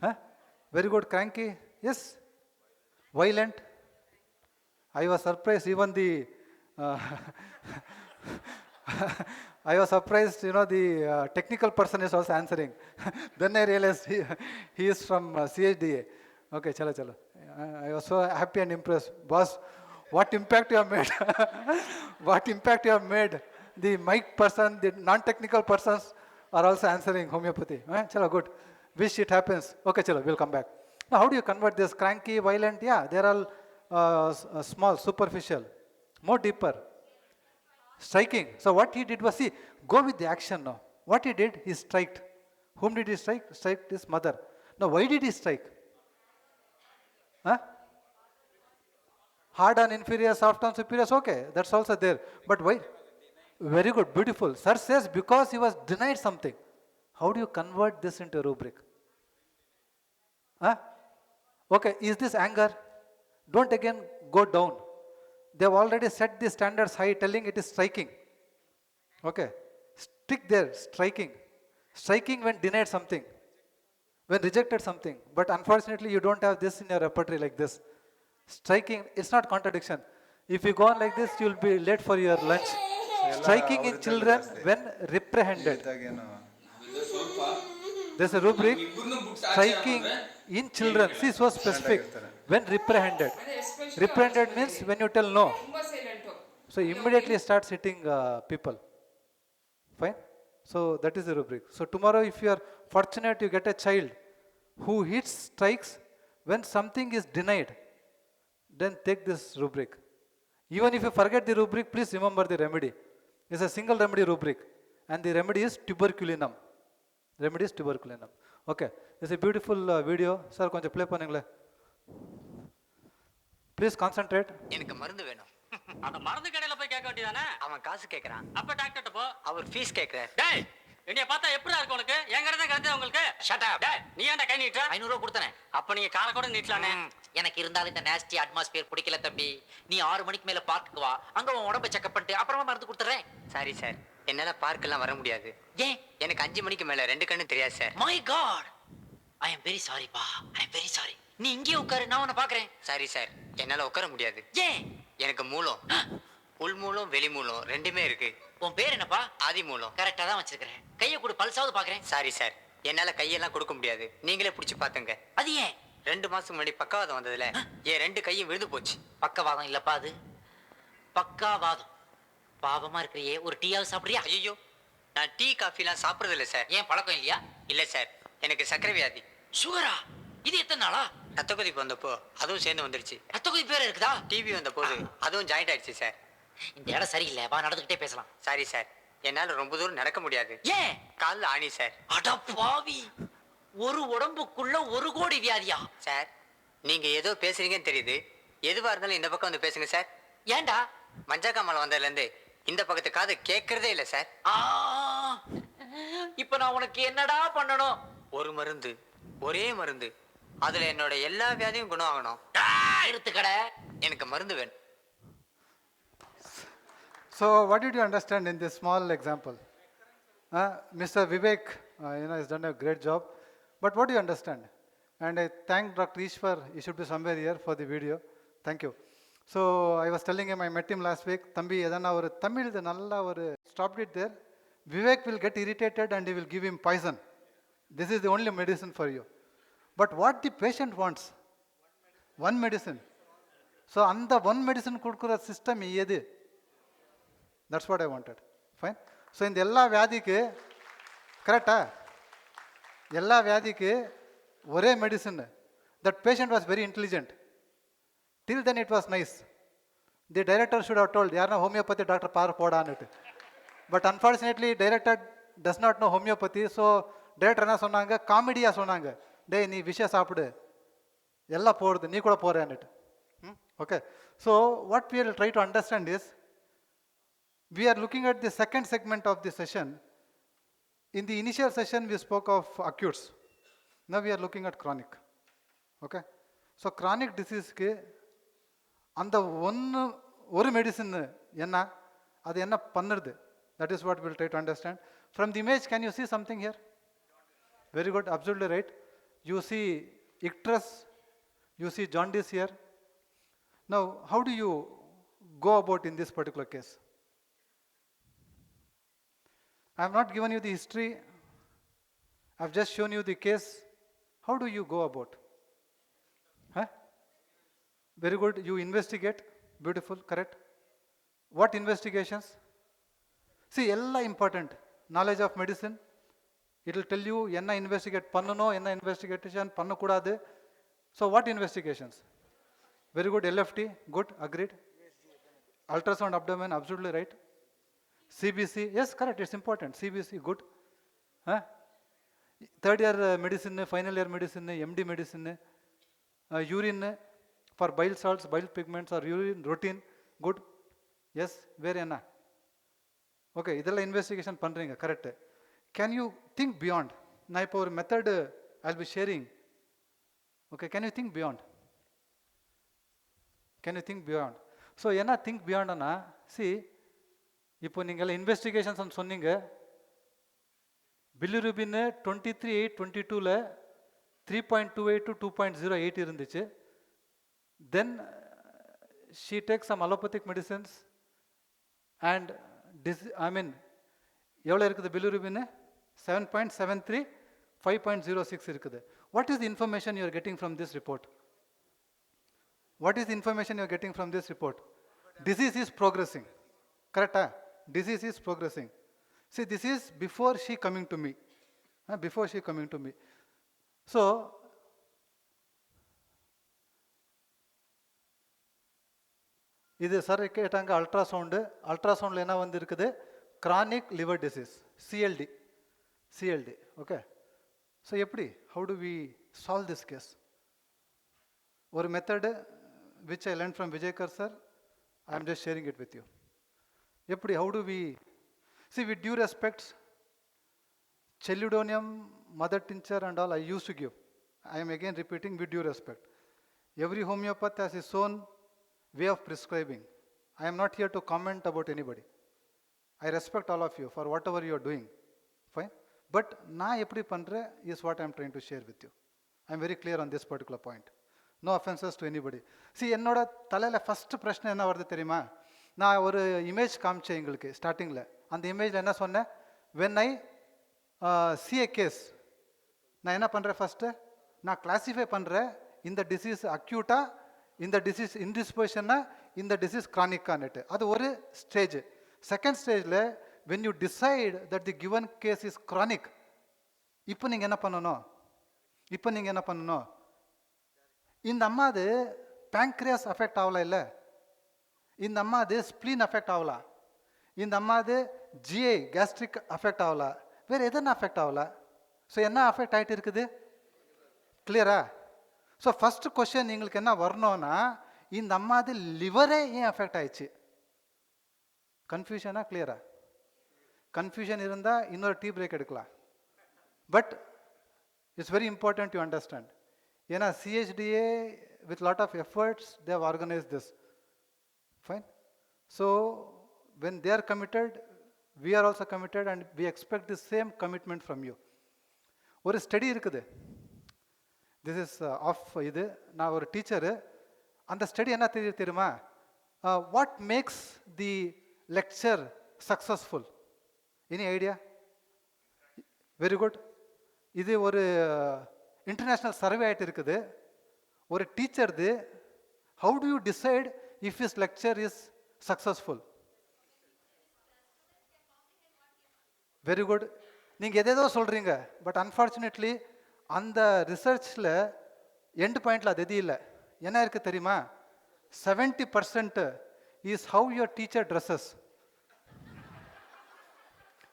Huh? Very good, cranky, yes. Violent. I was surprised, even the I was surprised, the technical person is also answering. Then I realized he is from CHDA. Okay, chalo, chalo. I was so happy and impressed. Boss, what impact you have made? What impact you have made? The mic person, the non-technical persons are also answering homeopathy. Chalo, good. Wish it happens. Okay, chalo, we'll come back. Now, how do you convert this cranky, violent? Yeah, they're all small, superficial, more deeper. Striking. So what he did was, see, go with the action now. What he did, he striked. Whom did he strike? Strike his mother. Now, why did he strike? Huh? Hard on inferior, soft on superiors, okay, that's also there. But why? Very good, beautiful. Sir says because he was denied something. How do you convert this into a rubric? Huh? Okay, is this anger? Don't again go down. They've already set the standards high, telling it is striking. Okay, stick there, striking. Striking when denied something, when rejected something. But unfortunately, you don't have this in your repertory like this. Striking, it's not contradiction. If you go on like this, you'll be late for your lunch. Striking in children when reprehended. There's a rubric, striking in children. See, so specific. When reprehended. Reprehended means when you tell no. So immediately starts hitting people. Fine? So that is the rubric. So tomorrow, if you are fortunate, you get a child who hits, strikes when something is denied, then take this rubric. Even if you forget the rubric, please remember the remedy. It's a single remedy rubric, and the remedy is tuberculinum. Remedy is tuberculinum. Okay, it's a beautiful video. Sir, konja play pannungle. Please concentrate. எனக்கு மருந்து வேணும். அந்த மருந்து கடையில போய் கேட்க வேண்டியதானே? அவன் காசு கேக்குறான். அப்ப டாக்டர்ட்ட போ. அவர் ஃபீஸ் கேக்குறார். டேய், என்னைய பார்த்தா எப்படிடா இருக்கு உனக்கு? எங்கறத கறந்தே உங்களுக்கு? Shut up. டேய், நீ ஏன்டா கை நீட்ற? 500 ரூபாய் கொடுத்தனே. அப்ப நீங்க கால கூட நீட்டலானே. எனக்கு இருந்தாலும் இந்த நாஸ்டி அட்மாஸ்பியர் பிடிக்கல தம்பி. நீ 6 மணிக்கு மேல பார்க்குக்கு வா. அங்க உன் உடம்ப செக் பண்ணிட்டு அப்புறமா மருந்து கொடுத்துறேன். Sorry sir. என்னால பார்க்கெல்லாம் வர முடியாது. ஏன்? எனக்கு 5 மணிக்கு மேல 2 கண்ணு தெரியாது sir. My god. I am very sorry பா. I am very sorry. நீ இங்கே உட்காரு, நான் உன்னை பாக்குறேன். சாரி சார், என்னால உட்கார முடியாது. ஏன்? எனக்கு மூலம், உள் மூலம் வெளி மூலம் ரெண்டுமே இருக்கு. உன் பேர் என்னப்பா? ஆதி மூலம். கரெக்டா தான் வச்சிருக்கிறேன். கையை கொடு, பல்சாவது பாக்குறேன். சாரி சார், என்னால கையெல்லாம் கொடுக்க முடியாது. நீங்களே பிடிச்சி பாத்துங்க. அது ஏன்? 2 மாசத்துக்கு முன்னாடி பக்கவாதம் வந்ததுல என் 2 கையும் விழுந்து போச்சு. பக்கவாதம் இல்லப்பா அது, பக்காவாதம். பாவமா இருக்கிறியே, ஒரு டீயாவது சாப்பிடுறியா? ஐயோ, நான் டீ காஃபிலாம் சாப்பிடுறது இல்லை சார். ஏன், பழக்கம் இல்லையா? இல்ல சார், எனக்கு சர்க்கரை வியாதி. சுகரா? இது எத்தனை நாளா? ரத்த கொதிப்பு வந்தப்போ அதுவும் சேர்ந்து வந்துருச்சு. ரத்த கொதிப்பு பேர் இருக்குதா? டிவி வந்த போது அதுவும் ஜாயிண்ட் ஆயிடுச்சு சார். இந்த இடம் சரியில்லை, வா நடந்துகிட்டே பேசலாம். சாரி சார், என்னால ரொம்ப தூரம் நடக்க முடியாது. ஏன்? காலில் ஆணி சார். அட பாவி, ஒரு உடம்புக்குள்ள 1 கோடி வியாதியா? சார், நீங்க ஏதோ பேசுறீங்கன்னு தெரியுது. எதுவா இருந்தாலும் இந்த பக்கம் வந்து பேசுங்க சார். ஏன்டா? மஞ்சக்காமலை வந்ததுல இருந்து இந்த பக்கத்து காது கேட்கறதே இல்லை சார். இப்ப நான் உனக்கு என்னடா பண்ணணும்? ஒரு மருந்து, ஒரே மருந்து. அதுல என்னோட எல்லா வியாதியும் குணம் ஆகணும். எடுத்துக்கட, எனக்கு மருந்து வேணும். So what did you understand in this small example? Mr. Vivek, has done a great job. But what do you understand? And I thank Dr. Ishwar. He should be somewhere here for the video. Thank you. So I was telling him, I met him last week. Thambi, edana oru Tamil nalla oru stopped it there. Vivek will get irritated and he will give him poison. This is the only medicine for you. But what the patient wants? One medicine. So and the one medicine kudukura system edu. That's what I wanted. Fine. So in the ella vyadike, correct? Ella vyadike ore medicine. That patient was very intelligent. Till then it was nice. The director should have told, yarna homeopathy doctor par poda on it. But unfortunately, director does not know homeopathy. So director என்ன சொன்னாங்க, காமெடியா சொன்னாங்க. டேய் நீ விஷயம் சாப்பிடு, எல்லாம் போடுது, நீ கூட போறேன்னுட்டு. Okay. So what we will try to understand is, we are looking at the second segment of the session. In the initial session, we spoke of acutes. Now we are looking at chronic. Okay. So chronic disease ke அந்த ஒரு medicine என்ன, அது என்ன பண்ணுறது, that is what we'll try to understand. From the image, can you see something here? Very good, absolutely right. You see icterus, you see jaundice here. Now, how do you go about in this particular case? I have not given you the history. I have just shown you the case. How do you go about? Huh? Very good. You investigate. Beautiful. Correct. What investigations? See, all important. Knowledge of medicine. It will tell you enna investigate pannuno, enna investigation pannakudadu. So what investigations? Very good. LFT. Good. Agreed. Ultrasound abdomen. Absolutely right. CBC. Yes, correct. It's important. CBC. Good. Huh? Third year medicine, final year medicine, MD medicine, urine for bile salts, bile pigments or urine routine. Good. Yes, where enna? Okay, idella investigation pandringa, correct. Can you think beyond? Na ipo or method I'll be sharing. Okay, can you think beyond? Can you think beyond? So enna think beyond ana, see, இப்போ நீங்கள் investigations சொன்னீங்க, bilirubin 23/8/22ல் 3.28 to 2.08 இருந்துச்சு. Then she takes some allopathic medicines and எவ்வளோ இருக்குது bilirubin? 7.73, 5.06 இருக்குது. What is the information you are getting from this report? What is the information you are getting from this report? Disease is progressing. Correct? Disease is progressing. See, this is before she coming to me. Before she coming to me. So, இது sir கேட்டாங்க ultrasound. அல்ட்ராசவுண்டில் என்ன வந்து இருக்குது? chronic liver disease, CLD. Okay. So, எப்படி? How do we solve this case? ஒரு method which I learned from Vijayakrishna sir, I am just sharing it with you. எப்படி? How do we see, with due respect, chelidonium, mother tincture and all I used to give. I am again repeating with due respect. Every homeopath has his own way of prescribing. I am not here to comment about anybody. I respect all of you for whatever you are doing. Fine. But na eppadi pandre is what I am trying to share with you. I am very clear on this particular point. No offenses to anybody. See, என்னோட தலையில் first பிரச்சனை என்ன வருது தெரியுமா? நான் ஒரு image காமிச்சேன் எங்களுக்கு ஸ்டார்டிங்கில். அந்த இமேஜில் என்ன சொன்னேன்? When I see a case, நான் என்ன பண்ணுறேன்? ஃபஸ்ட்டு நான் கிளாஸிஃபை பண்ணுறேன், இந்த டிசீஸ் அக்யூட்டா, இந்த டிசீஸ் இன்டிஸ்போஷன்னா, இந்த டிசீஸ் கிரானிக்கான்னுட்டு. அது ஒரு ஸ்டேஜ். செகண்ட் ஸ்டேஜில் when you decide that the given case is chronic, இப்போ நீங்கள் என்ன பண்ணணும்? இந்த அம்மாது pancreas அஃபெக்ட் ஆகல, இல்லை இந்த அம்மாது ஸ்ப்ளீன் அஃபெக்ட் ஆகலாம், இந்த அம்மாது GI கேஸ்ட்ரிக் அஃபெக்ட் ஆகலாம், வேறு எதனா அஃபெக்ட் ஆகலாம். ஸோ என்ன அஃபெக்ட் ஆகிட்டு இருக்குது? கிளியரா? ஸோ ஃபஸ்ட்டு கொஸ்டின் எங்களுக்கு என்ன வரணும்னா, இந்த அம்மாது லிவரே ஏன் அஃபெக்ட் ஆயிடுச்சு? கன்ஃபியூஷனா? கிளியரா? கன்ஃபியூஷன் இருந்தால் இன்னொரு டீ பிரேக் எடுக்கலாம். But it's very important to understand. ஏன்னா CHDA with lot of efforts they have organized this. Fine. So when they are committed, we are also committed and we expect the same commitment from you. ஒரு study இருக்குது. This is of இது நான் ஒரு teacher. அந்த study என்ன தெரியுமா? What makes the lecture successful? Any idea? Very good. இது ஒரு இன்டர்நேஷ்னல் சர்வே ஆகிட்டு இருக்குது. ஒரு டீச்சர்து how do you decide if his lecture is successful? Very good. நீங்கள் எதேதோ சொல்கிறீங்க, பட் அன்ஃபார்ச்சுனேட்லி அந்த ரிசர்ச்சில் எண்ட் பாயிண்டில் அது எதுவும் இல்லை. என்ன இருக்குது தெரியுமா? 70% is how your teacher dresses.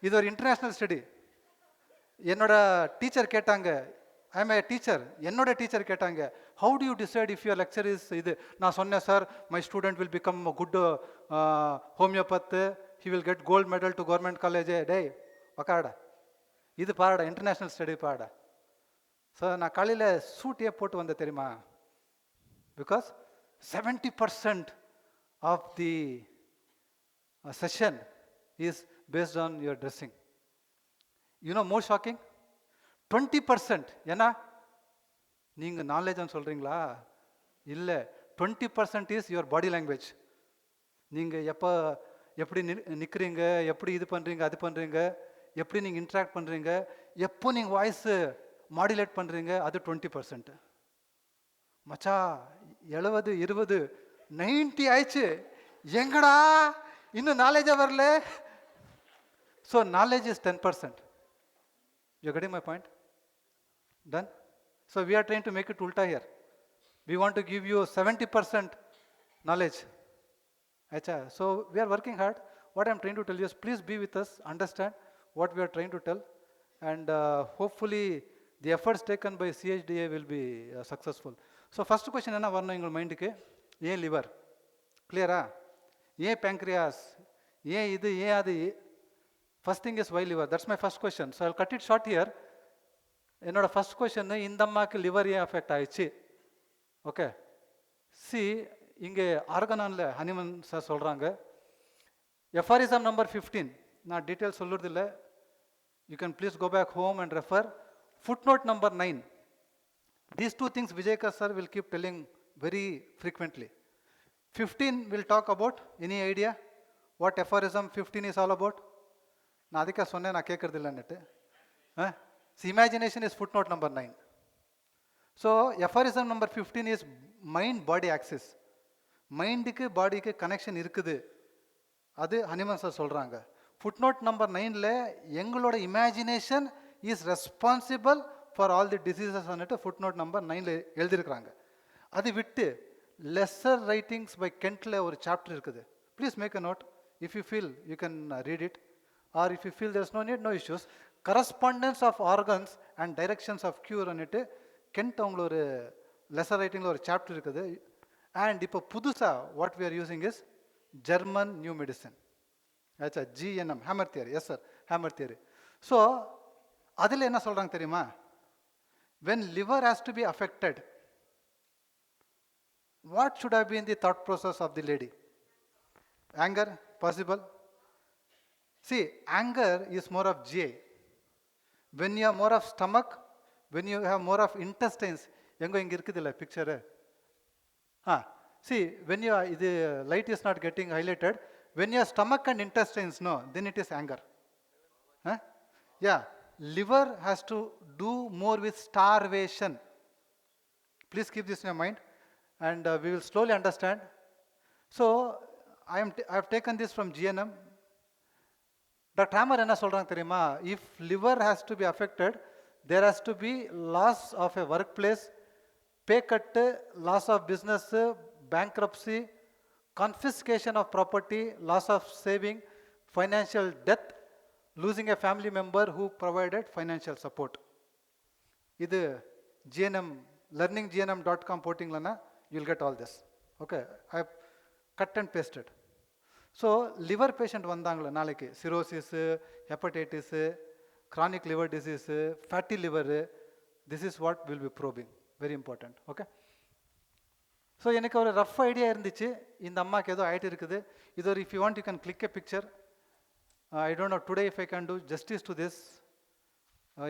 இது ஒரு இன்டர்நேஷ்னல் ஸ்டடி. என்னோட டீச்சர் கேட்டாங்க, ஐ எம் ஏ டீச்சர், என்னோட டீச்சர் கேட்டாங்க, how do you decide if your lecture is இது? நான் சொன்னேன், sir my student will become good homeopath, he will get gold medal to government college. டேய் உக்காடா, இது பாருடா, இன்டர்நேஷ்னல் ஸ்டடி பாருடா. ஸோ நான் காலையில் சூட்டியே போட்டு வந்தேன் தெரியுமா? Because 70% of the session is based on your dressing. You know, more shocking, 20%. ஏன்னா நீங்கள் நாலேஜ்னு சொல்கிறீங்களா? இல்லை, 20% இஸ் யுவர் பாடி லாங்குவேஜ். நீங்கள் எப்படி நிற்கிறீங்க, எப்படி இது பண்ணுறீங்க, அது பண்ணுறீங்க, எப்படி நீங்கள் இன்ட்ராக்ட் பண்ணுறீங்க, எப்போ நீங்கள் வாய்ஸு மாடுலேட் பண்ணுறீங்க, அது 20%. மச்சா 70, 20, 90 ஆயிடுச்சு, எங்கடா இன்னும் நாலேஜாக வரல. So knowledge is 10%. You're getting my point? Done? So we are trying to make it ulta here. We want to give you 70% knowledge. Acha. So we are working hard. What I'm trying to tell you is, please be with us, understand what we are trying to tell, and hopefully the efforts taken by CHDA will be successful. So first question enna varna ingal mind ku, ye liver clear ah, ye pancreas, ye idu ye adu. First thing is why liver. That's my first question. So I'll cut it short here. என்னோட first question, இந்த அம்மாவுக்கு liver ஏன் affect ஆயிடுச்சு? Okay, C இங்கே ஆர்கனானில் Hahnemann sir சொல்கிறாங்க, எஃப்ஆர்இசம் number 15. நான் detail சொல்லுறதில்ல, you can please go back home and refer. Foot note number 9. These two things Vijayakar sir will keep telling very frequently. 15 will talk about, any idea what aphorism 15 is all about? நான் அதுக்காக சொன்னேன், நான் கேட்கறதில்லன்னுட்டு. So imagination is footnote number 9. So aphorism number 15 is mind body axis. மைண்டுக்கு பாடிக்கு connection இருக்குது, அது Hahnemann sir சொல்கிறாங்க. Footnote number 9ல எங்களோட imagination is responsible for all the diseases அன்னுட்டு ஃபுட்நோட் நம்பர் 9ல எழுதியிருக்கிறாங்க. அது விட்டு லெஸ்ஸர் ரைட்டிங்ஸ் பை கென்ட்ல ஒரு சாப்டர் இருக்குது. Please make a note. If you feel you can read it, or if you feel there is no need, no issues. Correspondence of organs and directions of cure அன்னுட்டு Kent அவங்கள ஒரு lesser ரைட்டிங்கில் ஒரு chapter இருக்குது. And இப்போ புதுசாக what we are using is German new medicine. ஆச்சா, GNM, Hamer theory. Yes sir, Hamer theory. So அதில் என்ன சொல்கிறாங்க தெரியுமா? When liver has to be affected, what should have been the thought process of the lady? Anger possible? See, anger is more of GI. When you have more of stomach, when you have more of intestines, எங்கே இங்கே இருக்குது இல்லை picture? See, when you are, the light is not getting highlighted. When your stomach and intestines, no, then it is anger. Yeah, liver has to do more with starvation. Please keep this in your mind, and we will slowly understand. So I have taken this from GNM. Doctor Hamer என்ன சொல்கிறாங்க தெரியுமா? If liver has to be affected, there has to be loss of a work place, pay cut, loss of business, bankruptcy, confiscation of property, loss of saving, financial death, losing a family member who provided financial support. இது GNM, learninggnm.com போட்டிங்களா, you will get all this. Okay, I have cut and pasted. So liver patient வந்தாங்களே நாளைக்கு, cirrhosis, hepatitis, chronic liver disease, fatty liver, this is what will be probing. Very important. Okay. So எனக்கு ஒரு rough idea இருந்துச்சு, இந்த அம்மாவுக்கு ஏதோ ஆகிட்டு இருக்குது. இது ஒரு, if you want you can click a picture. I don't know today if I can do justice to this.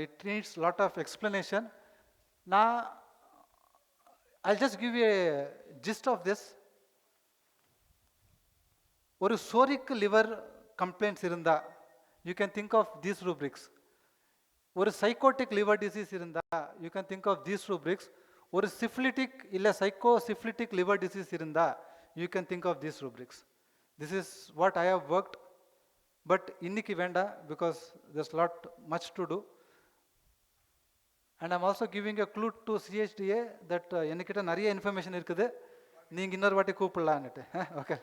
It needs lot of explanation. நான் I just give a gist of this. ஒரு psoric liver complaints இருந்தால் you can think of these rubrics. ஒரு sycotic liver disease இருந்தால் you can think of these rubrics. ஒரு syphilitic இல்லை sycosyphilitic liver disease இருந்தால் you can think of these rubrics. This is what I have worked. But இன்னைக்கு வேண்டாம், because there's lot much to do. And I'm also giving a clue to CHDA that என்கிட்ட நிறைய information இருக்குது, நீங்கள் இன்னொரு வாட்டி கூப்பிடலான்னுட்டு. Okay.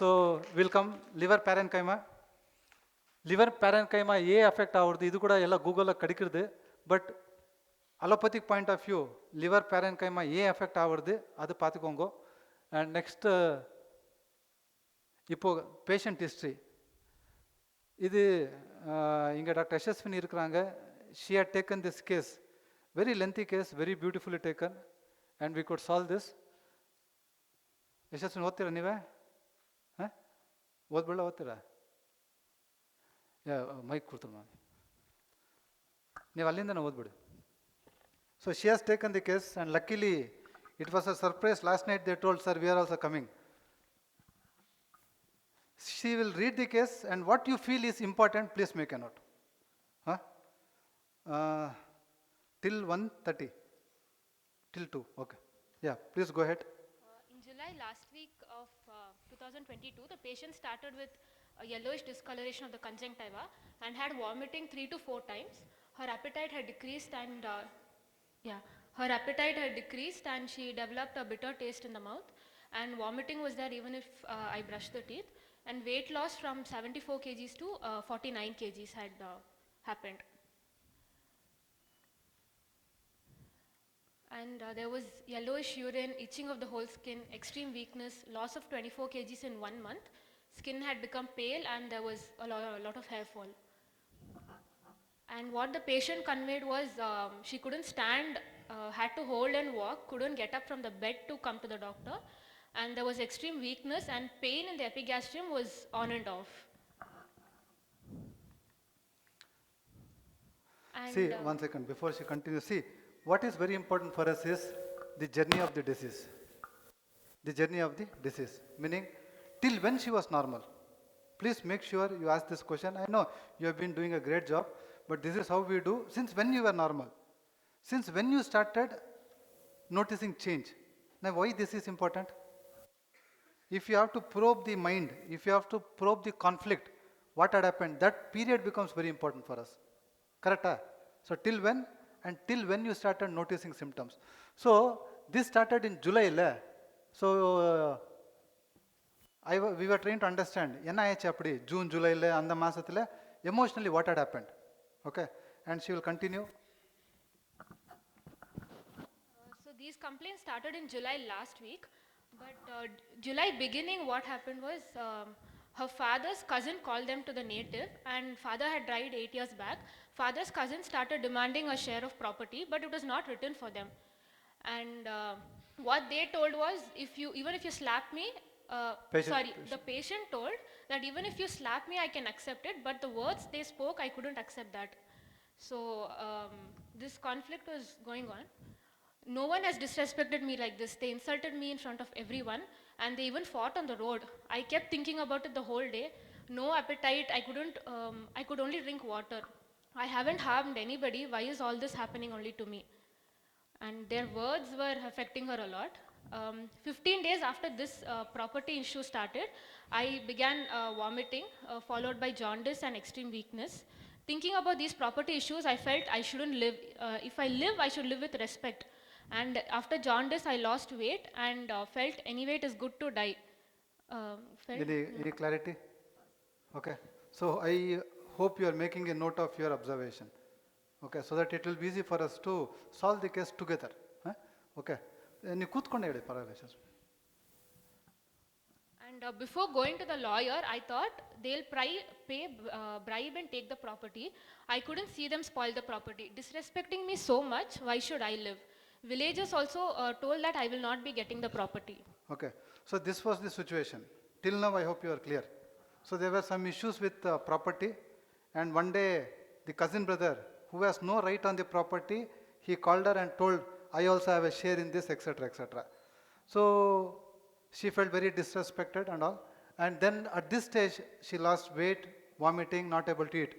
So will come liver parenchyma. Liver parenchyma ஏ அஃபெக்ட் ஆகுது, இது கூட எல்லாம் கூகுளில் கிடைக்கிறது. But allopathic point of view liver parenchyma ஏ அஃபெக்ட் ஆகுது, அது பார்த்துக்கோங்க. அண்ட் நெக்ஸ்ட்டு இப்போது பேஷண்ட் ஹிஸ்ட்ரி. இது இங்கே டாக்டர் யசஸ்வினி இருக்கிறாங்க. she had taken this case, very lengthy case, very beautifully taken, and we could solve this. Yashasvini ಓದ್ತೀರಾ ನೀವೇ? ಹಾಂ, ಓದ್ಬೇಡ, ಓದ್ತೀರಾ? ಮೈಕ್ ಕೊಡ್ತಾರೆ ನಾನು, ನೀವು ಅಲ್ಲಿಂದನೇ ಓದ್ಬಿಡಿ. So she has taken the case, and luckily it was a surprise. Last night they told, sir, we are also coming. She will read the case, and what you feel is important, please make a note. Huh? Till 1:30, till 2, okay. Yeah, please go ahead. In July last week of 2022, the patient started with a yellowish discoloration of the conjunctiva and had vomiting 3 to 4 times. Her appetite had decreased and she developed a bitter taste in the mouth, and vomiting was there even if I brushed the teeth, and weight loss from 74 kgs to 49 kgs had happened. And there was yellowish urine, itching of the whole skin, extreme weakness, loss of 24 kgs in 1 month. Skin had become pale and there was a lot of hair fall. And what the patient conveyed was she couldn't stand, had to hold and walk, couldn't get up from the bed to come to the doctor. And there was extreme weakness and pain in the epigastrium was on and off. And See, 1 second, before she continues, see, what is very important for us is the journey of the disease. The journey of the disease, meaning till when she was normal. Please make sure you ask this question. I know you have been doing a great job, but this is how we do. Since when you were normal? Since when you started noticing change? Now, why this is important? If you have to probe the mind, if you have to probe the conflict, what had happened, that period becomes very important for us. Correct? So, till when? And till when you started noticing symptoms. So, this started in July. So, we were trying to understand, June, July, and the masathile, emotionally what had happened. Okay, and she will continue. So these complaints started in July last week, but July beginning what happened was her father's cousin called them to the native, and father had died 8 years back. Father's cousin started demanding a share of property, but it was not written for them. And what they told was, even if you slap me, the patient told that even if you slap me, I can accept it, but the words they spoke, I couldn't accept that. So this conflict was going on. No one has disrespected me like this. They insulted me in front of everyone, and they even fought on the road. I kept thinking about it the whole day. No appetite. I could only drink water. I haven't harmed anybody. Why is all this happening only to me? And their words were affecting her a lot. 15 days after this property issue started, I began vomiting, followed by jaundice and extreme weakness. Thinking about these property issues, I felt I shouldn't live. If I live, I should live with respect. And after jaundice, I lost weight and felt anyway it is good to die. Any clarity? Okay. So I hope you are making a note of your observation. Okay, so that it will be easy for us to solve the case together. Okay. And before going to the lawyer, I thought they'll pay bribe and take the property. I couldn't see them spoil the property. Disrespecting me so much, why should I live? Villagers also told that I will not be getting the property. Okay, so this was the situation. Till now, I hope you are clear. So there were some issues with property, and one day the cousin brother, who has no right on the property, he called her and told, I also have a share in this, etc., etc. So she felt very disrespected and all. And then at this stage, she lost weight, vomiting, not able to eat.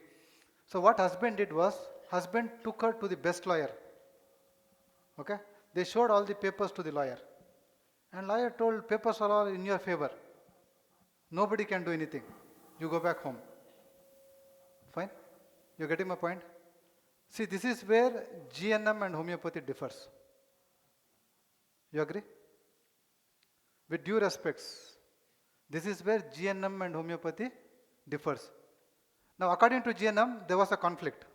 So what husband did was, husband took her to the best lawyer. Okay? They showed all the papers to the lawyer. And lawyer told, papers are all in your favor. Nobody can do anything. You go back home. Fine? You getting my point? See, this is where GNM and homeopathy differs. You agree? With due respects, this is where GNM and homeopathy differs. Now, according to GNM, there was a conflict.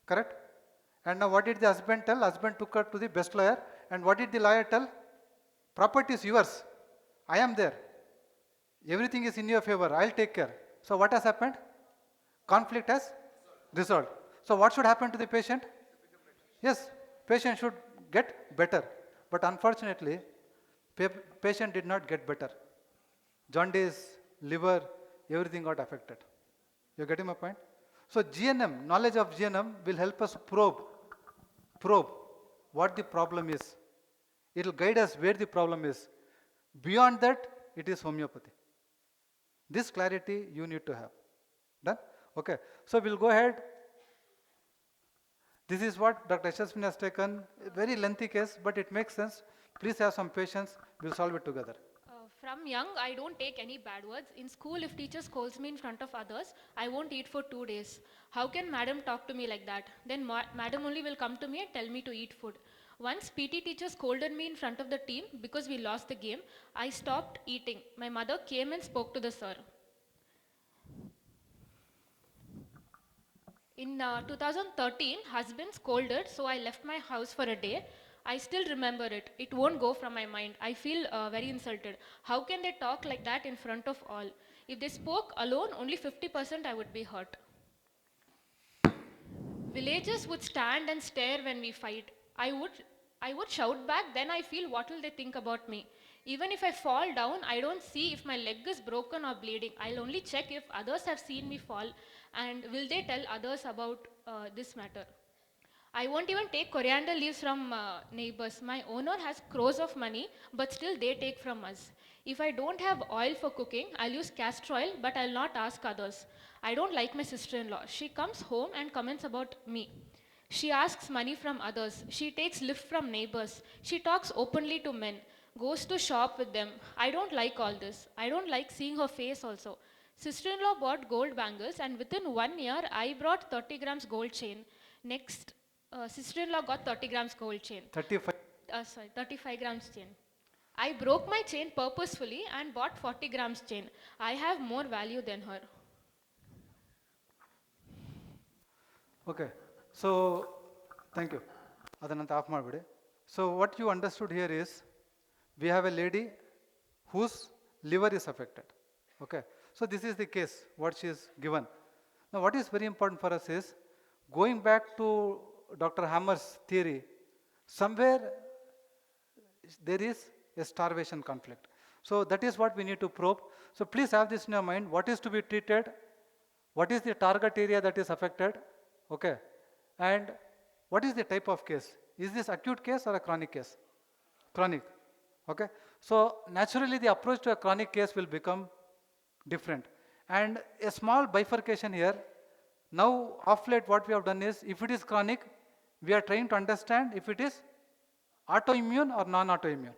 Correct? And now what did the husband tell? Husband took her to the best lawyer. And what did the lawyer tell? Property is yours. I am there. Everything is in your favor. I'll take care. So what has happened? Conflict has resolved. So what should happen to the patient? Yes, patient should get better. But unfortunately, patient did not get better. Jaundice, liver, everything got affected. You're getting my point? So GNM, knowledge of GNM will help us probe what the problem is. It will guide us where the problem is. Beyond that, it is homeopathy. This clarity you need to have. Done? Okay. So we'll go ahead. This is what Dr. Yashaswini has taken. A very lengthy case, but it makes sense. Please have some patience. We'll solve it together. From young, I don't take any bad words. In school, if teacher scolds me in front of others, I won't eat for 2 days. How can madam talk to me like that? Then madam only will come to me and tell me to eat food. Once PT teacher scolded me in front of the team because we lost the game. I stopped eating. My mother came and spoke to the sir. In 2013, husband scolded, so I left my house for a day. I still remember it. It won't go from my mind. I feel very insulted. How can they talk like that in front of all? If they spoke alone, only 50% I would be hurt. Villagers would stand and stare when we fight. I would shout back, then I feel what will they think about me. Even if I fall down, I don't see if my leg is broken or bleeding. I'll only check if others have seen me fall and will they tell others about this matter. I won't even take coriander leaves from neighbors. My owner has crores of money, but still they take from us. If I don't have oil for cooking, I'll use castor oil, but I'll not ask others. I don't like my sister-in-law. She comes home and comments about me. She asks money from others. She takes lift from neighbors. She talks openly to men, goes to shop with them. I don't like all this. I don't like seeing her face also. Sister-in-law bought gold bangles and within 1 year, I brought 30 grams gold chain. Next, sister-in-law got 30 grams gold chain. 35. 35 grams chain. I broke my chain purposefully and bought 40 grams chain. I have more value than her. Okay. So, thank you. Adananta off ಮಾಡಬೇಡಿ. So, what you understood here is, we have a lady whose liver is affected. Okay. So, this is the case, what she is given. Now, what is very important for us is, going back to Dr. Hammer's theory, somewhere there is a starvation conflict. So, that is what we need to probe. So, please have this in your mind, what is to be treated, what is the target area that is affected, okay, and what is the type of case. Is this acute case or a chronic case? Chronic, okay. So, naturally the approach to a chronic case will become different. And a small bifurcation here, now of late what we have done is, if it is chronic, we are trying to understand if it is autoimmune or non-autoimmune.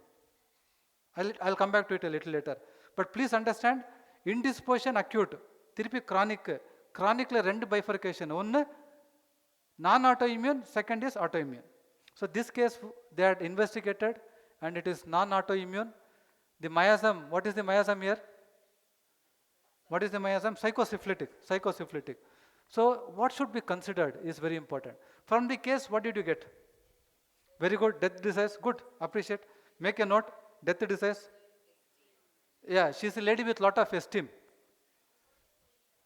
I'll come back to it a little later. But please understand, indisposition acute, திருப்பி chronic, chronically ரெண்டு bifurcation, ஒன்று non-autoimmune, second is autoimmune. So this case they had investigated and it is non-autoimmune. The miasm, what is the miasm here? What is the miasm? Psychosyphilitic. So what should be considered is very important. From the case, what did you get? Very good, death disease, good, appreciate. Make a note, death disease. Yeah, she is a lady with lot of esteem.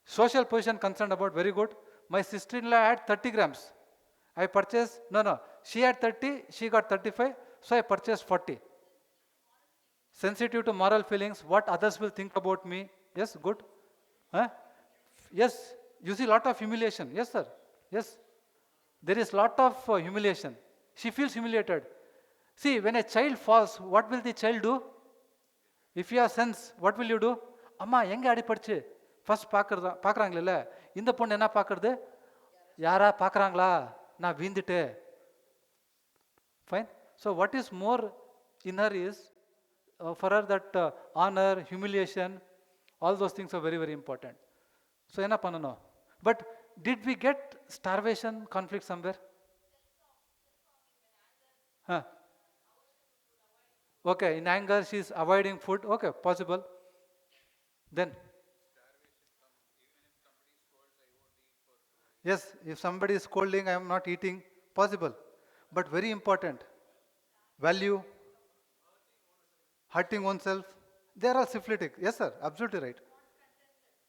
Social position concerned about, very good. My sister-in-law had 30 grams. I purchased, no, she had 30, she got 35, so I purchased 40. Sensitive to moral feelings, what others will think about me. Yes, good. Huh? Yes, you see lot of humiliation. Yes, sir. Yes. There is lot of humiliation. She feels humiliated. See, when a child falls, what will the child do? If you have sense, what will you do? Amma, எங்க அடிபடுச்சு? First பார்க்குறாங்களே, இந்த பொண்ணு என்ன பார்க்குறது? யாரா பார்க்குறாங்களா? நான் வீந்துட்டேன். Fine. So what is more in her is, for her that honor, humiliation, all those things are very, very important. So என்ன பண்ணணும்? But did we get starvation conflict somewhere? Huh. Okay, in anger she is avoiding food. Okay, possible. Then yes, if somebody is scolding, I am not eating, possible. But very important, value, hurting oneself, they are all syphilitic. Yes, sir, absolutely right.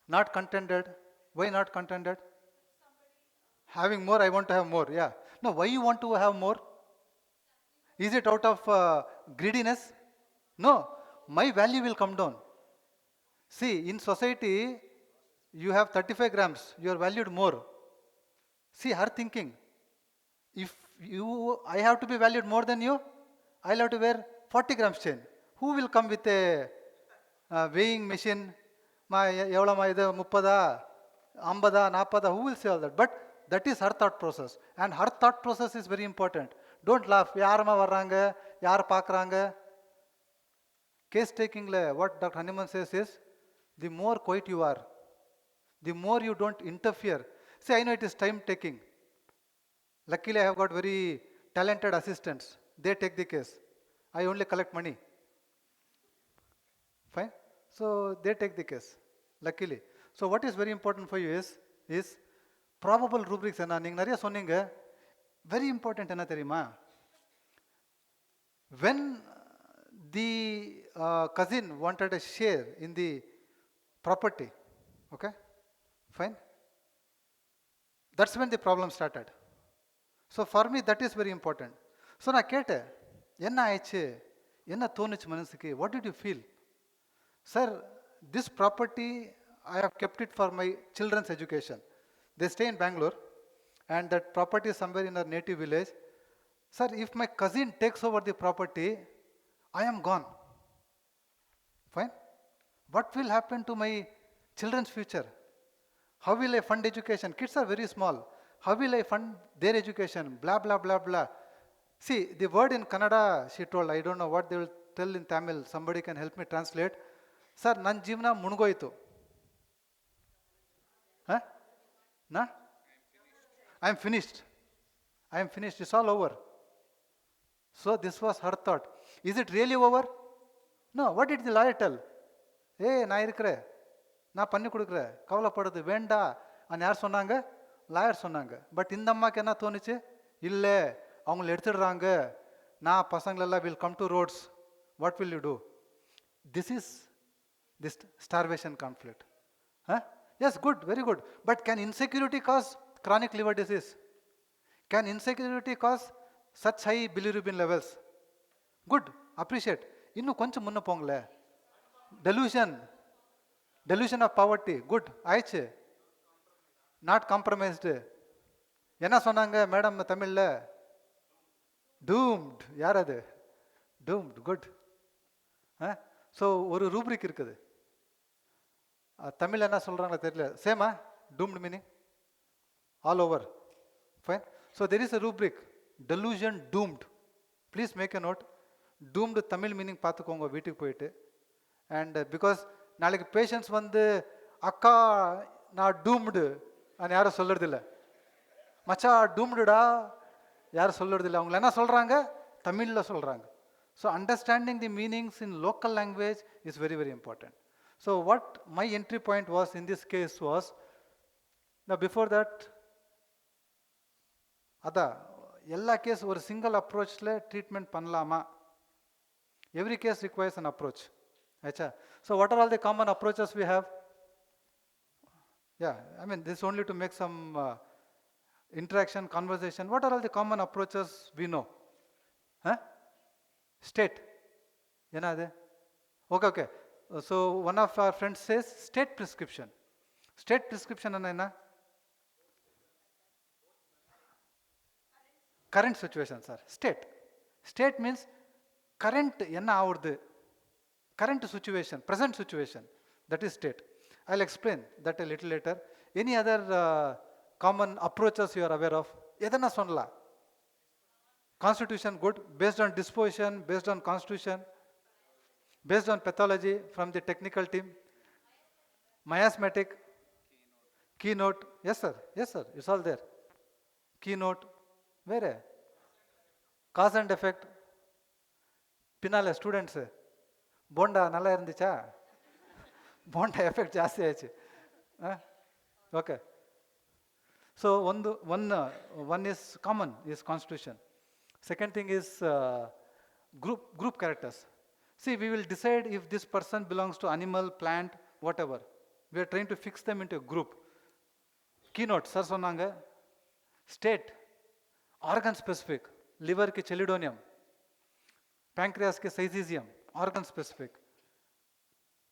Not contented. Why not contented? Having more, I want to have more. Yeah. No, why you want to have more? Is it out of greediness? No, my value will come down. See, in society, you have 35 grams, you are valued more. See her thinking. If I have to be valued more than you, I'll have to wear 40 grams chain. Who will come with a weighing machine? Evalama idu 30, 50, 40, who will say all that? But that is her thought process. And her thought process is very important. Don't laugh. Yarama varranga, yar paakranga. Case taking, what Dr. Hanuman says is, the more quiet you are, the more you don't interfere. See, I know it is time taking. Luckily, I have got very talented assistants. They take the case. I only collect money. Fine? So, they take the case. Luckily. So, what is very important for you is probable rubrics. Very important. When the cousin wanted a share in the property, okay, fine. That's when the problem started. So for me, that is very important. So na kete, enna aiche, enna thonich manasiki, what did you feel? Sir, this property, I have kept it for my children's education. They stay in Bangalore, and that property is somewhere in our native village. Sir, if my cousin takes over the property, I am gone. Fine? What will happen to my children's future? How will I fund education? Kids are very small. How will I fund their education? Blah, blah, blah, blah. See, the word in Kannada, she told, I don't know what they will tell in Tamil. Somebody can help me translate. Sir, nan jivna mungoitu. Huh? Na? I am finished. I am finished. It's all over. So this was her thought. Is it really over? No. What did the lawyer tell? Hey, na irukre. Na panni kudukre. Kavala padadu venda. And yaar sonanga? Lawyer sonanga. But indamma kenna thoniche? Ille. Avangal eduthidraanga. Na pasangalella will come to roads. What will you do? This is this starvation conflict. Huh? Yes, good, very good. But can insecurity cause chronic liver disease? Can insecurity cause such high bilirubin levels? Good, appreciate. Innu koncham munna pongle. Delusion of poverty. Good, aiche. Not compromised. Enna sonanga madam Tamil? Doomed. Yaradu? Doomed. Good. Huh? So ஒரு rubric இருக்குது. தமிழ் என்ன சொல்றாங்க தெரியல. சேமா? Doomed meaning? All over. Fine. So there is a rubric. Delusion doomed. Please make a note. Doomed Tamil meaning பார்த்துக்கோங்க வீட்டுக்கு போயிட்டு. And because நாளைக்கு பேஷண்ட்ஸ் வந்து அக்கா நான் டூம்டு நான் யாரும் சொல்லுறதில்ல. மச்சா டூம்டுடா யாரும் சொல்லுறதில்ல. அவங்க என்ன சொல்றாங்க? தமிழில் சொல்றாங்க. So understanding the meanings in local language is very, very important. So what my entry point was in this case was, now before that, எல்லா கேஸ் ஒரு சிங்கிள் அப்ரோச்சில் ட்ரீட்மெண்ட் பண்ணலாமா? Every case requires an approach. ஆச்சா? So what are all the common approaches we have? I mean this only to make some interaction, conversation. What are all the common approaches we know? Huh? State. Enadu? Okay. So one of our friends says state prescription. State prescription enna? Current situation, sir. State means current enna avudhu. Current situation, present situation. That is state. I'll explain that a little later. Any other common approaches you are aware of? Edana sonla. Constitution, good. Based on disposition, based on constitution, based on pathology from the technical team. Miasmatic. Keynote. Yes, sir. It's all there. Keynote. Where? Cause and effect. Pinale students. Bonda nalla irundicha? Bonda effect ಜಾಸ್ತಿ ಆಯ್ತು. Okay. So one is common, is constitution. Second thing is group characters. See, we will decide if this person belongs to animal, plant, whatever. We are trying to fix them into a group. Keynote, sir sonanga. State, organ specific. Liver ki chelidonium, pancreas ki caesium, organ specific.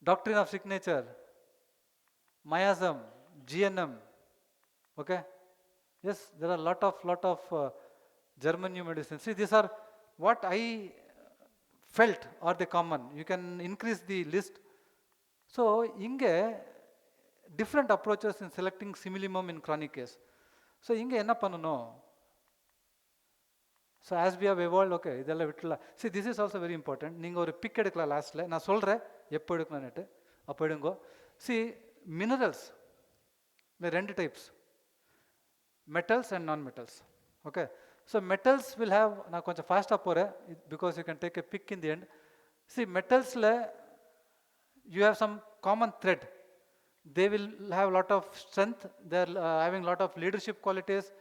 Doctrine of signature, miasm, GNM. Okay? Yes, there are lot of German new medicines. See, these are what I felt are the common. You can increase the list. So, inge different approaches in selecting simillimum in chronic case. So, inge enna pannano? So, as we have evolved, okay, idella vittala. See, this is also very important. Ninga oru pick edukala last la. Na solre, eppo edukkananettu. Appo edungo. See, minerals, there are two types. Metals and non-metals. Okay. So, metals will have, na koncha fast appore, because you can take a pick in the end. See, metals la, you have some common thread. They will have lot of strength. They are having lot of leadership qualities,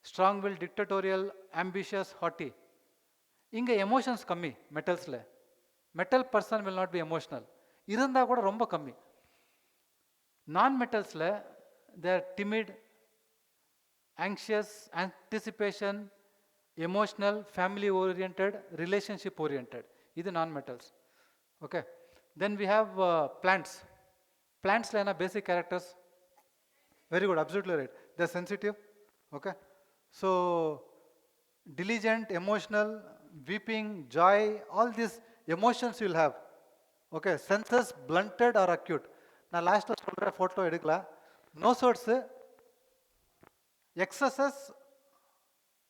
strong-willed, dictatorial, ambitious, haughty. Inga emotions kammi metals le. Metal person will not be emotional. Iranda kuda romba kammi. Non-metals le, they are timid, anxious, anticipation, emotional, family oriented, relationship oriented. These are non-metals. Okay. Then we have plants. Plants la basic characters. Very good, absolutely right. They are sensitive. Okay. So, diligent, emotional, weeping, joy, all these emotions you will have. Okay. Senses blunted or acute. Now last photo edukla. No sorts excesses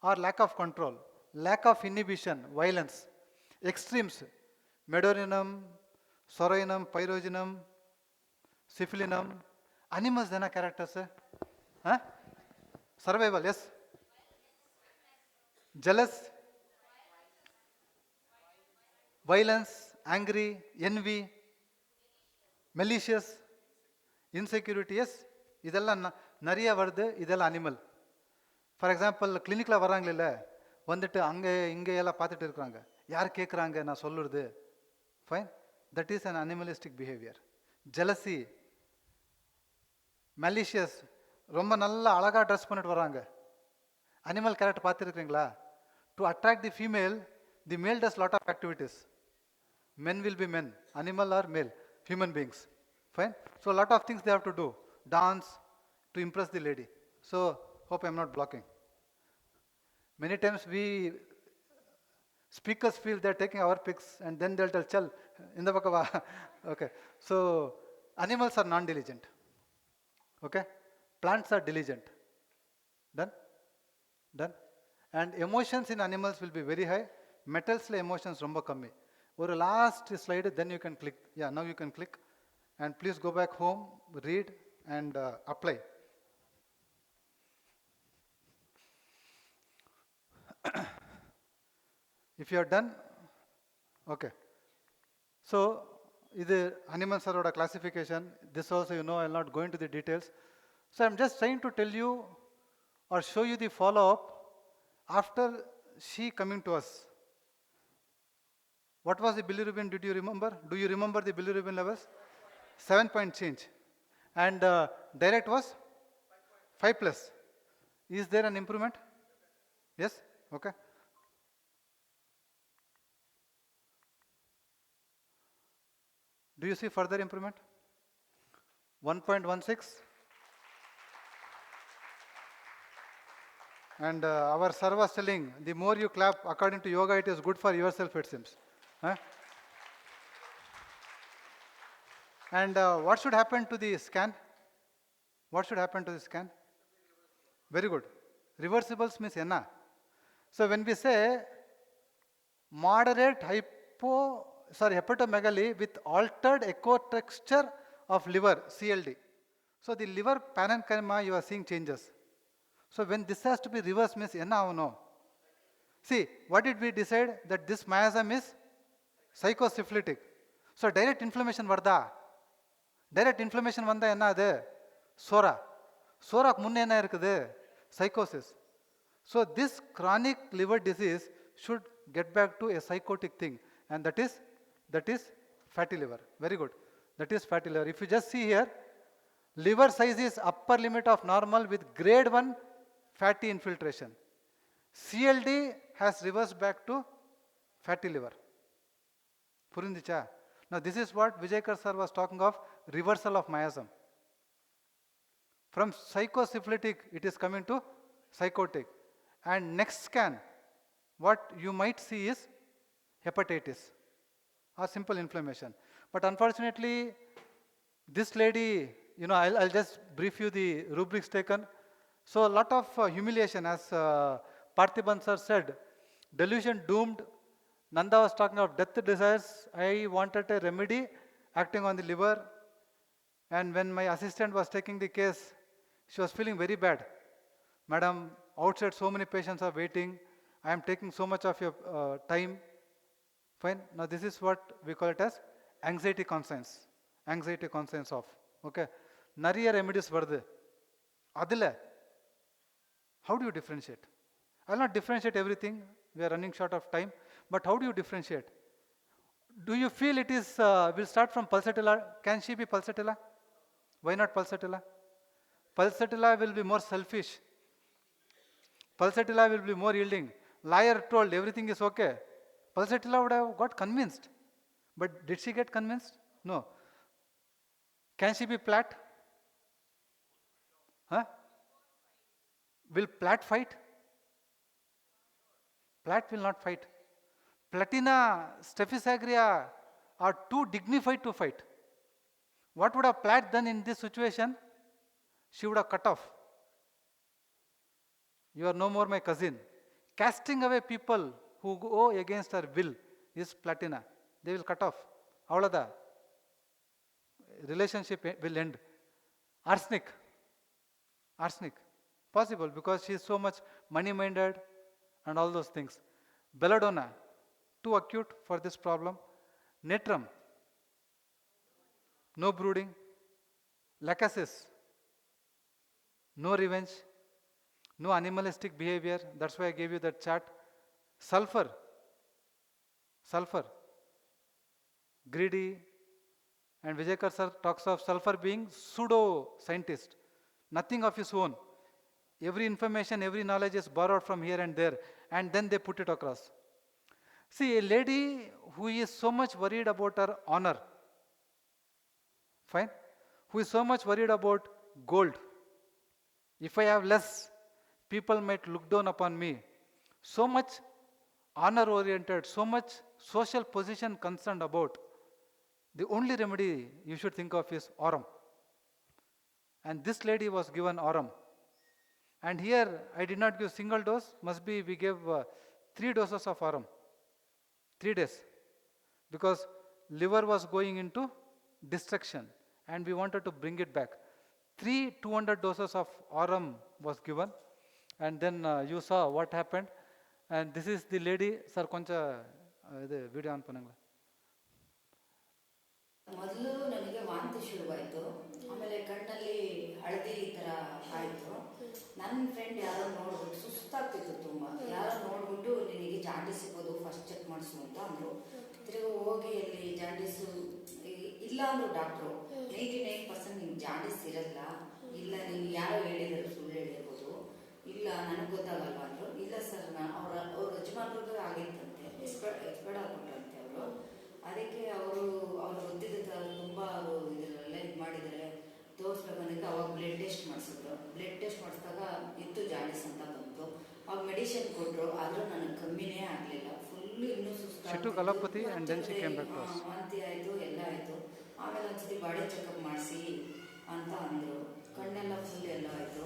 or lack of control, lack of inhibition, violence, extremes, medorinum, soroinum, pyrogenum, syphilinum, animals dena characters. Huh? Survival, yes. Jealous, violence, angry, envy, malicious, insecurity, yes. இதெல்லா நிறைய வருது, இதெல்லாம் animal. For example கிளினிக்கில் வராங்கல்ல, வந்துட்டு அங்கே இங்கே எல்லாம் பார்த்துட்டு இருக்கிறாங்க, யார் கேட்குறாங்க நான் சொல்லுறது. Fine, that is an animalistic behaviour. Jealousy, malicious, ரொம்ப நல்லா அழகாக ட்ரெஸ் பண்ணிட்டு வராங்க. அனிமல் கேரக்டர் பார்த்துருக்கீங்களா? To attract the female, the male does lot of activities. Men will be men, animal or male, human beings. Fine. So a lot of things they have to do. Dance to impress the lady. So hope I am not blocking. Many times we speakers feel they are taking our pics and then they'll tell chal in the bakava. Okay. So animals are non-diligent. Okay. Plants are diligent. Done? Done? And emotions in animals will be very high. Metals le emotions romba kammi. Or last slide, then you can click. Yeah, now you can click. And please go back home, read and apply. If you are done, okay. So, this is animals are classification. This also you know, I will not go into the details. So, I am just trying to tell you or show you the follow-up after she coming to us. What was the bilirubin, did you remember? Do you remember the bilirubin levels? 7-point change. And direct was 5 plus. Is there an improvement? Yes? Okay. Do you see further improvement? 1.16. And our sir was telling, the more you clap, according to yoga, it is good for yourself, it seems. Huh? And what should happen to the scan? What should happen to the scan? Very good. Reversibles means enna. So when we say moderate hepatomegaly with altered echo texture of liver, CLD. So the liver parenchyma you are seeing changes. So when this has to be reversed means enna or no? See, what did we decide? That this miasm is psychosyphilitic. So direct inflammation varda. Direct inflammation vanda enna adu? Sora. Sorak munne enna irukkudu? Psychosis. So this chronic liver disease should get back to a psychotic thing, and that is fatty liver. Very good. That is fatty liver. If you just see here, liver size is upper limit of normal with grade 1 fatty infiltration. CLD has reversed back to fatty liver. Purindicha. Now this is what Vijaykar sir was talking of, reversal of miasm. From psychosyphilitic, it is coming to psychotic. And next scan, what you might see is hepatitis or simple inflammation. But unfortunately, this lady, I'll just brief you the rubrics taken. So a lot of humiliation, as Parthiban sir said, delusion doomed. Nanda was talking of death desires. I wanted a remedy acting on the liver. And when my assistant was taking the case, she was feeling very bad. Madam, outside so many patients are waiting. I am taking so much of your time. Fine. Now this is what we call it as anxiety conscience. Anxiety conscience of. Okay. Nariya remedies vardu. Adile. How do you differentiate? I will not differentiate everything. We are running short of time. But how do you differentiate? Do you feel it is, will start from pulsatilla? Can she be pulsatilla? Why not pulsatilla? Pulsatilla will be more selfish. Pulsatilla will be more yielding. Liar told everything is okay. Pulsatilla would have got convinced. But did she get convinced? No. Can she be Platt? Huh? Will Platt fight? Platt will not fight. Platina, Stephysagria are too dignified to fight. What would have Platt done in this situation? She would have cut off. You are no more my cousin. Casting away people who go against her will is Platina. They will cut off. Avlada. Relationship will end. Arsenic. Arsenic. Possible because she is so much money-minded and all those things. Belladonna. Too acute for this problem. Natrum. No brooding. Lachesis. No revenge. No animalistic behavior. That's why I gave you that chart. Sulfur. Sulfur. Greedy. And Vijaykar sir talks of sulfur being pseudo-scientist. Nothing of his own. Every information, every knowledge is borrowed from here and there. And then they put it across. See, a lady who is so much worried about her honor. Fine. Who is so much worried about gold. If I have less, people might look down upon me. So much honor oriented, so much social position concerned about. The only remedy you should think of is aurum. And this lady was given aurum. And here I did not give single dose, must be we gave 3 doses of aurum. 3 days. Because liver was going into destruction and we wanted to bring it back. 200 doses of aurum was given. And then you saw what happened. And this is the lady, sir, koncha video on panangla. ಮೊದಲು ನನಗೆ ವಾಂತಿ ಶುರುವಾಯಿತು, ಆಮೇಲೆ ಕಣ್ಣಲ್ಲಿ ಹಳದಿ ಈ ಥರ ಆಯಿತು. ನನ್ನ ಫ್ರೆಂಡ್ ಯಾರೋ ನೋಡ್ಬಿಟ್ಟು ಸುಸ್ತಾಗ್ತಿತ್ತು ತುಂಬ, ಯಾರೋ ನೋಡ್ಬಿಟ್ಟು ನಿನಗೆ ಜಾಂಡೀಸ್ ಸಿಗೋದು ಫಸ್ಟ್ ಚೆಕ್ ಮಾಡಿಸು ಅಂತ ಅಂದರು. ತಿರುಗಿ ಹೋಗಿ ಅಲ್ಲಿ ಜಾಂಡೀಸು ಇಲ್ಲ ಅಂದರು ಡಾಕ್ಟ್ರು. 99% ನಿಮ್ಗೆ ಜಾಂಡೀಸ್ ಇರಲ್ಲ, ಇಲ್ಲ ನೀವು ಯಾರೋ ಹೇಳಿದರು, ಸುಳ್ಳು ಹೇಳಿರ್ಬೋದು, ಇಲ್ಲ ನನಗೆ ಗೊತ್ತಾಗಲ್ವ ಅಂದರು. ಇಲ್ಲ ಸರ್, ಅವ್ರ ಯಜಮಾನ್ರಿಗೂ ಆಗಿತ್ತಂತೆ, ಎಕ್ಸ್ಪರ್ಟ್ ಆಗ್ಬಿಟ್ರಂತೆ ಅವರು. ಅದಕ್ಕೆ ಅವ್ರು ಗೊತ್ತಿದ್ದ ತುಂಬ ಅವರು ಇದರಲ್ಲೇ ಇದು ಮಾಡಿದರೆ ತೋರಿಸ್ಬೇಕಂದಕ್ಕೆ ಅವಾಗ ಬ್ಲಡ್ ಟೆಸ್ಟ್ ಮಾಡಿಸಿದ್ರು. ಬ್ಲಡ್ ಟೆಸ್ಟ್ ಮಾಡಿಸಿದಾಗ ಇತ್ತು ಜಾಂಡೀಸ್ ಅಂತ ಬಂತು. ಅವಾಗ ಮೆಡಿಸಿನ್ ಕೊಟ್ಟರು, ಆದರೂ ನನಗೆ ಕಮ್ಮಿನೇ ಆಗಲಿಲ್ಲ. ಫುಲ್ಲು ಇನ್ನೂ ಸುಸ್ತಾಗ್ತಿತ್ತು, ವಾಂತಿ ಆಯಿತು, ಎಲ್ಲ ಆಯಿತು. ಆಮೇಲೆ ಒಂದ್ಸತಿ ಬಾಡಿ ಚೆಕಪ್ ಮಾಡಿಸಿ ಅಂತ ಅಂದರು. ಕಣ್ಣೆಲ್ಲ ಫುಲ್ ಎಲ್ಲ ಆಯಿತು.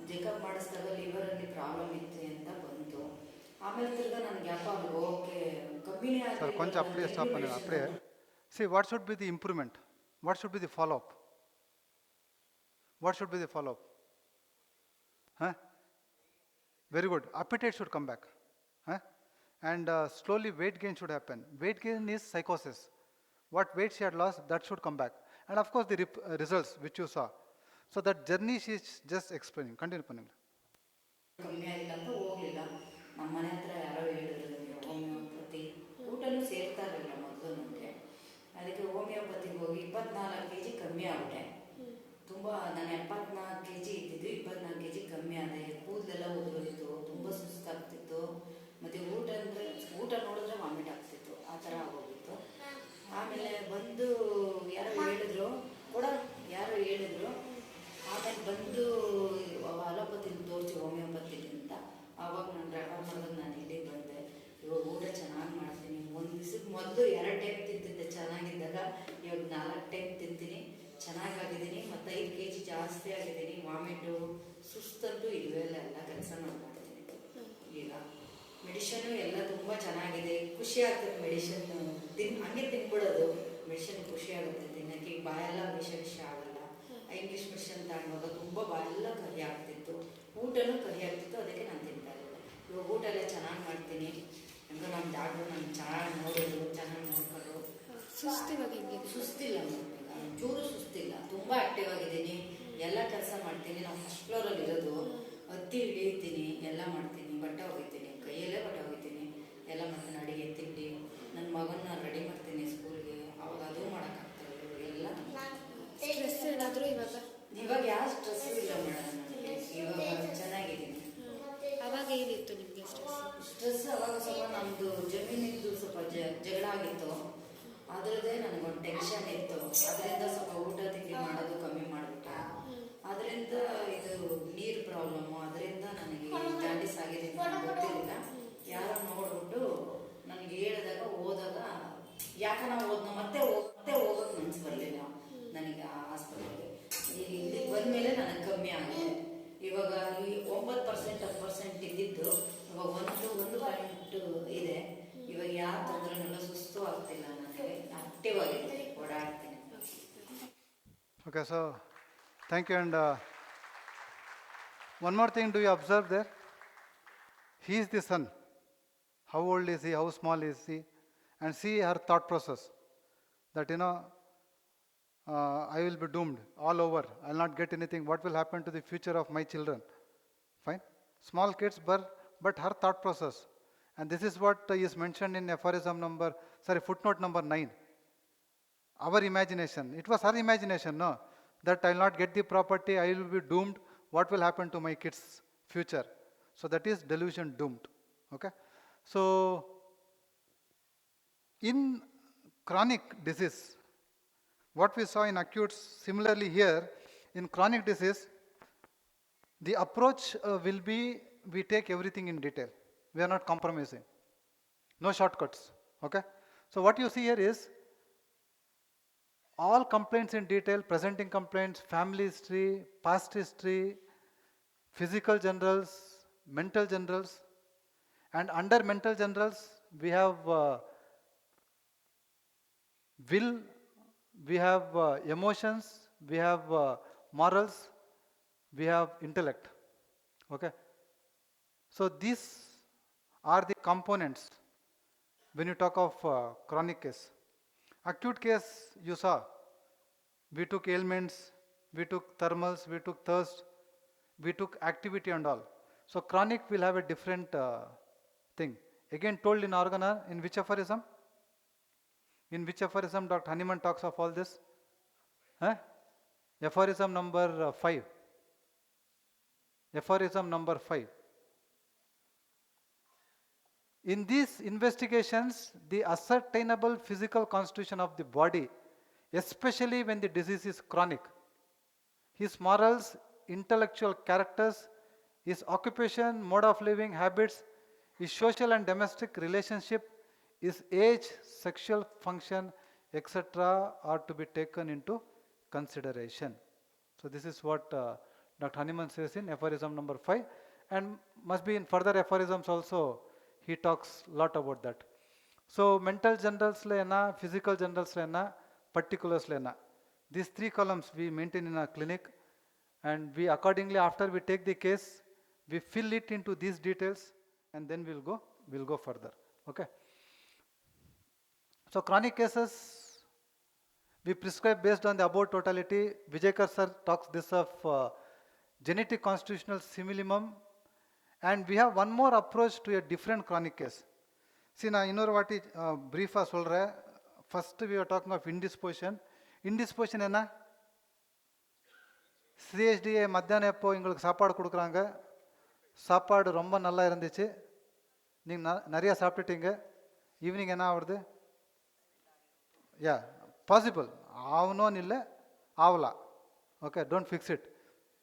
ಚೆಕಪ್ ಮಾಡಿಸಿದಾಗ ಲಿವರಲ್ಲಿ ಪ್ರಾಬ್ಲಮ್ ಇತ್ತು ಅಂತ ಬಂತು. ಆಮೇಲೆ ತಿರ್ಗಾ ನನಗೆ ಯಾಕೋ ಓಕೆ ಕಮ್ಮಿನೇ ಆಗಲಿಲ್ಲ. See, what should be the improvement? What should be the follow-up? What should be the follow-up? Huh? Very good. Appetite should come back. Huh? And slowly weight gain should happen. Weight gain is psychosis. What weight she had lost, that should come back. And of course the results which you saw. So that journey she is just explaining. Continue, Panil. ಕಮ್ಮಿ ಆಗಿಲ್ಲ ಅಂತ ಹೋಗಲಿಲ್ಲ. ನಮ್ಮ ಮನೆ ಹತ್ರ ಯಾರೋ ಹೇಳಿದ್ರು homeopathy ಊಟನೂ ಸೇರ್ತಾ ಇರಲಿಲ್ಲ ಮೊದಲು ನನಗೆ. ಅದಕ್ಕೆ ಹೋಮಿಯೋಪತಿಗೆ ಹೋಗಿ 24 kg ಕಮ್ಮಿ ಆಗ್ಬಿಟ್ಟೆ. ತುಂಬ ನಾನು 74 kg ಇದ್ದಿದ್ದು, 24 kg ಕಮ್ಮಿ ಆದೆ. ಕೂದಲೆಲ್ಲ ಉದುರೋಯ್ತು, ತುಂಬ ಸುಸ್ತಾಗ್ತಿತ್ತು. ಮತ್ತು ಊಟ ನೋಡಿದ್ರೆ ವಾಮಿಟ್ ಆಗ್ತಿತ್ತು, ಆ ಥರ ಆಗೋಗಿತ್ತು. ವಾಮಿಟು ಸುಸ್ತಂತೂ ಇಲ್ಲವೇ ಇಲ್ಲ, ಎಲ್ಲ ಕೆಲಸ ಮಾಡ್ತೀನಿ ಈಗ. ಮೆಡಿಷನು ಎಲ್ಲ ತುಂಬ ಚೆನ್ನಾಗಿದೆ, ಖುಷಿ ಆಗ್ತದೆ ಮೆಡಿಷನ್ ಹಂಗೆ ತಿನ್ಬಿಡೋದು. ಮೆಡಿಷನ್ ಖುಷಿ ಆಗುತ್ತೆ ತಿನ್ನೋಕ್ಕೆ, ಈಗ ಬಾಯೆಲ್ಲ ವಿಷ ಆಗಲ್ಲ. ಇಂಗ್ಲೀಷ್ ಮೆಡಿಷನ್ ತಗೊಂಡಾಗ ತುಂಬ ಬಾಯೆಲ್ಲ ಕಹಿ ಆಗ್ತಿತ್ತು, ಊಟನೂ ಕಹಿ ಆಗ್ತಿತ್ತು, ಅದಕ್ಕೆ ನಾನು ತಿಂತಾ ಇರಲಿಲ್ಲ. ಇವಾಗ ಊಟ ಎಲ್ಲ ಚೆನ್ನಾಗಿ ಮಾಡ್ತೀನಿ, ಹಂಗೆ ನಮ್ಮ ಡಾಕ್ಟ್ರು ನಾನು ಚೆನ್ನಾಗಿ ನೋಡೋದು, ಚೆನ್ನಾಗಿ ನೋಡ್ಕೊಂಡು. ಸುಸ್ತಿವಾಗ ಹೆಂಗಿದೆ? ಸುಸ್ತಿಲ್ಲ, ಚೂರು ಸುಸ್ತಿಲ್ಲ, ತುಂಬ ಆ್ಯಕ್ಟಿವ್ ಆಗಿದ್ದೀನಿ, ಎಲ್ಲ ಕೆಲಸ ಮಾಡ್ತೀನಿ. ನಾವು ಫಸ್ಟ್ ಫ್ಲೋರಲ್ಲಿ ಇರೋದು, ಹತ್ತಿ ಇಳಿತೀನಿ, ಎಲ್ಲ ಮಾಡ್ತೀನಿ, ಬಟ್ಟೆ ಒಗಿತೀನಿ, ಕೈಯಲ್ಲೇ ಬಟ್ಟೆ ಒಗಿತೀನಿ, ಎಲ್ಲ ಮಾಡ್ತೀನಿ. ಅಡುಗೆ ತಿಂಡಿ, ನನ್ನ ಮಗನ ರೆಡಿ ಮಾಡ್ತೀನಿ ಸ್ಕೂಲ್ಗೆ, ಅವಾಗ ಅದು ಮಾಡೋಕ್ಕಾಗ್ತದೆ. ಇವಾಗೆಲ್ಲ ಸ್ಟ್ರೆಸ್ ಏನಾದರೂ ಇವಾಗ ಯಾವ ಸ್ಟ್ರೆಸ್ಸು ಇಲ್ಲ ಮೇಡಮ್ ನನಗೆ, ಇವಾಗ ಚೆನ್ನಾಗಿದ್ದೀನಿ. ಅವಾಗ ಏನಿತ್ತು ನಿಮಗೆ ಸ್ಟ್ರೆಸ್? ಅವಾಗ ಸ್ವಲ್ಪ ನಮ್ಮದು ಜಮೀನಿಂದು ಸ್ವಲ್ಪ ಜಗಳ ಆಗಿತ್ತು, ಅದರದ್ದೇ ನನಗೊಂದು ಟೆನ್ಷನ್ ಇತ್ತು. ಅದರಿಂದ ಸ್ವಲ್ಪ ಊಟ ತಿಂಡಿ ಮಾಡೋದು ಕಮ್ಮಿ ಮಾಡಿಬಿಟ್ಟೆ. ಅದರಿಂದ ಇದು ನೀರು ಪ್ರಾಬ್ಲಮ್ಮು, ಅದರಿಂದ ನನಗೆ ಜಾಂಡೀಸ್ ಆಗಿದೆ ಅಂತ ನನಗೆ ಗೊತ್ತಿರಲಿಲ್ಲ. ಯಾರೋ ನೋಡ್ಬಿಟ್ಟು ನನಗೆ ಹೇಳಿದಾಗ ಹೋದಾಗ, ಯಾಕೆ ನಾವು ಹೋದ್ನೋ ಮತ್ತೆ ಹೋಗೋದು ಮನಸ್ಸು ಬರಲಿಲ್ಲ ನನಗೆ ಆ ಆಸ್ಪತ್ರೆಗೆ. ಈಗ ಇಲ್ಲಿಗೆ ಬಂದಮೇಲೆ ನನಗೆ ಕಮ್ಮಿ ಆಗಿದೆ. ಇವಾಗ ಈ 9% 10% ಇದ್ದಿದ್ದು ಇವಾಗ 1 ಇದೆ. ಇವಾಗ ಯಾವ ತೊಂದರೆನೆಲ್ಲ ಸುಸ್ತು ಆಗ್ತಿಲ್ಲ, ನನಗೆ ಆಕ್ಟಿವ್ ಆಗಿದೆ, ಓಡಾಡ್ತೀನಿ. Okay, so thank you. And one more thing, do you observe there? He is the son. How old is he? How small is he? And see her thought process. That I will be doomed all over. I will not get anything. What will happen to the future of my children? Fine. Small kids, but her thought process. And this is what is mentioned in footnote number 9. Our imagination. It was her imagination, no? That I will not get the property, I will be doomed. What will happen to my kids' future? So that is delusion doomed. Okay? So, in chronic disease, what we saw in acute, similarly here, in chronic disease, the approach will be, we take everything in detail. We are not compromising. No shortcuts. Okay? So what you see here is, all complaints in detail, presenting complaints, family history, past history, physical generals, mental generals, and under mental generals we have will, we have emotions, we have morals, we have intellect. Okay? So these are the components when you talk of chronic case. Acute case, you saw, we took ailments, we took thermals, we took thirst, we took activity and all. So chronic will have a different thing. Again told in organa, in which aphorism? In which aphorism Dr. Hanuman talks of all this? Aphorism number 5. Aphorism number 5. In these investigations, the ascertainable physical constitution of the body, especially when the disease is chronic, his morals, intellectual characters, his occupation, mode of living, habits, his social and domestic relationship, his age, sexual function, etc. are to be taken into consideration. So this is what Dr. Hanuman says in aphorism number 5, and must be in further aphorisms also. He talks a lot about that. So mental generals lena, physical generals lena, particulars lena. These 3 columns we maintain in our clinic, and we accordingly, after we take the case, we fill it into these details, and then we'll go further. Okay? So chronic cases, we prescribe based on the above totality. Vijayakrishna sir talks this of genetic constitutional simillimum. And we have one more approach to a different chronic case. See, now, innovati brief solra. First, we are talking of indisposition. Indisposition என்ன? CHDA மத்தியானம் எப்போ எங்களுக்கு சாப்பாடு கொடுக்குறாங்க, சாப்பாடு ரொம்ப நல்லா இருந்துச்சு, நீங்கள் நிறையா சாப்பிட்டுட்டீங்க, ஈவினிங் என்ன ஆகுது? பாசிபிள் ஆகணும்னு இல்லை, ஆகலாம். Okay, don't fix it.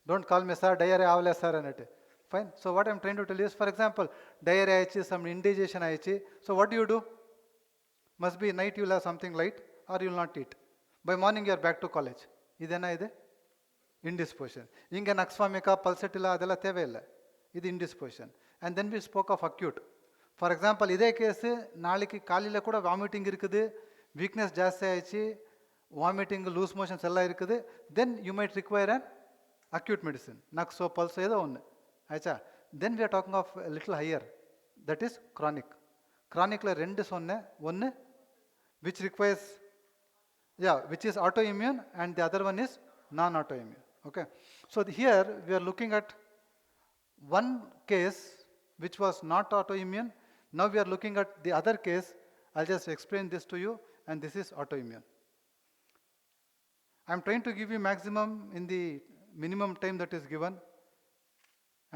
Don't call me sir, diarrhea avale sir annate. Fine. So what I am trying to tell you is, for example, diarrhea aichi, some indigestion aichi. So what do? Must be night you will have something light, or you will not eat. By morning you are back to college. Idena ide? indisposition. Inge naxvamika, pulsatilla adella theve illa. Idu indisposition. And then we spoke of acute. For example, இதே case நாளைக்கு காலையில் கூட vomiting இருக்குது, weakness ஜாஸ்தி ஆயிடுச்சு, vomiting loose motions எல்லாம் இருக்குது, then you might require an acute medicine, நக்ஸோ பல்ஸோ ஏதோ ஒன்று ஆயிடுச்சா. Then we are talking of little higher, that is chronic. க்ரானிக்கில் ரெண்டு சொன்னேன், ஒன்று which requires which is autoimmune, and the other one is non-autoimmune. Okay, so here we are looking at one case which was not autoimmune. Now we are looking at the other case. I'll just explain this to you, and this is autoimmune. I'm trying to give you maximum in the minimum time that is given,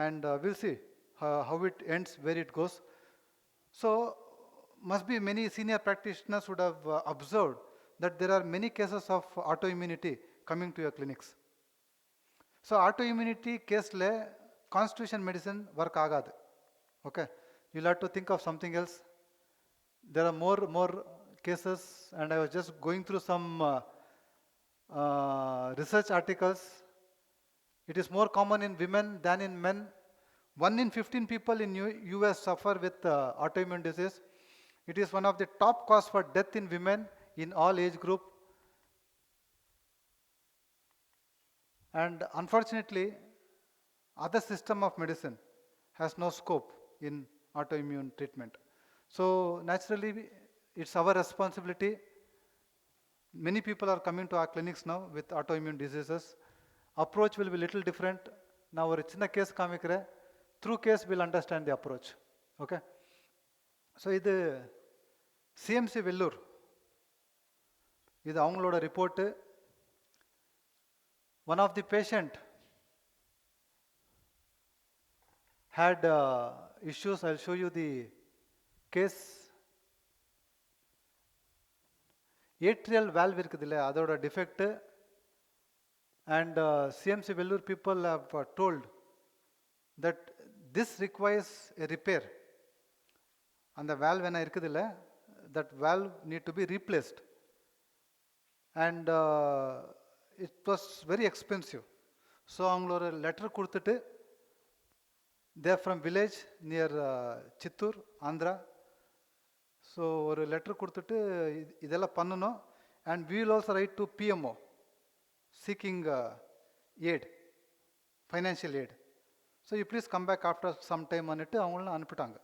and we'll see how it ends, where it goes. So must be many senior practitioners would have observed that there are many cases of autoimmunity coming to your clinics. So autoimmunity case le constitution medicine work agadu. Okay, you'll have to think of something else. There are more cases, and I was just going through some research articles. It is more common in women than in men. 1 in 15 people in US suffer with autoimmune disease. It is one of the top cause for death in women in all age group. And unfortunately, other system of medicine has no scope in autoimmune treatment. So naturally, it's our responsibility. Many people are coming to our clinics now with autoimmune diseases. Approach will be little different. Now ஒரு சின்ன case காமிக்கிறேன், through case we'll understand the approach. Okay, so இது CMC Vellore, இது அவங்களோட report. One of the patient had issues. I'll show you the case. Atrial valve இருக்குதுல்ல, அதோட defect, and CMC Vellore people have told that this requires a repair. And the valve என்ன இருக்குதுல்ல, that valve need to be replaced, and it was very expensive. So அவங்கள ஒரு letter கொடுத்துட்டு, they are from village near Chittoor, Andhra. So ஒரு letter கொடுத்துட்டு இதெல்லாம் பண்ணணும், and we will also write to PMO seeking aid, financial aid. So you please come back after some time அன்னிட்டு அவங்கள அனுப்பிட்டாங்க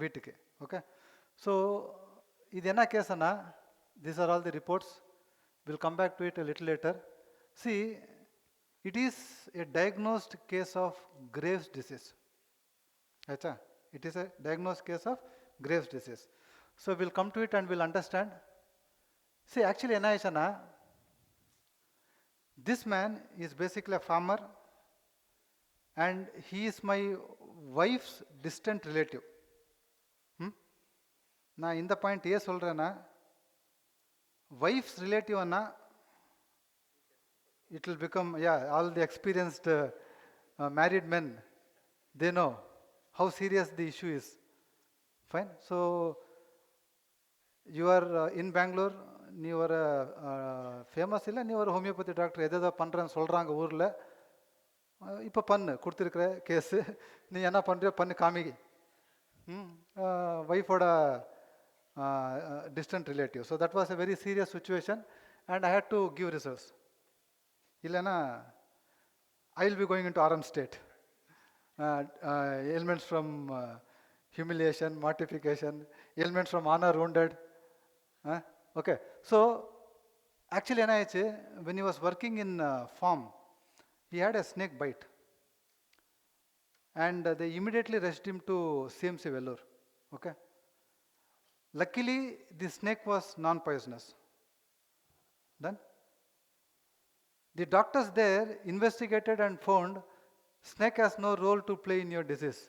வீட்டுக்கு. ஓகே, ஸோ இது என்ன கேஸ்னா, these are all the reports. We'll come back to it a little later. See, it is a diagnosed case of Graves' disease. Achha, it is a diagnosed case of Graves' disease. So we'll come to it and we'll understand. See, actually, enna aishana, this man is basically a farmer, and he is my wife's distant relative. Na in the point ye solrena, wife's relative anna, it will become, all the experienced married men, they know how serious the issue is. Fine. So you are in Bangalore, you are famous illa, you are homeopathy doctor, edha பண்றேன்னு சொல்றாங்க ஊர்ல. இப்போ பண்ணு கொடுத்திருக்கிற case, நீ என்ன பண்றியோ பண்ணு காமி. வைஃபோட distant relative. So that was a very serious situation, and I had to give results. Illana, I will be going into RM state. Ailments from humiliation, mortification, ailments from honor wounded. Okay, so actually when he was working in farm, he had a snake bite, and they immediately rushed him to CMC Vellore. Okay, luckily the snake was non-poisonous. Then the doctors there investigated and found snake has no role to play in your disease.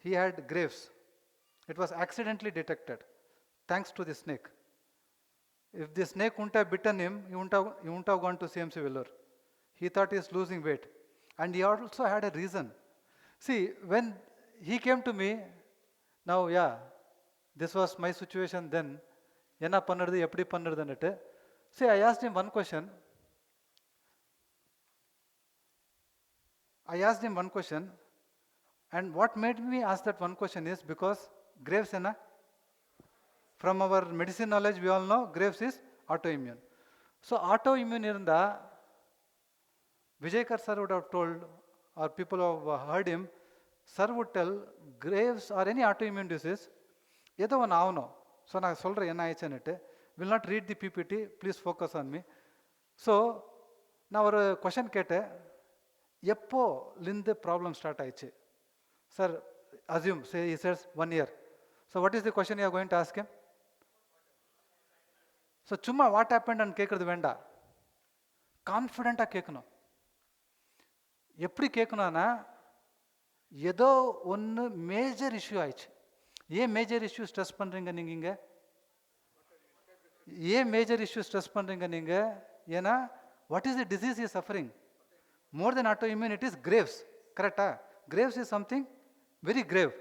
He had Graves. It was accidentally detected thanks to the snake. If the snake wouldn't have bitten him, he wouldn't have gone to CMC Vellore. He thought he was losing weight, and he also had a reason. See, when he came to me, now this was my situation then, enna pannradhu eppadi pannradhu. See, I asked him one question. I asked him one question, and what made me ask that one question is because Graves, from our medicine knowledge, we all know Graves is autoimmune. So autoimmune irunda, Vijaykar sir would have told, or people who have heard him, sir would tell Graves or any autoimmune disease, ஏதோ ஒன்று ஆகணும். So நான் சொல்கிறேன் என்ன ஆயிடுச்சுன்னுட்டு. Will not read the PPT, please focus on me. So நான் ஒரு question கேட்டேன், எப்போலேருந்து ப்ராப்ளம் ஸ்டார்ட் ஆயிடுச்சு? Sir assume say he says 1 year. So what is the question you are going to ask him? So சும்மா what happen கேட்குறது வேண்டாம், கான்ஃபிடெண்ட்டாக கேட்கணும். எப்படி கேட்கணும்னா, ஏதோ ஒன்று மேஜர் இஷ்யூ ஆயிடுச்சு. ஏன் மேஜர் இஷ்யூ ஸ்ட்ரெஸ் பண்ணுறீங்க நீங்கள் இங்கே? ஏன் மேஜர் இஷ்யூ ஸ்ட்ரெஸ் பண்ணுறீங்க நீங்கள்? ஏன்னா what is the disease is suffering? More then autoimmune, it is Graves. கரெக்டா? Graves is something very grave.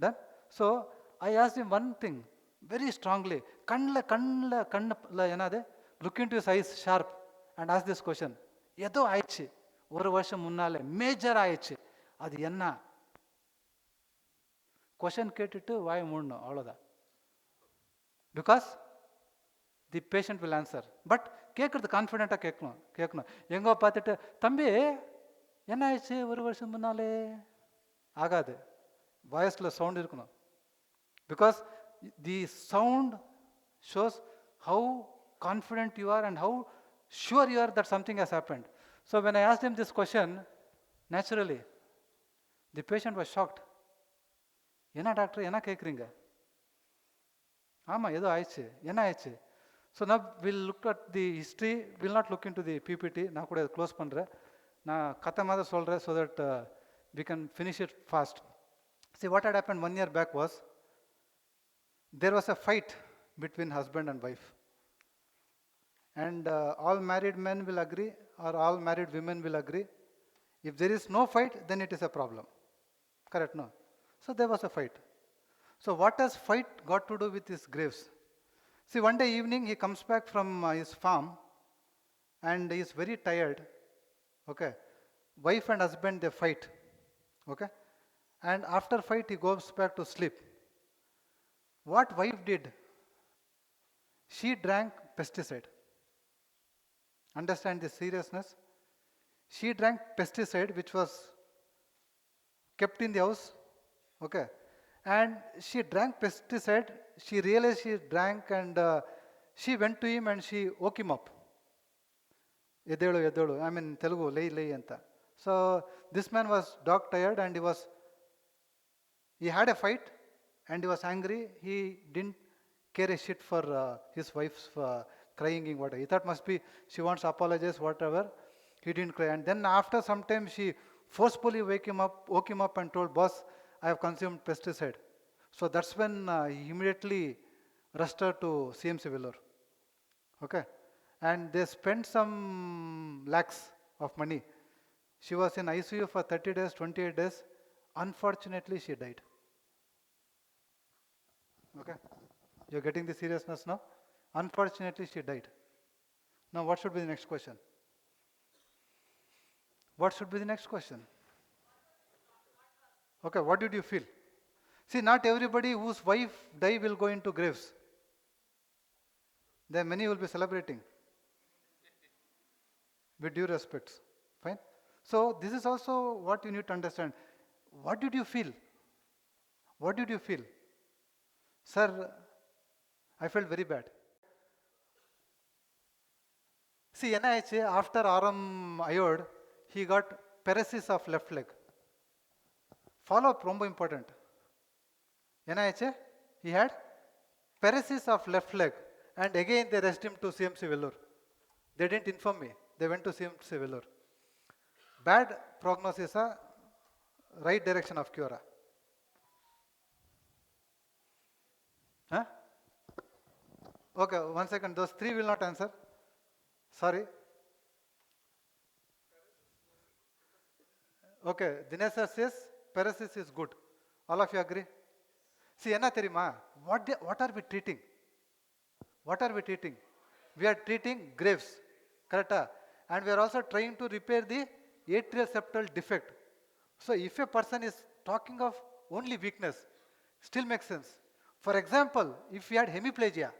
Done? So I asked him one thing very strongly. கண்ணில் என்னது, look into his eyes sharp and ask this question. ஏதோ ஆயிடுச்சு ஒரு வருஷம் முன்னாலே, major ஆயிடுச்சு, அது என்ன? கொஷன் கேட்டுட்டு வாய் மூடணும், அவ்வளோதான். Because the patient will answer. But கேட்குறது கான்ஃபிடெண்ட்டாக கேட்கணும். எங்கோ பார்த்துட்டு தம்பி என்ன ஆயிடுச்சு ஒரு வருஷம் முன்னாலே ஆகாது. வாய்ஸில் சவுண்ட் இருக்கணும். Because the sound shows how confident you are and how sure you are that something has happened. So when I asked him this question, naturally, the patient was shocked. என்ன டாக்டர் என்ன கேட்குறீங்க? ஆமாம் ஏதோ ஆயிடுச்சு, என்ன ஆயிடுச்சு? So நான் will look at the history, will not look into the BPD. நான் கூட க்ளோஸ் பண்ணுறேன், நான் கதை மாதிரி சொல்கிறேன், so that we can finish it fast. See what had happened 1 year back was, there was a fight between husband and wife. And all married men will agree, or all married women will agree, if there is no fight, then it is a problem. Correct, no? So there was a fight. So what has fight got to do with his Graves? See, one day evening he comes back from his farm and he is very tired. Okay, wife and husband, they fight. Okay, and after fight he goes back to sleep. What wife did? She drank pesticide. Understand the seriousness? She drank pesticide which was kept in the house. Okay, and she drank pesticide. She realized she drank, and she went to him and she woke him up. Edelu, I mean Telugu, lay anta. So this man was dog tired and he had a fight and he was angry. He didn't care a shit for his wife's crying, whatever. He thought must be she wants to apologize, whatever. He didn't cry. And then after some time she forcefully woke him up and told, boss, I have consumed pesticide. So that's when he immediately rushed her to CMC Vellore. Okay, and they spent some lakhs of money. She was in ICU for 30 days, 28 days. Unfortunately, she died. Okay, you're getting the seriousness now? Unfortunately, she died. Now, what should be the next question? What should be the next question? Okay, what did you feel? See, not everybody whose wife die will go into Graves. There are many who will be celebrating. With due respects. Fine? So, this is also what you need to understand. What did you feel? What did you feel? Sir, I felt very bad. See, NIH, after Aram iode, he got paralysis of left leg. Follow-up, ரொம்ப important. NIH, he had paralysis of left leg, and again they rushed him to CMC Vellore. They didn't inform me. They went to CMC Vellore. Bad prognosis, right direction of cure. Huh? Okay, 1 second. Those 3 will not answer. Sorry. Okay, Dinesh says paralysis is good. All of you agree? See, enna theriyuma? What are we treating? What are we treating? We are treating Graves. Correct? And we are also trying to repair the atrial septal defect. So if a person is talking of only weakness, still makes sense. For example, if you had hemiplegia,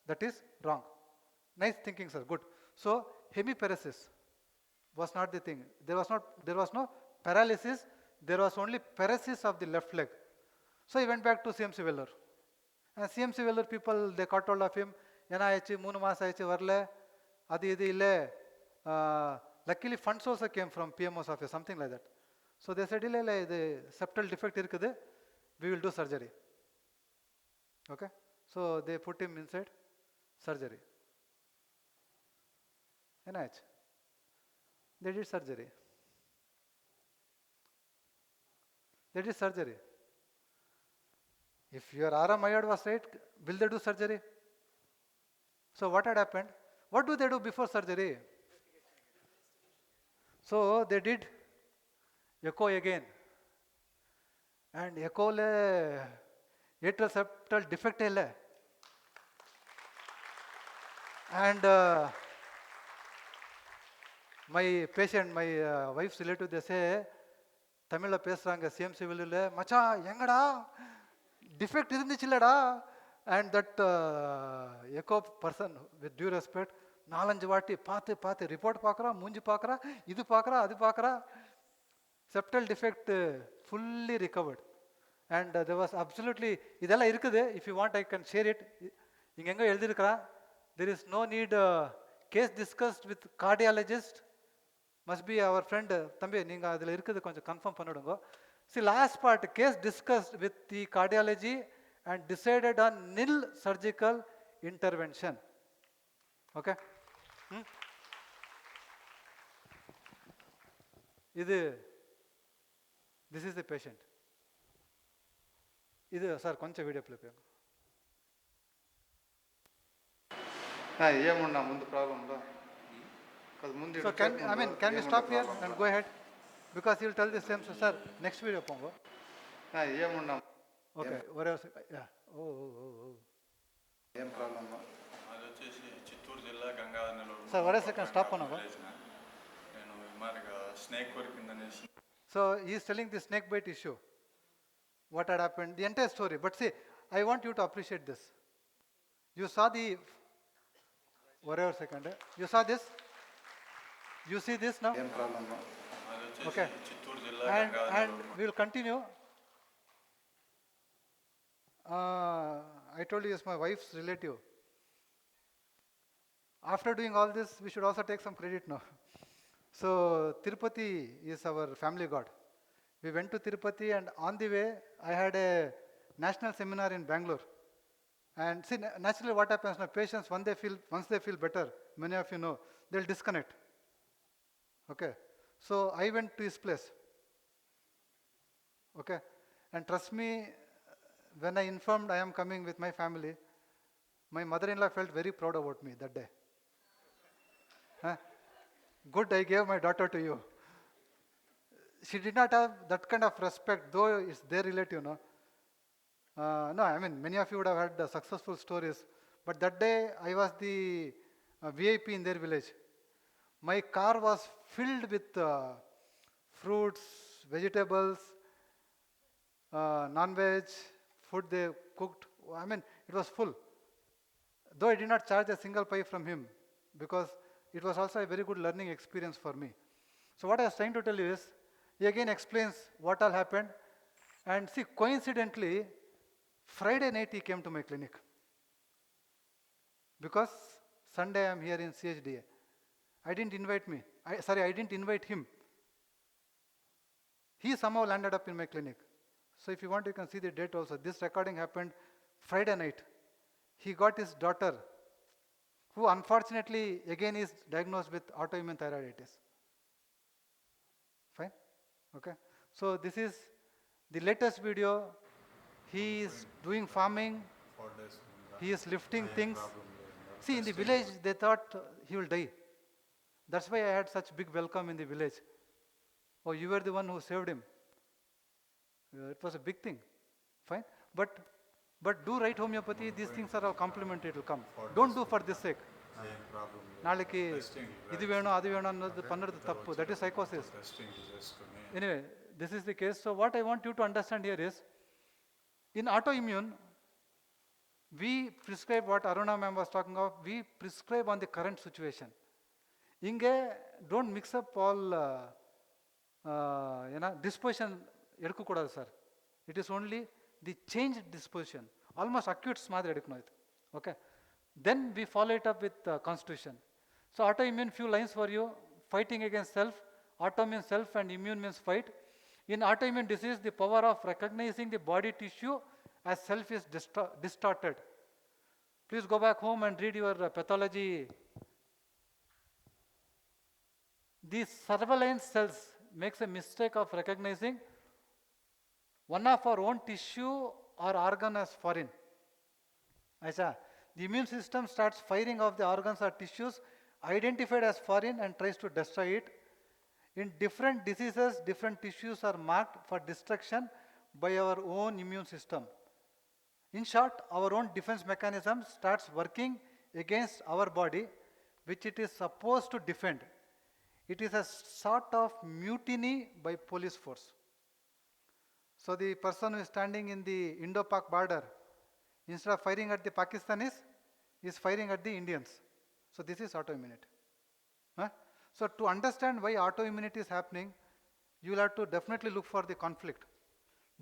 that is wrong. Nice thinking, sir. Good. So hemiparesis was not the thing. There was no paralysis. There was only paresis of the left leg. So he went back to CMC Veller. And CMC Veller people, they caught hold of him. Yana Moonu Masa Varle, Adi Ile. Luckily, funds also came from PMO's office, something like that. So they said, the septal defect irkude, we will do surgery. Okay? So they put him inside surgery. NIH. They did surgery. They did surgery. If your RMIOD was right, will they do surgery? So what had happened? What do they do before surgery? So they did echo again. And echo le atrial septal defect le. And my patient, my wife's relative, they say, Tamil pesranga CMC Villule, Macha, yangada, defect isn't chillada. And that echo person, with due respect, Nalanjavati, Pate, report pakra, Munji pakra, Idu pakra, Adi pakra, septal defect fully recovered. And there was absolutely, idella irkude, if you want, I can share it. Ingenga eldirukra, there is no need case discussed with cardiologist. Must be our friend, Thambi, Ninga, adhula irukkudu konja confirm pannudungo. See, last part, case discussed with the cardiology and decided on nil surgical intervention. Okay? This is the patient. Sir, koncha video play peyango. Yemunna mundu problem lo. So can we stop here and go ahead? Because he will tell the same. So, sir, next video pongo. Okay, whatever. Yeah. Oh. Em problem. Sir, what else can stop on? So he is telling the snake bite issue. What had happened? The entire story. But see, I want you to appreciate this. You saw the whatever second. You saw this. You see this now? Okay. And we will continue. I told you it's my wife's relative. After doing all this, we should also take some credit now. So Tirupati is our family god. We went to Tirupati, and on the way, I had a national seminar in Bangalore. And see, naturally what happens now, patients, once they feel better, many of you know, they'll disconnect. Okay. So I went to his place. Okay. And trust me, when I informed I am coming with my family, my mother-in-law felt very proud about me that day. Good, I gave my daughter to you. She did not have that kind of respect, though it's their relative, no? No, I mean, many of you would have had successful stories. But that day, I was the VIP in their village. My car was filled with fruits, vegetables, non-veg, food they cooked. I mean, it was full. Though I did not charge a single pie from him, because it was also a very good learning experience for me. So what I was trying to tell you is, he again explains what all happened. And see, coincidentally, Friday night he came to my clinic. Because Sunday I am here in CHDA. I didn't invite him. He somehow landed up in my clinic. So if you want, you can see the date also. This recording happened Friday night. He got his daughter, who unfortunately again is diagnosed with autoimmune thyroiditis. Fine? Okay. So this is the latest video. He is doing farming. He is lifting things. See, in the village, they thought he will die. That's why I had such big welcome in the village. Oh, you were the one who saved him. It was a big thing. Fine. But do right homeopathy. These things are all complementary. It will come. Don't do for this sake. ఏం problem నాళ్ళకి ఇది వేణు అది వేణు అన్నది పన్నది తప్పు. That is సైకోసిస్. టెస్టింగ్ చేసుకుని Anyway, this is the case. So what I want you to understand here is, in autoimmune, we prescribe what Aruna ma'am was talking of, we prescribe on the current situation. Inge, don't mix up all disposition edukkodadu sir. It is only the changed disposition, almost acute madri eduknoitu. Okay, then we follow it up with constitution. So autoimmune, few lines for you. Fighting against self. Auto means self and immune means fight. In autoimmune disease, the power of recognizing the body tissue as self is distorted. Please go back home and read your pathology. These surveillance cells makes a mistake of recognizing one of our own tissue or organ as foreign. Aisa, the immune system starts firing off the organs or tissues identified as foreign and tries to destroy it. In different diseases, different tissues are marked for destruction by our own immune system. In short, our own defense mechanism starts working against our body, which it is supposed to defend. It is a sort of mutiny by police force. So the person who is standing in the Indo-Pak border, instead of firing at the Pakistanis, is firing at the Indians. So this is autoimmunity. So to understand why autoimmunity is happening, you will have to definitely look for the conflict.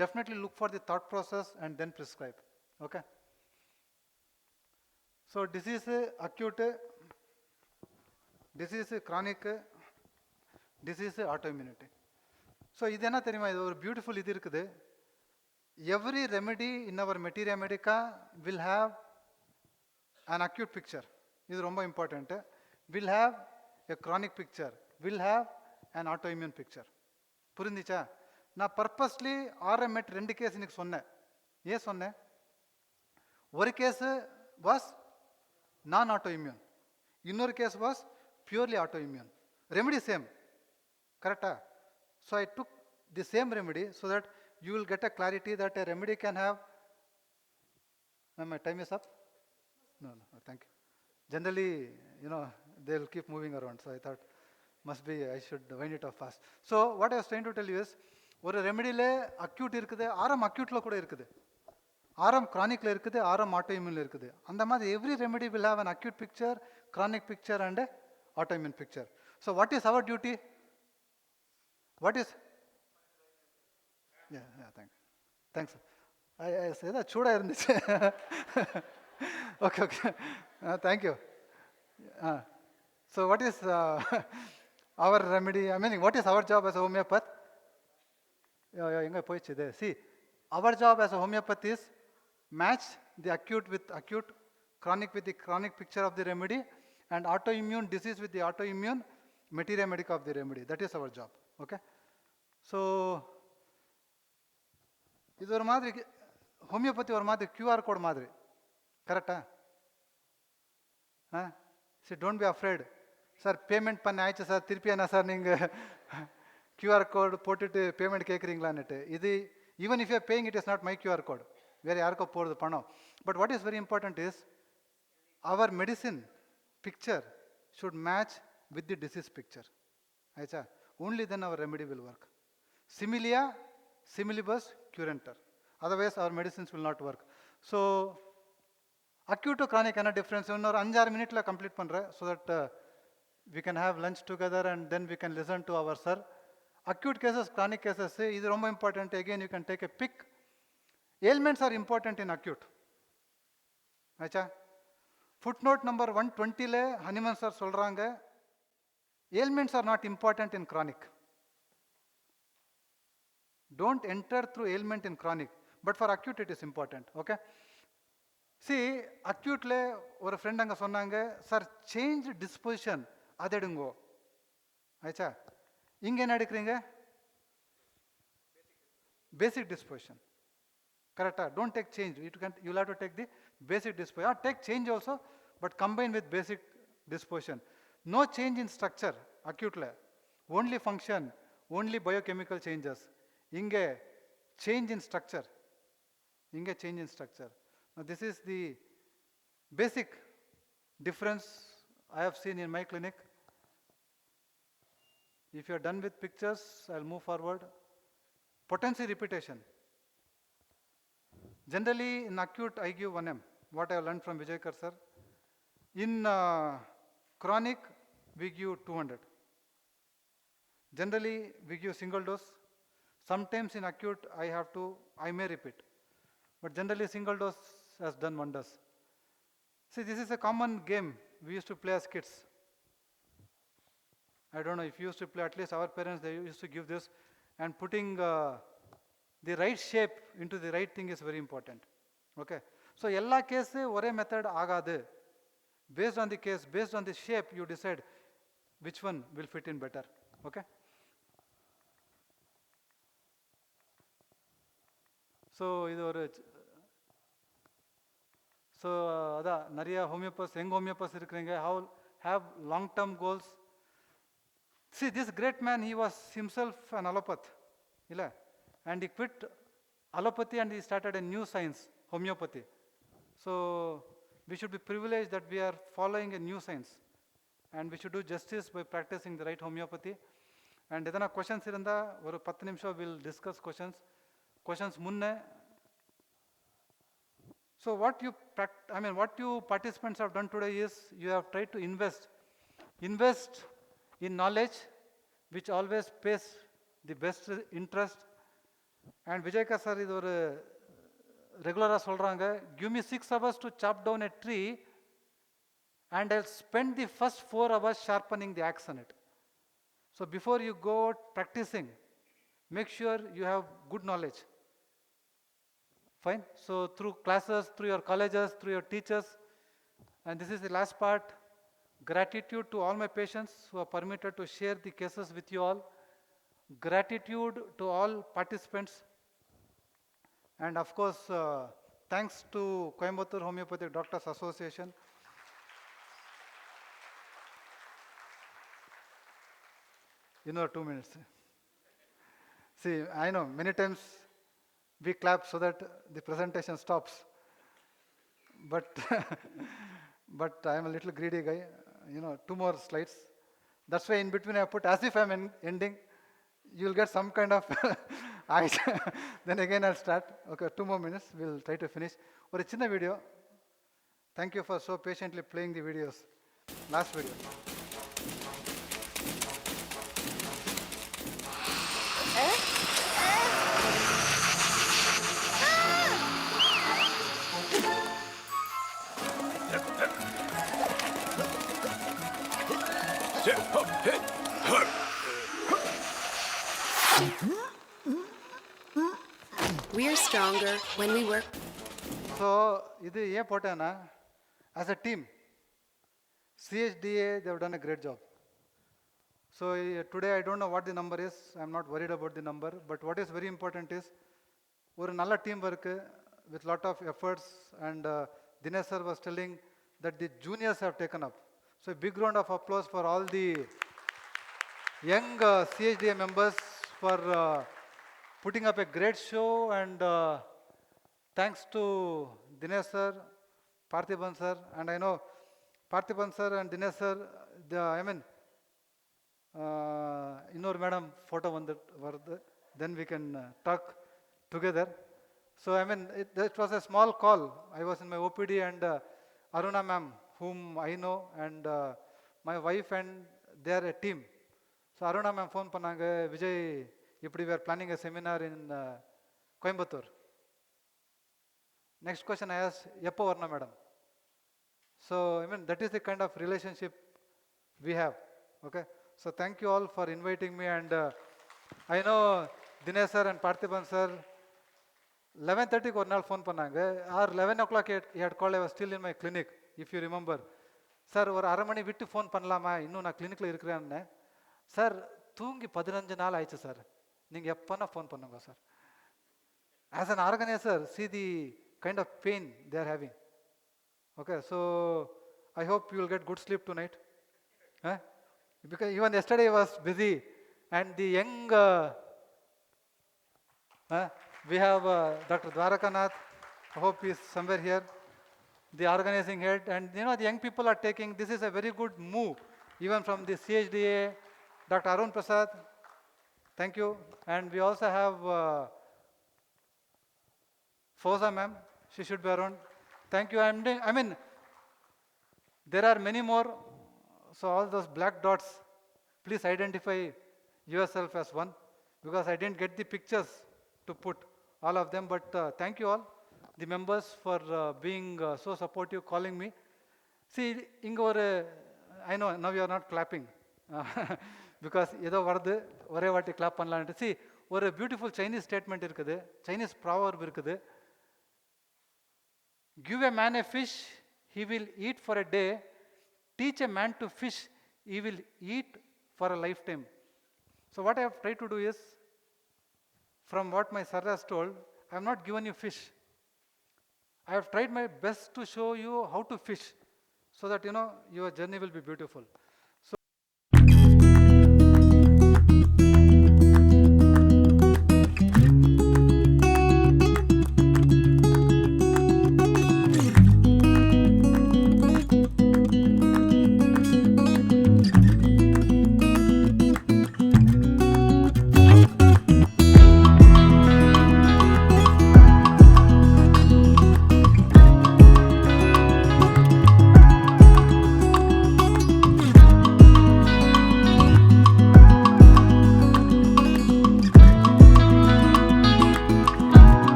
Definitely look for the thought process and then prescribe. Okay. So disease acute, disease chronic, disease autoimmunity. So idena theriyuma, idu or beautiful idu irukkude. Every remedy in our materia medica will have an acute picture. This is very important. Will have a chronic picture, will have an autoimmune picture. புரிந்துச்சா? நான் purposely ஆர்எம்எட் 2 case இன்னைக்கு சொன்னேன். ஏன் சொன்னேன்? ஒரு case was non autoimmune, இன்னொரு case was purely autoimmune. Remedy same, கரெக்டா? So I took the same remedy so that you will get a clarity that a remedy can have. My time is up? No, thank you. Generally, they will keep moving around. So I thought, must be, I should wind it up fast. So what I was trying to tell you is, ஒரு ரெமெடியில் acute இருக்குது, ஆரம் அக்யூட்டில் கூட இருக்குது, ஆரம் கிரானிக்கில் இருக்குது, ஆரம் ஆட்டோஇம்யூனில் இருக்குது. அந்த மாதிரி every remedy will have an acute picture, chronic picture and autoimmune picture. So what is our duty? What is? Thanks. I say that சூடா இருந்துச்சு. Okay. Thank you. So what is our remedy? I mean, what is our job as a homeopath? See, our job as a homeopath is match the acute with acute, chronic with the chronic picture of the remedy, and autoimmune disease with the autoimmune materia medica of the remedy. That is our job. Okay. So இது ஒரு மாதிரி homeopathy ஒரு மாதிரி QR code மாதிரி, கரெக்டா? See, don't be afraid. Sir payment பண்ண ஆயிடுச்சு sir, திருப்பி என்ன சார் நீங்கள் கியூஆர் கோடு போட்டுட்டு பேமெண்ட் கேட்குறீங்களான்னுட்டு. இது even if you are paying, it is not my QR code, வேறு யாருக்கோ போகிறது பணம். But what is very important is our medicine picture should match with the disease picture. ஆயிடுச்சா? Only then our remedy will work. சிமிலியா similibus curanter, otherwise our medicines will not work. So acute to chronic என்ன difference? இன்னொரு 5-6 minutes complete பண்றேன், so that we can have lunch together and then we can listen to our sir. Acute cases, chronic cases, இது ரொம்ப important. Again you can take a pick. Ailments are important in acute. ஆச்சா? footnote number 120ல Hahnemann sir சொல்றாங்க, ailments are not important in chronic. Don't enter through ailment in chronic, but for acute it is important. Okay. See, acute le ஒரு friend அங்க சொன்னாங்க, sir change disposition அது எடுங்கோ. ஆயிச்சா? இங்க என்ன எடுக்கிறீங்க? Basic disposition. Correcta? Don't take change. You will have to take the basic disposition. Take change also, but combine with basic disposition. No change in structure, acute le. Only function, only biochemical changes. Inge change in structure. Now this is the basic difference I have seen in my clinic. If you are done with pictures, I'll move forward. Potency repetition. Generally, in acute, I give 1M, what I have learned from Vijaykar sir. In chronic, we give 200. Generally, we give single dose. Sometimes in acute, I may repeat. But generally, single dose has done wonders. See, this is a common game we used to play as kids. I don't know if you used to play, at least our parents, they used to give this, and putting the right shape into the right thing is very important. Okay. So, ella case ore method agade. Based on the case, based on the shape, you decide which one will fit in better. Okay. So, இது ஒரு so அதான் நிறைய ஹோமியோபஸ் young ஹோமியோபஸ் இருக்கிறீங்க have long term goals. See, this great man, he was himself an allopath, and he quit allopathy and he started a new science, homeopathy. So we should be privileged that we are following a new science, and we should do justice by practicing the right homeopathy. And edana questions irunda oru 10 nimisham we'll discuss questions munne. So what you participants have done today is you have tried to invest in knowledge which always pays the best interest. And Vijaykar sir is ஒரு ரெகுலராக சொல்கிறாங்க, give me 6 hours to chop down a tree and I'll spend the first 4 hours sharpening the axe on it. So before you go out practicing, make sure you have good knowledge. Fine. So through classes, through your colleges, through your teachers, and this is the last part, gratitude to all my patients who are permitted to share the cases with you all. Gratitude to all participants. And of course, thanks to Coimbatore Homeopathic Doctors Association. You know, 2 minutes. See, I know many times we clap so that the presentation stops. But but I am a little greedy guy. 2 more slides. That's why in between I put as if I am ending. You will get some kind of eyes. Then again I'll start. Okay, 2 more minutes. We'll try to finish. Or a chinna video. Thank you for so patiently playing the videos. Last video. We are stronger when we work. So, இது ஏன் போட்டேன்னா, as a team, CHDA, they have done a great job. So today I don't know what the number is. I'm not worried about the number. But what is very important is, ஒரு நல்ல team work with lot of efforts, and Dinesh sir was telling that the juniors have taken up. So a big round of applause for all the young CHDA members for putting up a great show, and thanks to Dinesh sir, Parthiban sir, and I know Parthiban sir and Dinesh sir, ಇನ್ನೊರು madam photo ಒಂದು then we can talk together. So it was a small call. I was in my OPD, and Aruna ma'am, whom I know, and my wife, and they are a team. So Aruna ma'am phone பண்ணாங்க, Vijay, இப்படி we are planning a seminar in Coimbatore. Next question I asked, எப்போ வரணும் madam? So that is the kind of relationship we have. Okay. So thank you all for inviting me, and I know Dinesh sir and Parthiban sir 11:30 ஒரு நாள் phone பண்ணாங்க, or 11 o'clock he had called. I was still in my clinic, if you remember. Sir ஒரு அரை மணி விட்டு phone பண்ணலாமா, இன்னும் நான் கிளினிக்கில் இருக்கிறேன்னு. சார் தூங்கி 15 நாள் ஆயிடுச்சு சார், நீங்கள் எப்போனா ஃபோன் பண்ணுங்க sir. As an organizer, see the kind of pain they are having. Okay, so I hope you will get good sleep tonight. Because even yesterday I was busy, and the young, we have Dr. Dvarakanath, I hope he is somewhere here. the organizing head, and the young people are taking, this is a very good move, even from the CHDA, Dr. Arun Prasad, thank you. And we also have Fauza ma'am, she should be around. Thank you. I mean, there are many more, so all those black dots, please identify yourself as one, because I didn't get the pictures to put all of them, but thank you all, the members, for being so supportive, calling me. See, I know now you are not clapping, because ஏதோ வருது ஒரே வாட்டி clap பண்ணலான்ட்டு. See, ஒரு beautiful Chinese statement இருக்குது, Chinese proverb இருக்குது. Give a man a fish, he will eat for a day. Teach a man to fish, he will eat for a lifetime. So what I have tried to do is, from what my sir has told, I have not given you fish. I have tried my best to show you how to fish, so that your journey will be beautiful.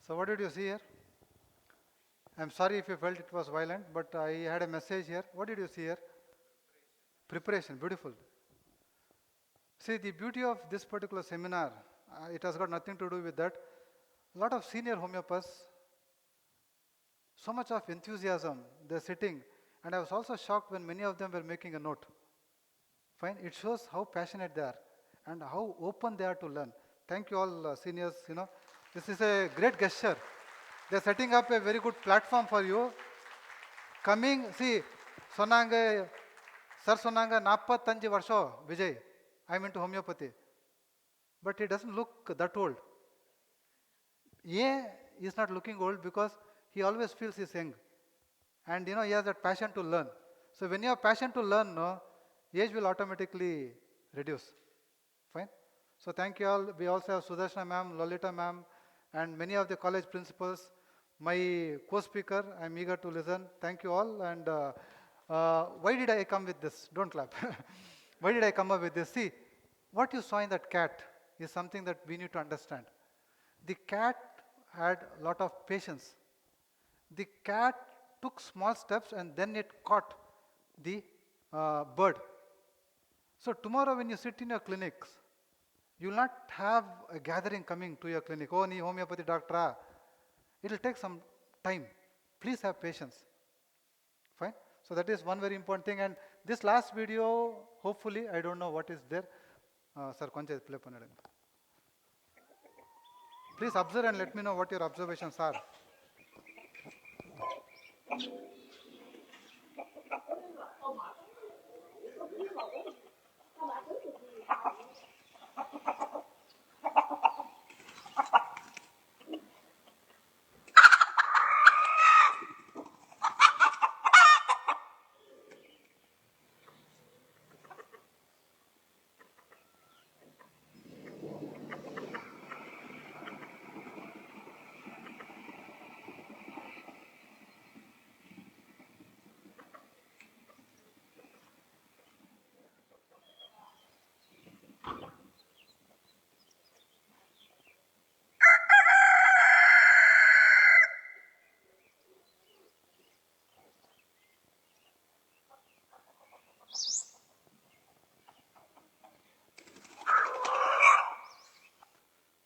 So what did you see here? I'm sorry if you felt it was violent, but I had a message here. What did you see here? Preparation, beautiful. See, the beauty of this particular seminar, it has got nothing to do with that. A lot of senior homeopaths, so much of enthusiasm, they're sitting, and I was also shocked when many of them were making a note. Fine, it shows how passionate they are and how open they are to learn. Thank you all seniors, this is a great gesture. They're setting up a very good platform for you. Coming, see, Sonanga, Sir Sonanga, 45 varsho, Vijay, I'm into homeopathy. But he doesn't look that old. Yeah, he's not looking old because he always feels he's young. And he has that passion to learn. So when you have passion to learn, age will automatically reduce. Fine? So thank you all. We also have Sudarshana ma'am, Lolita ma'am, and many of the college principals. My co-speaker, I'm eager to listen. Thank you all. And why did I come with this? Don't clap. Why did I come up with this? See, what you saw in that cat is something that we need to understand. The cat had a lot of patience. The cat took small steps and then it caught the bird. So tomorrow when you sit in your clinics, you will not have a gathering coming to your clinic. Oh, nee homeopathy doctor. It will take some time. Please have patience. Fine? So that is one very important thing. And this last video, hopefully, I don't know what is there. Sir, koncha play pannadanga. Please observe and let me know what your observations are.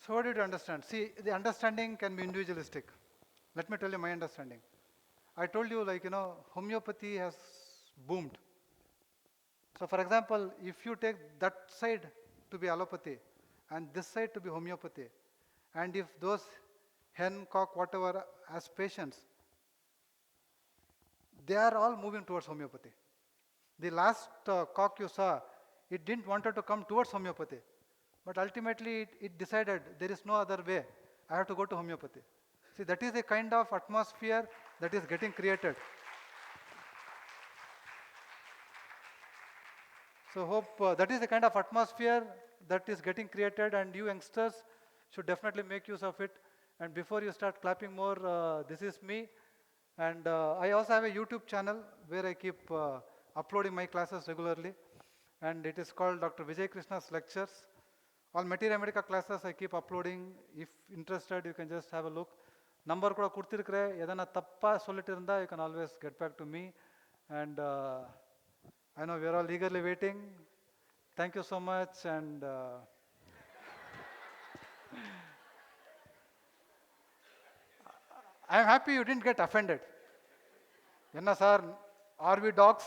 So what did you understand? See, the understanding can be individualistic. Let me tell you my understanding. I told you, homeopathy has boomed. So for example, if you take that side to be allopathy and this side to be homeopathy, And if those hen, cock, whatever, as patients, they are all moving towards homeopathy. The last cock you saw, it didn't wanted to come towards homeopathy, but ultimately it decided there is no other way. I have to go to homeopathy. See, that is the kind of atmosphere that is getting created. So hope that is the kind of atmosphere that is getting created, and you youngsters should definitely make use of it. And before you start clapping more, this is me. And I also have a YouTube channel where I keep uploading my classes regularly. And it is called Dr. Vijayakrishna's Lectures. All Materia Medica classes I keep uploading. If interested, you can just have a look. Number kuda kurtirkre, edana tappa solittirunda, you can always get back to me. And I know we are all eagerly waiting. Thank you so much. And I am happy you didn't get offended. Yenna sir, are we dogs?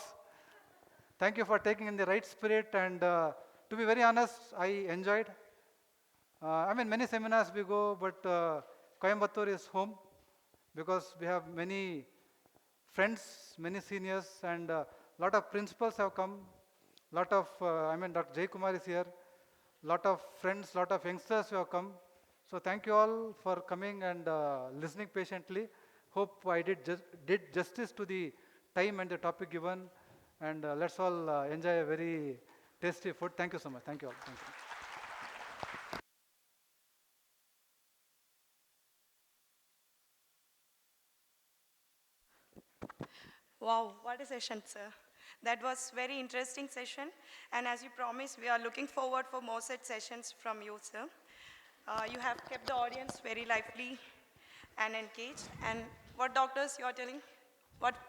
Thank you for taking in the right spirit. And to be very honest, I enjoyed. I mean, many seminars we go, but Coimbatore is home because we have many friends, many seniors, and lot of principals have come. Lot of, Dr. Jay Kumar is here. Lot of friends, lot of youngsters who have come. So thank you all for coming and listening patiently. Hope I did justice to the time and the topic given. And let's all enjoy a very tasty food. Thank you so much. Thank you all. Thank you. Wow, what a session, sir. That was very interesting session. And as you promised, we are looking forward for more such sessions from you, sir. You have kept the audience very lively and engaged. And what doctors you are telling?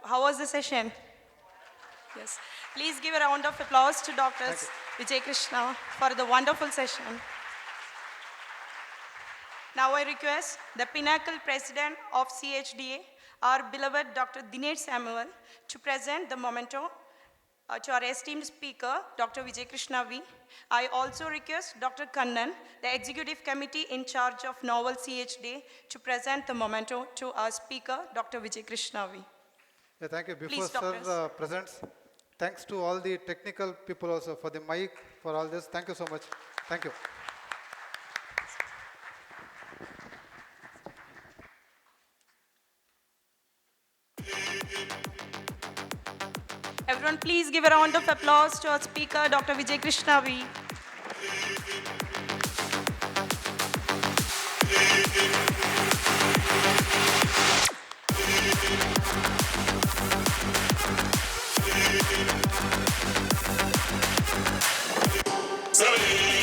How was the session? Yes. Please give a round of applause to Drs. Vijayakrishna for the wonderful session. Now I request the Pinnacle President of CHDA, our beloved Dr. Dinesh Samuel, to present the memento to our esteemed speaker, Dr. Vijayakrishna V. I also request Dr. Kannan, the Executive Committee in charge of Novel CHDA, to present the memento to our speaker, Dr. Vijayakrishna V. Yeah, thank you. Before Please, sir presents, thanks to all the technical people also for the mic, for all this. Thank you so much. Thank you. Everyone, please give a round of applause to our speaker, Dr. Vijayakrishna V. Seven.